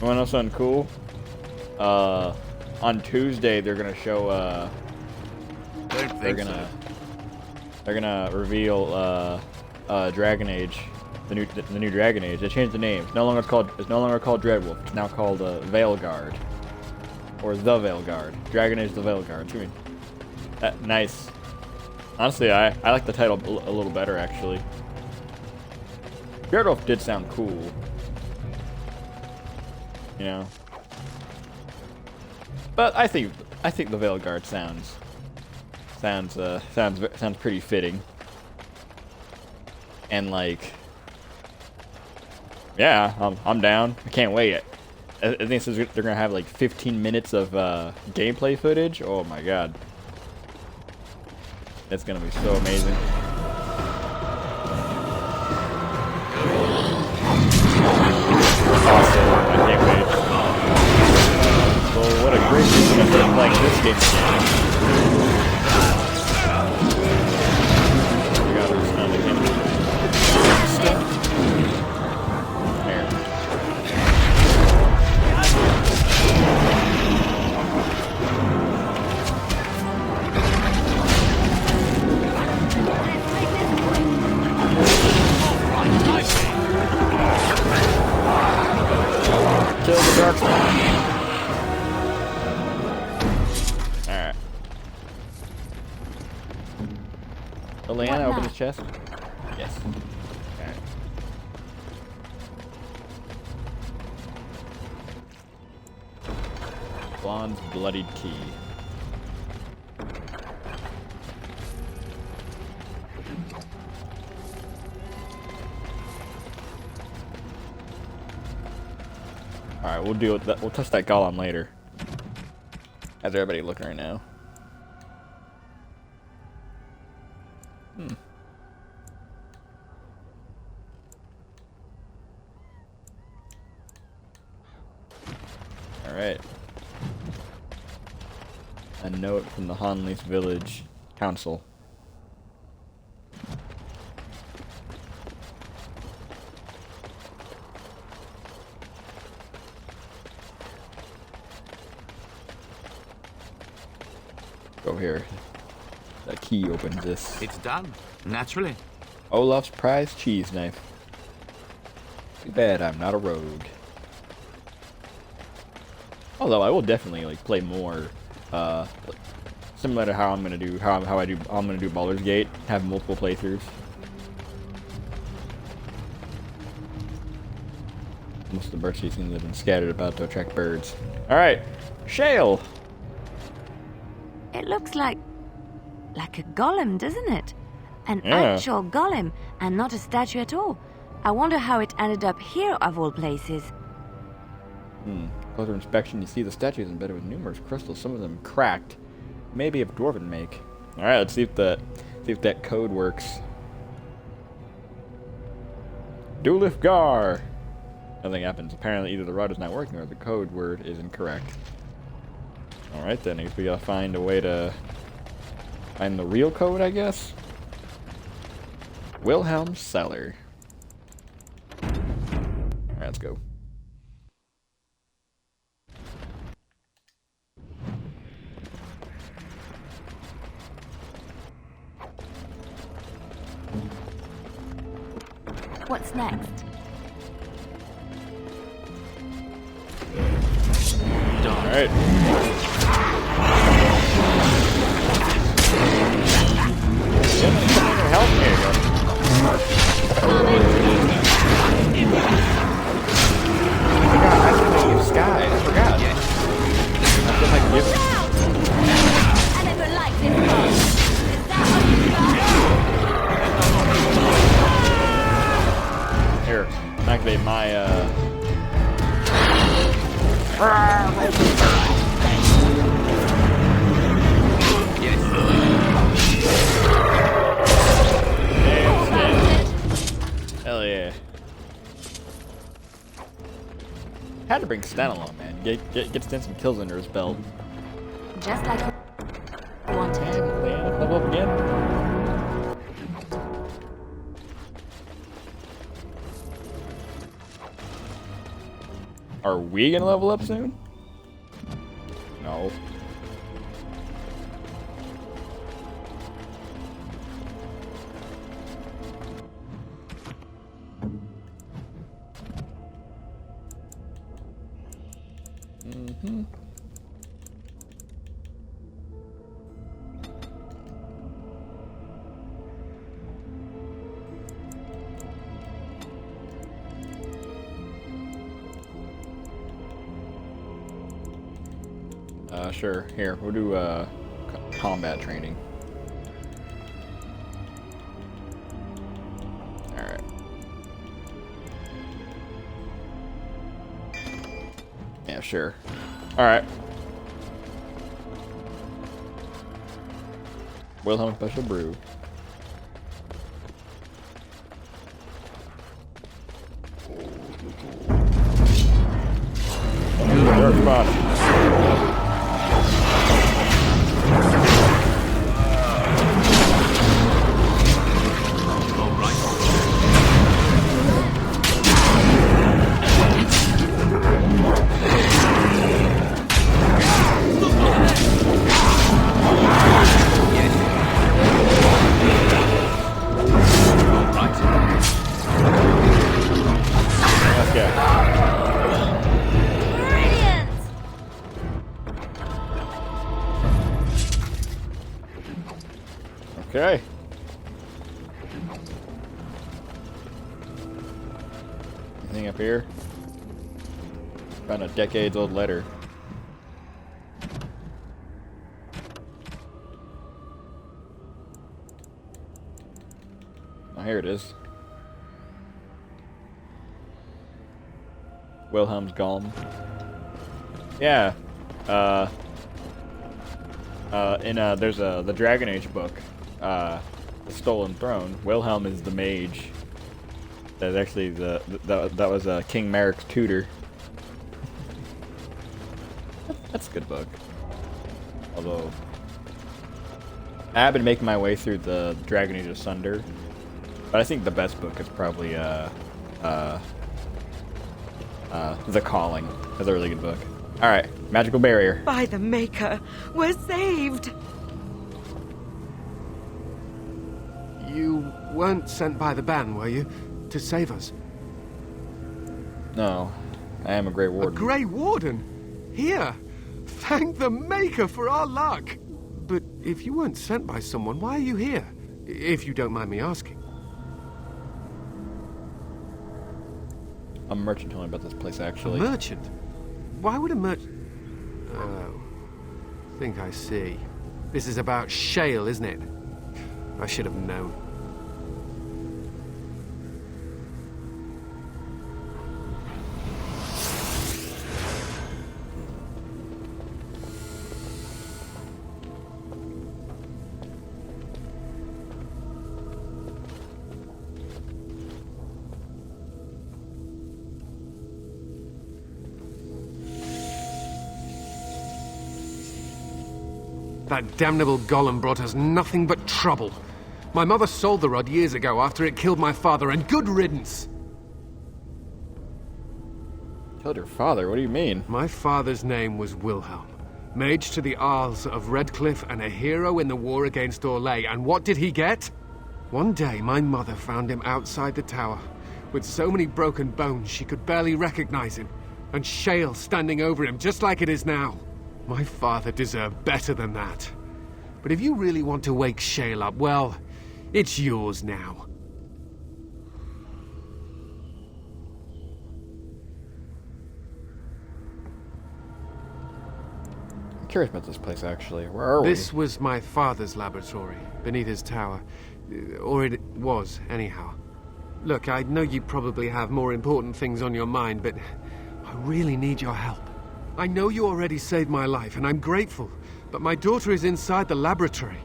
You wanna know something cool? On Tuesday they're gonna show they're gonna reveal Dragon Age, the new Dragon Age. They changed the name. It's no longer called Dreadwolf. It's now called Veilguard, or the Veilguard. Dragon Age the Veilguard. Nice. Honestly, I like the title a little better, actually. Dreadwolf did sound cool. You know. But I think the Veilguard sounds pretty fitting. And like, yeah, I'm down. I can't wait. I think they're gonna have like 15 minutes of gameplay footage. Oh my god. It's gonna be so amazing. Awesome. I can't wait. Well, what a great reason to start playing this game again. We got our stun again. Kill the Darkspawn. Elena, What open now? his chest. Yes. Okay. Blonde's bloodied key. Alright, we'll deal with that. We'll test that golem later. How's everybody looking right now? Alright. A note from the Hanlis Village Council. Go here. That key opens this. It's done, naturally. Olaf's prized cheese knife. Too bad I'm not a rogue. Although I will definitely like play more, similar to how I'm gonna do I'm gonna do Baldur's Gate. Have multiple playthroughs. Most of the bird seeds seem to have been scattered about to attract birds. All right, Shale. It looks like a golem, doesn't it? An Yeah. actual golem, and not a statue at all. I wonder how it ended up here, of all places. Closer inspection, you see the statue is embedded with numerous crystals, some of them cracked, maybe of dwarven make. All right, let's see if that code works. Dulifgar. Nothing happens. Apparently, either the rod is not working or the code word is incorrect. All right, then I guess we gotta find a way to find the real code, I guess. Wilhelm Cellar. All right, let's go. What's next? All right. Help me. I forgot. I Sky. I forgot. I feel like giving. I never liked this one. Is that Here, activate my Hell yeah. Had to bring Stan along, man. Get Stan some kills under his belt. just like you wanted? Level up again. Are we gonna level up soon? No. Mm-hmm. Sure. Here, we'll do combat training. All right. Yeah, sure. All right. Wilhelm Special Brew. Dark spot. Okay. Anything up here? Found a decades-old letter. Oh, here it is. Wilhelm's Golem. Yeah. There's the Dragon Age book, The Stolen Throne. Wilhelm is the mage. That's actually that was King Marik's tutor. That's a good book. Although I've been making my way through the Dragon Age Asunder, but I think the best book is probably The Calling. That's a really good book. All right, magical barrier. By the Maker, we're saved. You weren't sent by the Ban, were you? To save us? No, I am a Grey Warden. A Grey Warden? Here! Thank the Maker for our luck! But if you weren't sent by someone, why are you here? If you don't mind me asking. A merchant told me about this place, actually. A merchant? Why would a merchant... Oh. Think I see. This is about Shale, isn't it? I should have known. That damnable golem brought us nothing but trouble. My mother sold the rod years ago after it killed my father, and good riddance! Killed your father? What do you mean? My father's name was Wilhelm, mage to the Arls of Redcliffe and a hero in the war against Orlais, and what did he get? One day, my mother found him outside the tower, with so many broken bones she could barely recognize him, and Shale standing over him just like it is now. My father deserved better than that. But if you really want to wake Shale up, well, it's yours now. I'm curious about this place, actually. Where are we? This was my father's laboratory, beneath his tower. Or it was, anyhow. Look, I know you probably have more important things on your mind, but I really need your help. I know you already saved my life, and I'm grateful, but my daughter is inside the laboratory.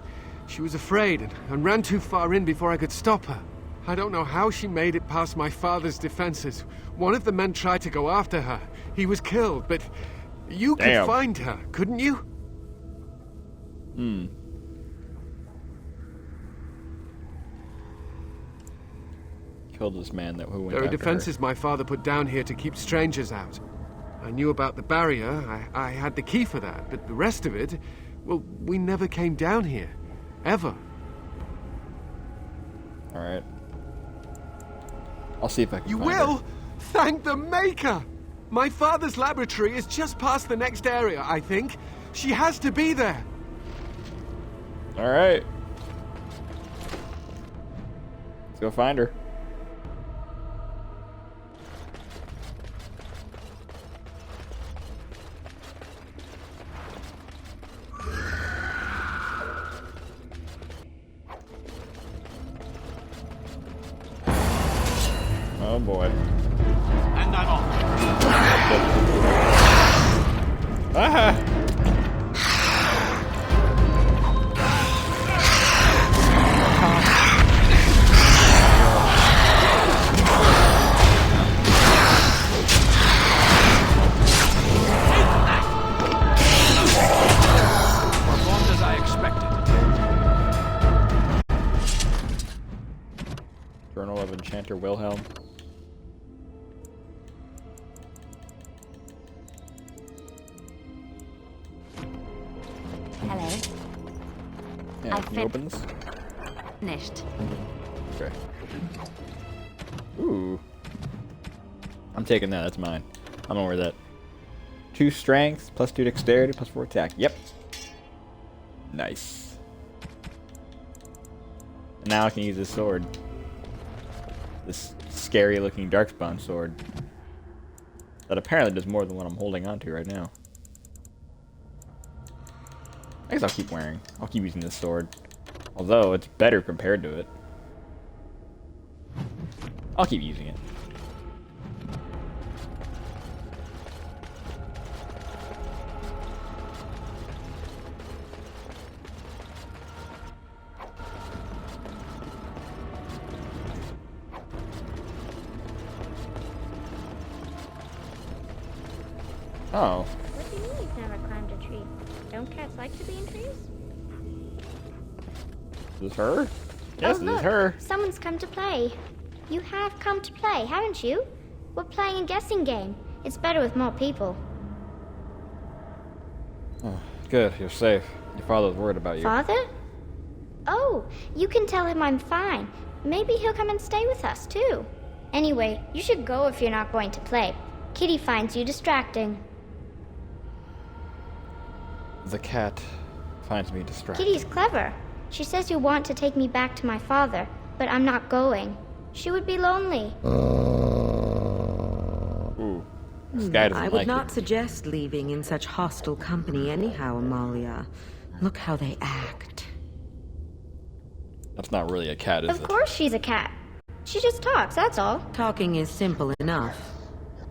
She was afraid and ran too far in before I could stop her. I don't know how she made it past my father's defenses. One of the men tried to go after her. He was killed, but you could find her, couldn't you? Killed this man who went There are after defenses her. my father put down here to keep strangers out. I knew about the barrier, I had the key for that, but the rest of it, well, we never came down here. Ever. Alright. I'll see if I can You find will? her. Thank the Maker! My father's laboratory is just past the next area, I think. She has to be there. Alright. Let's go find her. Oh boy. And I'm off. Ah! Performed as I expected. Journal of Enchanter Wilhelm. Hello. Yeah, I can you open this? Finished. Okay. Ooh. I'm taking that. That's mine. I'm gonna wear that. 2 strength, +2 dexterity, +4 attack. Yep. Nice. And now I can use this sword. This scary looking Darkspawn sword. That apparently does more than what I'm holding on to right now. I guess I'll keep wearing. I'll keep using this sword. Although, it's better compared to it. I'll keep using it. Oh. What do you mean you've never climbed a tree? Don't cats like to be in trees? Is this her? Yes, oh, this is her. Someone's come to play. You have come to play, haven't you? We're playing a guessing game. It's better with more people. Oh, good, you're safe. Your father's worried about you. Father? Oh, you can tell him I'm fine. Maybe he'll come and stay with us, too. Anyway, you should go if you're not going to play. Kitty finds you distracting. The cat finds me distracted. Kitty's clever. She says you want to take me back to my father, but I'm not going. She would be lonely. Ooh. This guy doesn't I would like not it. suggest leaving in such hostile company anyhow, Amalia. Look how they act. That's not really a cat, is Of it? course she's a cat. She just talks, that's all. Talking is simple enough,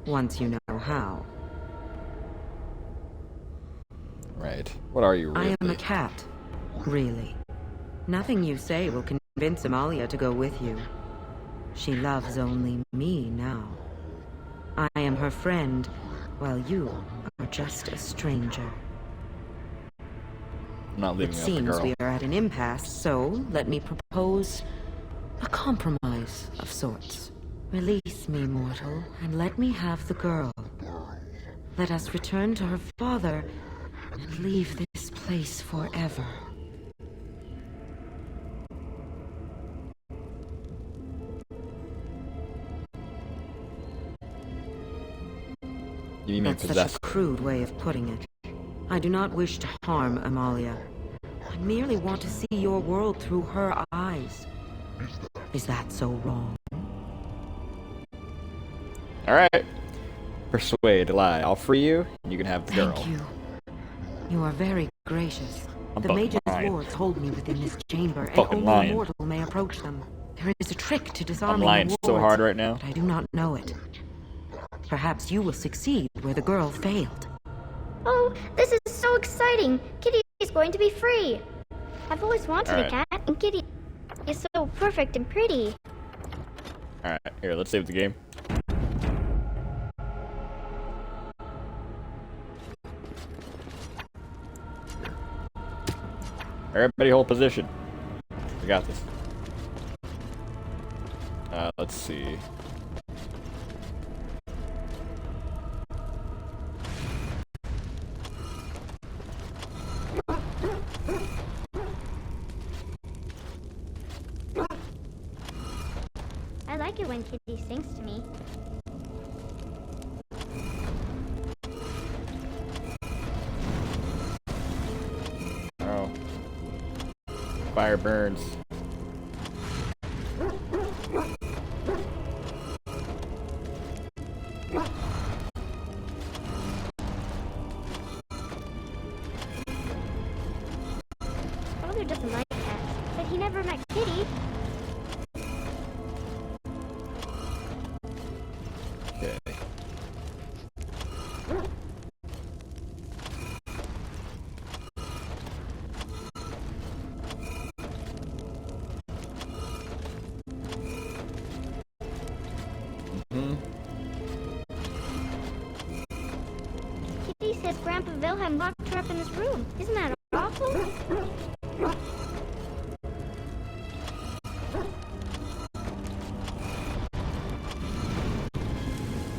once you know how. Right. What are you really? I am a cat, really. Nothing you say will convince Amalia to go with you. She loves only me now. I am her friend, while you are just a stranger. I'm not leaving It up the seems girl. we are at an impasse, so let me propose a compromise of sorts. Release me, mortal, and let me have the girl. Let us return to her father and leave this place forever. You mean That's possess? such a crude way of putting it. I do not wish to harm Amalia. I merely want to see your world through her eyes. Is that so wrong? Alright. Persuade, lie. I'll free you, and you can have the girl. Thank you. You are very gracious. I'm The fucking mage's lying. wards hold me within this chamber, and Fucking only lying. a mortal may approach them. There is a trick to I'm disarming lying the so wards, hard right now. but I do not know it. Perhaps you will succeed where the girl failed. Oh, this is so exciting. Kitty is going to be free. I've always wanted All a cat, and Kitty is so perfect and pretty. Alright, here, let's save the game. Everybody hold position. We got this. Let's see. I like it when Kitty sings to me. Oh. Fire burns. Father doesn't like cats, but he never met Kitty. Okay. Kitty says Grandpa Wilhelm locked her up in this room. Isn't that awful?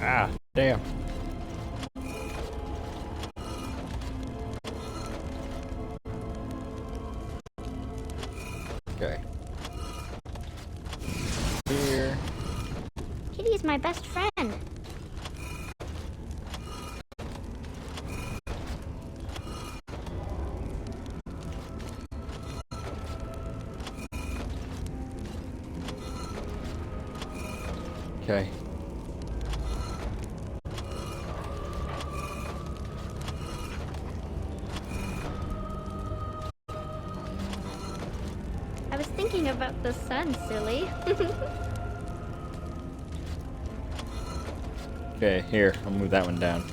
Ah, damn. Okay. Here. Kitty is my best friend. Okay. I was thinking about the sun, silly. Okay, here, I'll move that one down.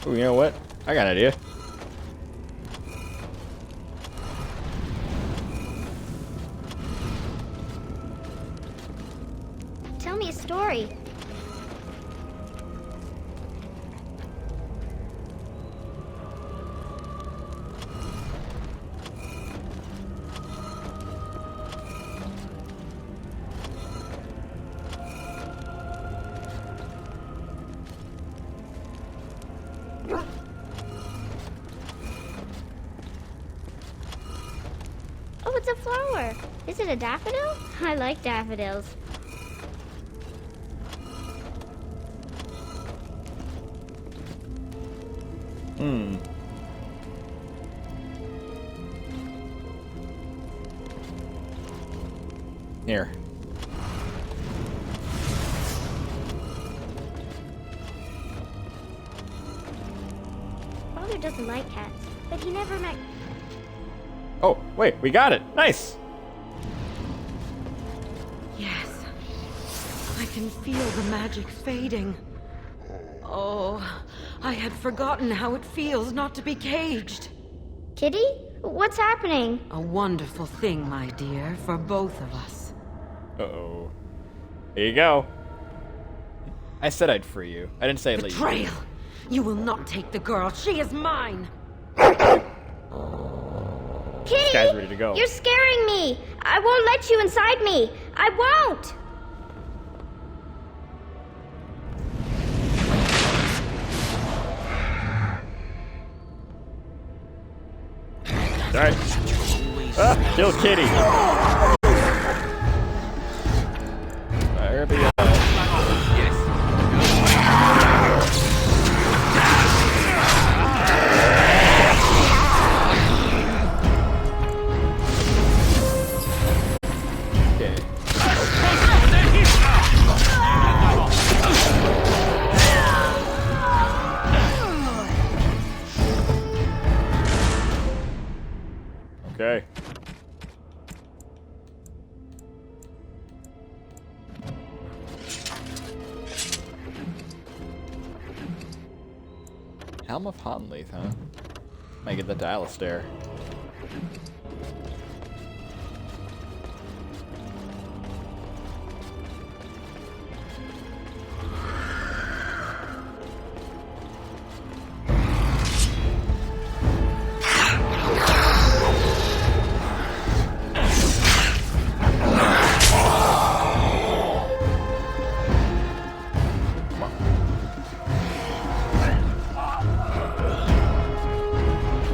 Oh, you know what? I got an idea. Tell me a story. Oh, it's a flower. Is it a daffodil? I like daffodils. Here. Father doesn't like cats, but he never met... Oh, wait, we got it. Nice. Yes. I can feel the magic fading. Oh, I had forgotten how it feels not to be caged. Kitty? What's happening? A wonderful thing, my dear, for both of us. Uh-oh. Here you go. I said I'd free you. I didn't say I'd let you. Betrayal! You will not take the girl. She is mine. Kitty! This guy's ready to go. You're scaring me! I won't let you inside me! I won't! Alright. Ah, kill Kitty. Okay. Helm of Honleith, huh? Might get that to Alistair.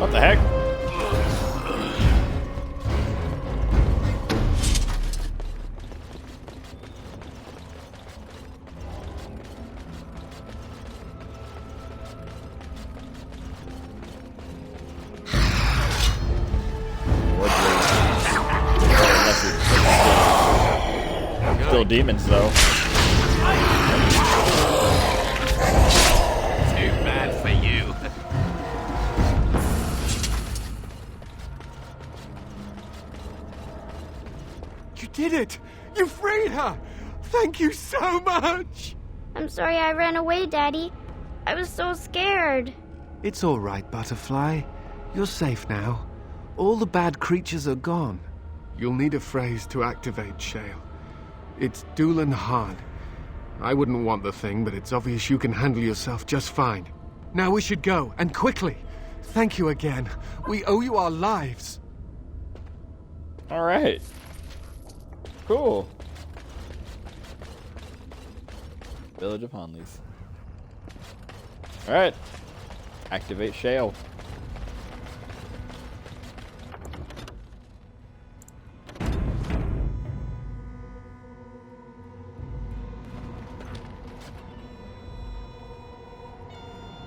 What the heck? Still demons though. Too bad for you. You did it! You freed her! Thank you so much! I'm sorry I ran away, Daddy. I was so scared. It's all right, Butterfly. You're safe now. All the bad creatures are gone. You'll need a phrase to activate Shale. It's Doolan hard. I wouldn't want the thing, but it's obvious you can handle yourself just fine. Now we should go, and quickly. Thank you again. We owe you our lives. Alright. Cool. Village of Honleith. Alright. Activate Shale.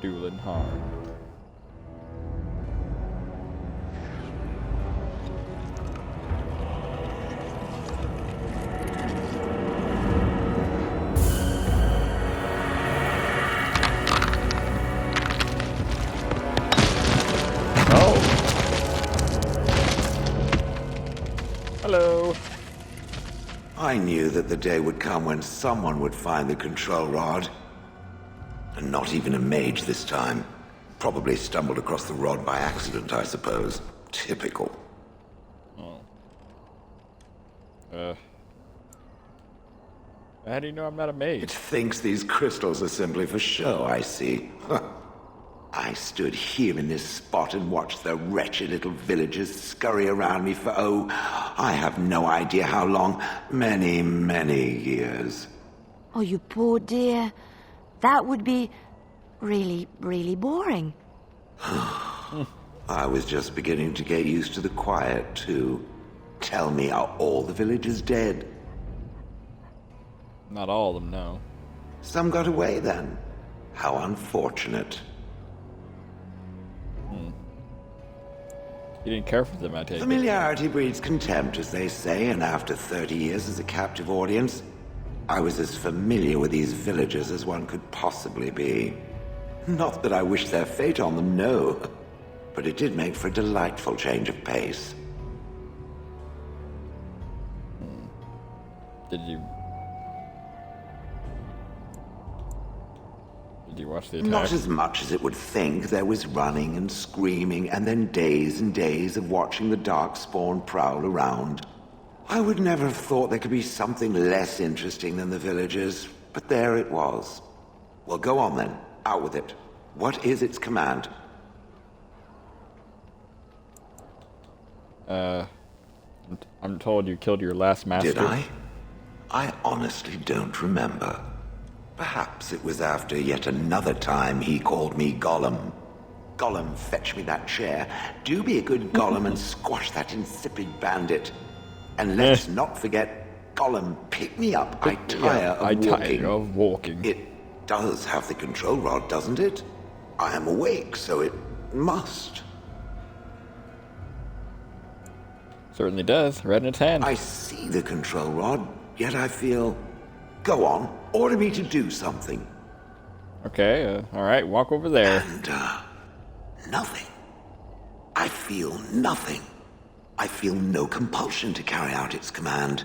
Doolan hard. I knew that the day would come when someone would find the control rod. And not even a mage this time. Probably stumbled across the rod by accident, I suppose. Typical. How do you know I'm not a mage? It thinks these crystals are simply for show, I see. I stood here in this spot and watched the wretched little villagers scurry around me for, oh, I have no idea how long. Many, many years. Oh, you poor dear. That would be really, really boring. I was just beginning to get used to the quiet, too. Tell me, are all the villagers dead? Not all of them, no. Some got away, then. How unfortunate. You didn't care for them, I take it. Familiarity breeds contempt, as they say, and after 30 years as a captive audience, I was as familiar with these villagers as one could possibly be. Not that I wish their fate on them, no. But it did make for a delightful change of pace. Did you watch the attack? Not as much as it would think. There was running and screaming, and then days and days of watching the Darkspawn prowl around. I would never have thought there could be something less interesting than the villagers, but there it was. Well, go on then. Out with it. What is its command? I'm told you killed your last master. Did I? I honestly don't remember. Perhaps it was after yet another time he called me Gollum. Gollum, fetch me that chair. Do be a good Gollum and squash that insipid bandit. And let's not forget, Gollum, pick me up. I tire of walking. It does have the control rod, doesn't it? I am awake, so it must. Certainly does. Right in its hand. I see the control rod, yet I feel... Go on, order me to do something. Okay, all right, walk over there. And, nothing. I feel nothing. I feel no compulsion to carry out its command.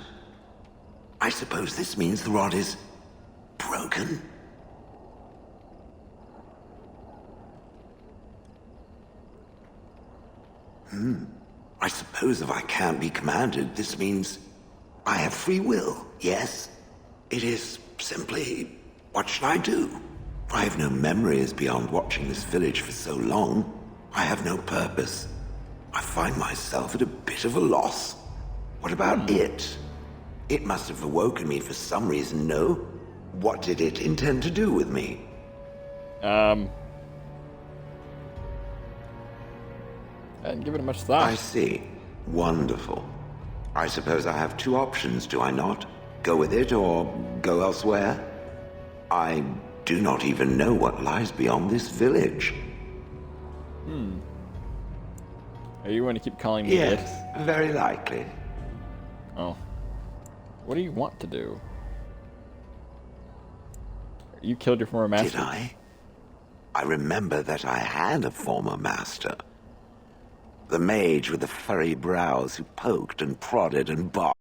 I suppose this means the rod is... broken? I suppose if I can't be commanded, this means I have free will, yes? It is simply, what should I do? I have no memories beyond watching this village for so long. I have no purpose. I find myself at a bit of a loss. What about it? It must have awoken me for some reason, no? What did it intend to do with me? I didn't give it much thought. I see. Wonderful. I suppose I have two options, do I not? Go with it or go elsewhere? I do not even know what lies beyond this village. Are you going to keep calling me Yes, it? very likely. Oh. What do you want to do? You killed your former master. Did I? I remember that I had a former master. The mage with the furry brows who poked and prodded and barked.